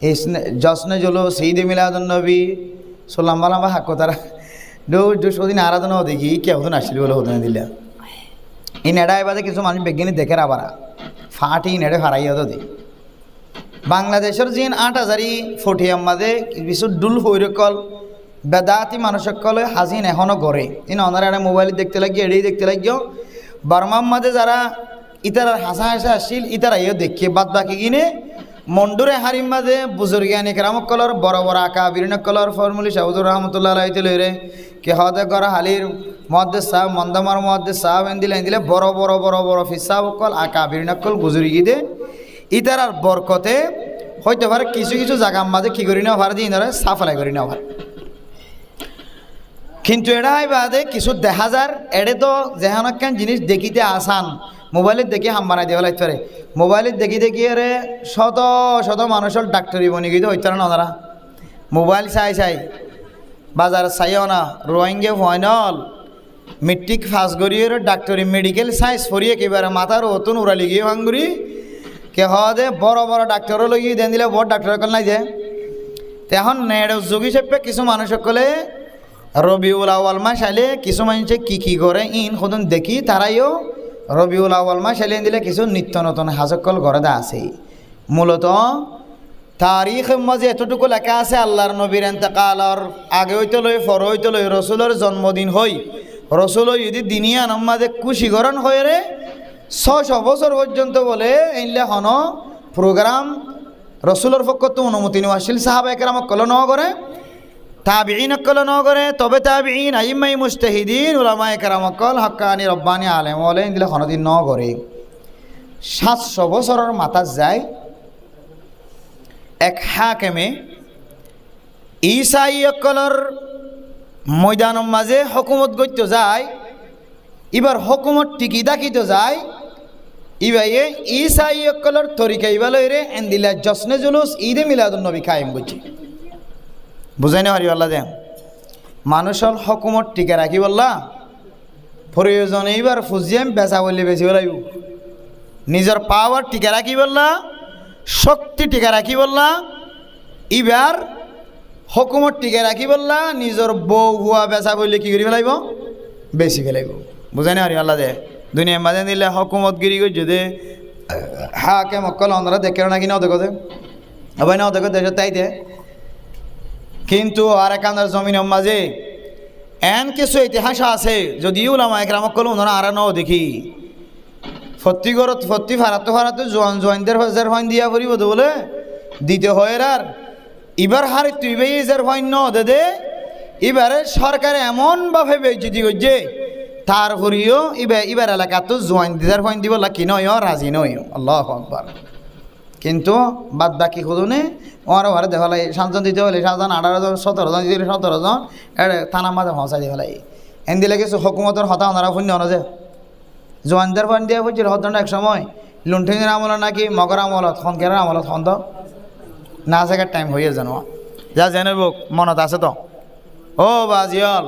এই জশ্নে জুলুস ঈদ মিলাদুন নবী সোলাম বালাম বা হাক্য তারা দুদিন আরাধনাও দেখি কেউ তো আসছিল বলে হতে দিলে এই নেড়া এবারে কিছু মানুষ বিজ্ঞানী দেখে আবার ফাটি নেড়ে ফারাইয়া তো দিই বাংলাদেশের জিন ৮,০০০ ফটিয়ার মাঝে কিছু ডুল হৈরকল বেদাতি মানুষসকলে হাজিন এখনও করে ওনারা এটা মোবাইল দেখতে লাগি এড়িয়ে দেখতে লাগিও বার্মার মাঝে যারা ইতারার হাসা হাসা আসছিল ইতারা ইয়ে দেখিয়ে বাদ বাকি কিনে মন্ডুরে হারিম মাঝে বুজুর্গানি কেরামক কলর বড় বড় আঁকা বিরিনক কলর ফরমুলি শাহুদুর রহমতুল্লাহ আলাইতে লইরে কে হদে গড়া হালির মহাদ্দেশ সাহেব মন্দামার মহাদ্দেশ সাহেব এন দিলে বড় বড় বড় বড় ফিসাব কল আঁকা বিরিনক কল বুজুর্গি দে ইতারার বরকতে হইতে পারে কিছু কিছু জায়গার মাঝে কী করি নেওয়া পারে দিয়ে ধরে সাফালাই করি নেওয়া পারে কিন্তু এড়াই বাদে কিছু দেখা যার এড়ে তো যেহেন একখান জিনিস দেখিতে আসান মোবাইলের দেখি হাম বানাই দেওয়া লাগতে পারে মোবাইলের দেখি দেখি আরে শত শত মানুষের ডাক্তারি বনি গিয়ে হইতে না ওনারা মোবাইল চাই চাই বাজার চাইও না রোহিঙ্গে ফাইনাল মেট্রিক পাস করিয়ে ডাক্তারি মেডিকেল সায়েন্স পড়িয়ে একেবারে মাথার অতুন উড়ালি গিয়ে ভাঙ্গুরি কে হদে বড় বড় ডাক্তারও লগিয়ে দেন দিলে বড় ডাক্তার কল নাই যে এখন নেড় যুগ হিসেবে কিছু মানুষ সকলে রবিউল আউয়াল মাস আইলে কিছু মানুষে কী করে ইন সদন দেখি তারাইও রবিউল আউয়াল মাস আইলে দিলে কিছু নিত্য নতুন হাজকল ঘরে দা আছে মূলত তারিখ মাঝে এতটুকু লেখা আছে আল্লাহর নবীর এন্তেকালর আগে হইতে লই ফর হইতে লই রসুলের জন্মদিন হই রসুল যদি দিনিয়ান মাঝে খুশিকরণ হয়ে রে 600 বছর পর্যন্ত বলে এইলে হন প্রোগ্রাম রসুলের পক্ষ তো অনুমতি নেওয়া আসছিল সাহাবা একরামক কল ন করে তাবিঈন কল ন করে তবে তাবিঈন আইম্মাই মুজতাহিদিন উলামা একরামক কল হক্কানি রব্বানি আলেম বলে দিলে হনদিন ন করে 700 বছরের মাথা যায় এক হাকেমে ঈসাই কলর ময়দানের মাঝে হুকুমত গইতে যায় এবার হুকুমত টিকি দাকিতে যায় ইবাইয়ে ঈসাই কলর তরিকা ইবালরে এন্দিলা জশ্নে জুলুস ঈদে মিলাদুন নবী কায়েম করছে বুঝাই না হারি আল্লাহ দেন মানুষের হুকুমত টিকে রাখি বললা প্রয়োজন এইবার ফুজিয়াম বেচা বললে বেশি বলাইব নিজের পাওয়ার টিকে রাখি বললা শক্তি টিকে রাখি বললা এবার হুকুমত টিকে রাখি বললা নিজের বউ হুয়া বেচা বললে কি করি ফেলাইব বেশি ফেলাইব বুঝাই না হারি আল্লাহ দে দুনিয়ার মাঝে দিলে হুকুমত গিরি করে যদি হাকে মক্কল অন্যরা দেখে নাকি না দেখো দে আবার না দেখো দেশের তাই দে কিন্তু আর একান্দার জমিনের মাঝে এন কিছু ইতিহাস আছে যদিও উলামা একরামক কল ওনারা আর নাও দেখি ফত্তি ফারাতে জোয়ানদের হাজার ফাইন দিয়া ফুরিব তো বলে দিতে হয় আর এবার হারে তুই ভাই হাজার ফাইন ন দে এবারে সরকার এমনভাবে বেজ্জতি করছে তারপরেও এবার এলাকা তো জোয়ানদের ফাইন দিব কি নয় রাজি নয় আল্লাহু আকবার কিন্তু বাদ বাকি খুদনে ওরা দেখা লাগে 7 জন দিতে হলে 7 জন 18 জন 17 জন দিলে 17 জন থানার মাঝে পৌঁছাই দিয়ে লাগে এন দিলে কিছু হুকুমতের হতা ওনারা শূন্য না যে জোয়ানদের ফান দিয়ে হচ্ছে হতনা এক সময় লুণ্ঠনের আমলত নাকি মগর আমলত খনকের আমলত খন্দ না জায়গার টাইম হয়ে জানো যা জেনে বুক মনত আছে তো ও বাজিয়াল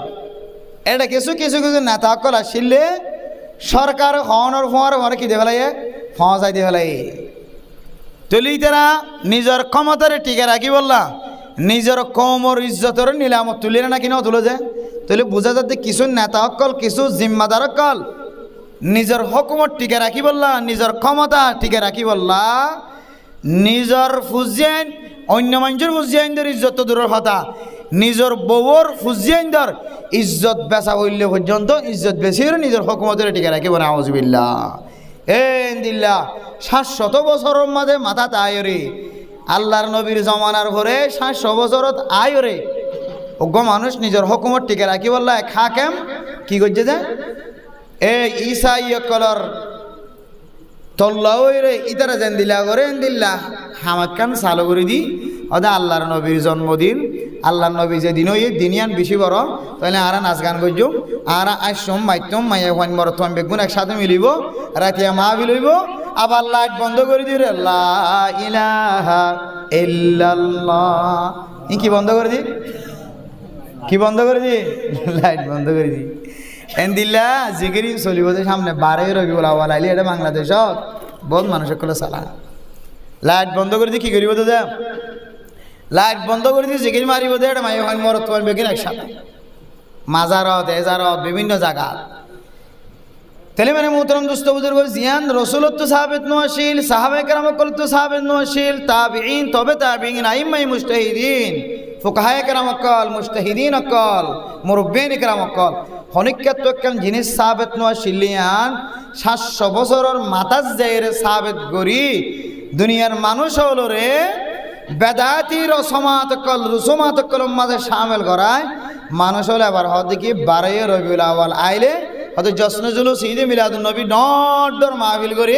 এটা কিছু কিছু কিছু নেতা সকল আসলে সরকার হওয়ানোর ফোয়ার কি দিয়ে ফেলাই ফসাই দিয়ে ফেলাই তুলি তারা নিজের ক্ষমতারে টিকে রাখি বললা নিজের কমর ইজ্জতের নিলামত তুলি নাকি না তুলে যায় তুলে বোঝা যাতে কিছু নেতা সকল কিছু জিম্মাদার সকল নিজের হুকুমত টিকে রাখি বললা নিজের ক্ষমতা টিকে রাখি বললা নিজের ফুজিয়ান অন্য মানুষের ফুজিয়ানদের ইজ্জত দূরের কথা নিজের বউর ফুজিয়ানদের ইজ্জত বেচা বললে পর্যন্ত ইজ্জত বেশি করে নিজের হুকুমতের টিকে রাখি বলে আউযুবিল্লাহ দিল্লা 700 বছরের মাঝে মাথা আয়রে আল্লাহর নবীর জমানার ভরে 700 বছরত আয়রে অজ্ঞ মানুষ নিজের হুকুমত টিকে রাখি বললা এক হাকেম কি করছে যে ঈসাই কলর তল্লাওরে ইতারা যেন দিলা করে দিল্লা হামাক্কান চালু করে দি ওদা আল্লাহর নবীর জন্মদিন আল্লাহর নবী যে দিন ওই দিনিয়ান বেশি বড় তাহলে আর নাচ গান করছুম আর আসম মাইতম মাইয়া ওয়ান মরতম বেগুন একসাথে মিলিব রাতিয়া মা বিলইব আবার লাইট বন্ধ করে দি রে লা ইলাহা ইল্লাল্লাহ কি বন্ধ করে দি লাইট বন্ধ করে দি এন দিল্লা জিগিরি চলিব যে সামনে 12 রবিউল আউয়াল আইলে এটা বাংলাদেশত বহুত মানুষ সকলে চালা লাইট বন্ধ করে দি কি করিব তো যা লাইট বন্ধ করে দি জিগিরি মারিব দে এটা মাইয়া হয় মরত পারবে কিনা একসাথে মাজারত এজারত বিভিন্ন জায়গা তাহলে মানে মোহতরম দোস্ত বুজুর্গ জিয়ান রসুলত তো সাহাবেত নশীল সাহাবায়ে কেরাম কল তো সাহাবেত নশীল তাবিঈন তবে তাবিঈন আইম্মাই মুজতাহিদিন ফুকাহায়ে কেরাম অকল মুজতাহিদিন অকল মুরব্বিন কেরাম অকল হনিকাত একখান জিনিস সাবেত নোয়া শিলিয়ান 700 বছরের মাতাজ যাইর সাবেত গরি দুনিয়ার মানুষ হলো রে বেদাতি রসমাত অকল রুসুমাত অকল মাঝে শামিল করায় মানুষ হলে আবার হয়তো কি 12 রবিউল আউয়াল আইলে হয়তো জশ্নে জুলুস ঈদে মিলাদুন নবী নডর মাহফিল করে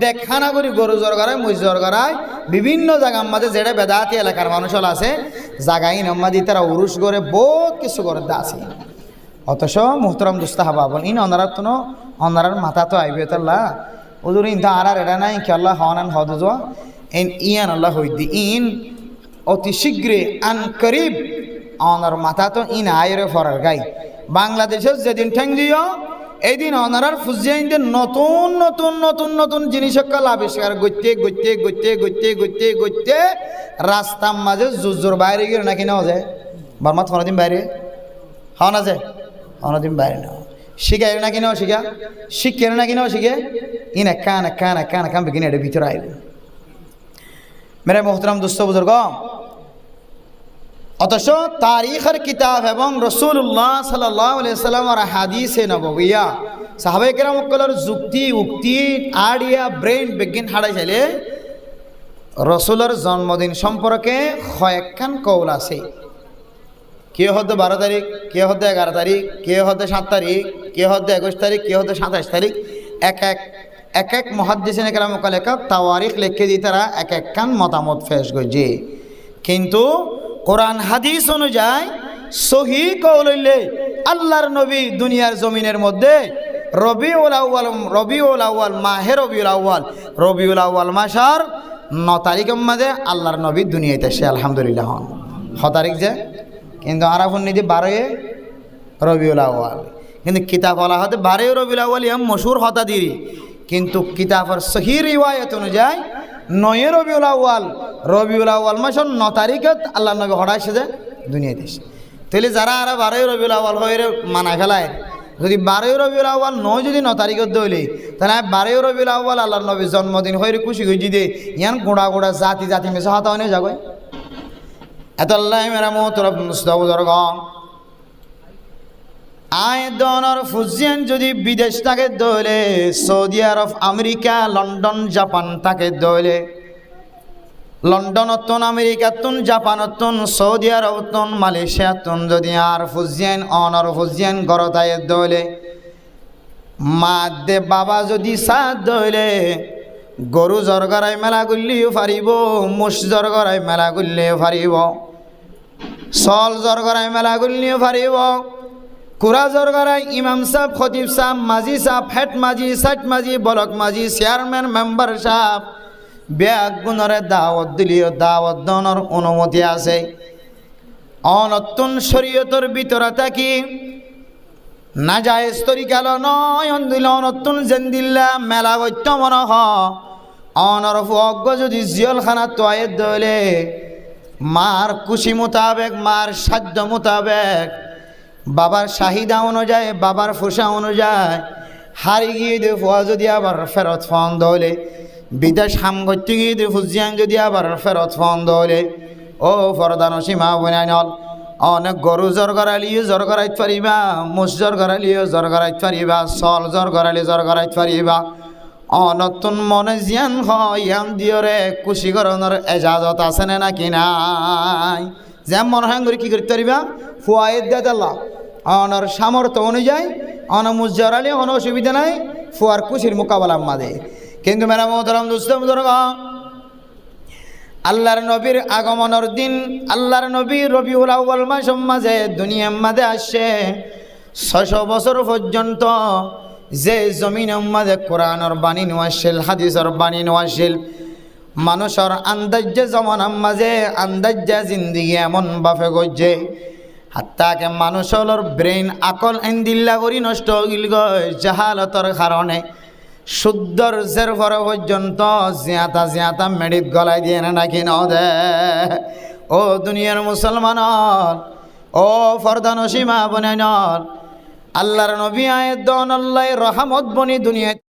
দেখ খানা করে গরু জোর করায় মুজ জোর করায় বিভিন্ন জায়গার মাঝে যেটা বেদাতি এলাকার মানুষ হল আছে জাগাই নম্মাদি তারা উরুস করে বহুত কিছু করে আছে অথচ মুহতারাম দুস্তাহাবা বল ইন অনারার মাথা তো আইবে তাল্লা ওদের ইন আর এটা নাই কি আল্লাহ হওয়ান হদ Zoya in Ian Allah হইদি in অতি শীঘ্রে আন করিব অনার মাথা তো ইন আয়রে ফরার গাই বাংলাদেশের যেদিন ঠেং দিও এই দিন অনারার ফুজিয়াইনদের নতুন নতুন নতুন নতুন জিনিসকাল আবিষ্কার গইতে রাস্তার মাঝে জুজুর বাইরে গিয়ে নাকি নেওয়া যায় বর্মাত কোনোদিন বাইরে হওয়া না যায় কোনোদিন বাইরে নেওয়া শিখা এর নাকি নেওয়া শিখের নাকি নেওয়া শিখে ইন একান বেগিনে এটা ভিতরে আইব মেরে মোহতরম দুস্থ বুজুর্গ অথচ তারিখের কিতাব এবং রসুল্লাহ সাল্লাল্লাহু আলাইহি সাল্লামের হাদিসে নববিয়া সাহাবায়ে কেরাম সকলের যুক্তি উক্তি আড়িয়া ব্রেন বিজ্ঞান হারাই চাইলে রসুলের জন্মদিন সম্পর্কে কয়েকখান কৌল আছে কে হতে 12 তারিখ কে হতে 11 তারিখ কে হতে 7 তারিখ কে হতে 21 তারিখ কে হতে 27 তারিখ এক মুহাদ্দিসিনে কেরাম লেখা তাওয়ারিখ লিখে দিয়ে তারা এক খান মতামত পেশ করছে কিন্তু কোরআন হাদিস অনুযায়ী সহি কওল হইলে আল্লাহর নবী দুনিয়ার জমিনের মধ্যে রবিউল আউয়াল মাহে রবিউল আউয়াল মাসের 9 তারিখের মধ্যে আল্লাহর নবী দুনিয়াতে আসে আলহামদুলিল্লাহ 6 তারিখ যে কিন্তু আরাফুন নিদি 12 রবিউল আউয়াল কিন্তু কিতাব বলা হতে 12 রবিউল আউয়াল এম মশহুর হতা দিরি কিন্তু কিতাবের সহি রিওয়ায়াত অনুযায়ী 9 রবিউল আউয়াল মাসের 9 তারিখে আল্লাহ নবী হঠাৎ যে দুনিয়াতে এসে তাহলে যারা আর 12 রবিউল আউয়াল হয়ে মানায় ফেলায় যদি 12 রবিউল আউয়াল 9 যদি 9 তারিখে দইলে তাহলে 12 রবিউল আউয়াল আল্লাহর নবীর জন্মদিন হয়ে খুশি হয়ে যদি ইয়ান গোড়া জাতি মেশা হাতা হয়ে যাবে এত আল্লাহ মেরা মোহতরম মুস্তাবুজুর্গ আয়দনর ফুজিয়ান যদি বিদেশ থাকে দইলে সৌদি আরব আমেরিকা লন্ডন জাপান থাকে দইলে লন্ডনতন আমেরিকাতন জাপানতন সৌদি আরবতন মালয়েশিয়াতন যদি আর ফুজিয়ান অনর ফুজিয়ান গরতায় দইলে মা দে বাবা যদি সাথ দইলে গরু জরগরাই মেলা গুলিও ফারিব মুস জরগরাই মেলা গুলিও ফারিব সল জরগরাই মেলা গুলিও ফারিব কুরা জরগরাই ইমাম সাহেব খতিব সাহেব মাজি সাহেব হেড মাজি সাইট মাজি ব্লক মাজি চেয়ারম্যান মেম্বার সাহেব ব্যাগ গুণরে দাওয়াত দিলিও দাওয়াত দনের অনুমতি আছে অনতুন শরীয়তের ভিতরে থাকি না যায় তরিকাল নয় অন্দিল অনতুন জেন্দিল্লা মেলা গত্য মন অনর অজ্ঞ যদি জিয়লখানা তোয়ে দলে মার খুশি মোতাবেক মার সাধ্য মোতাবেক বাবার চাহিদা অনুযায়ী বাবার ফুসা অনুযায়ী হারি গিয়ে দে ফুয়া যদি আবার ফেরত ফোন দলে বিদেশ হাম করতে গিয়ে দে ফুজিয়ান যদি আবার ফেরত ফোন দলে ও ফরদান সীমা বনাই নল অনেক গরু জ্বর গড়ালিও জ্বর গড়াইতে পারিবা মুস জ্বর গড়ালিও জ্বর গড়াইতে পারিবা সল জ্বর গড়ালি জ্বর গড়াইতে পারিবা অনতুন মনে জিয়ান হয়াম দিয়রে খুশি করণের এজাজত আছে না নাকি নাই যেমন মনে হয় করে কী করতে পারিবা ফুয়াইদ দিয়ে দিল্লা অনর সামর্থ্য অনুযায়ী অন মুস জ্বরালি অন অসুবিধা নাই ফুয়ার খুশির মোকাবেলার মাঝে কিন্তু মেরা মোহতারাম দুস্তম আল্লাহর নবীর আগমনের দিন আল্লাহর নবী রবিউল আউয়াল মাসের মাঝে দুনিয়ার মাঝে আসে 600 বছর পর্যন্ত যে জমিনের মাঝে কোরআনের বাণী নোয়াছিল হাদিসের বাণী নোয়াছিল মানুষের আন্দাজ্যে জমানার মাঝে আন্দাজ্যে জিন্দিগি এমন বাফে গজে হাত্তাকে মানুষের ব্রেন আকল এন্দিল্লা করি নষ্ট হইল গয় জাহালতর কারণে শুদ্ধর জের ফর পর্যন্ত জিয়াতা মেডিত গলাই দিয়ে না নাকি নদে ও দুনিয়ার মুসলমান ও ফরদান সীমা বনে নল আল্লাহর নবী আয়ের দন আল্লাহ রহমত বনি দুনিয়া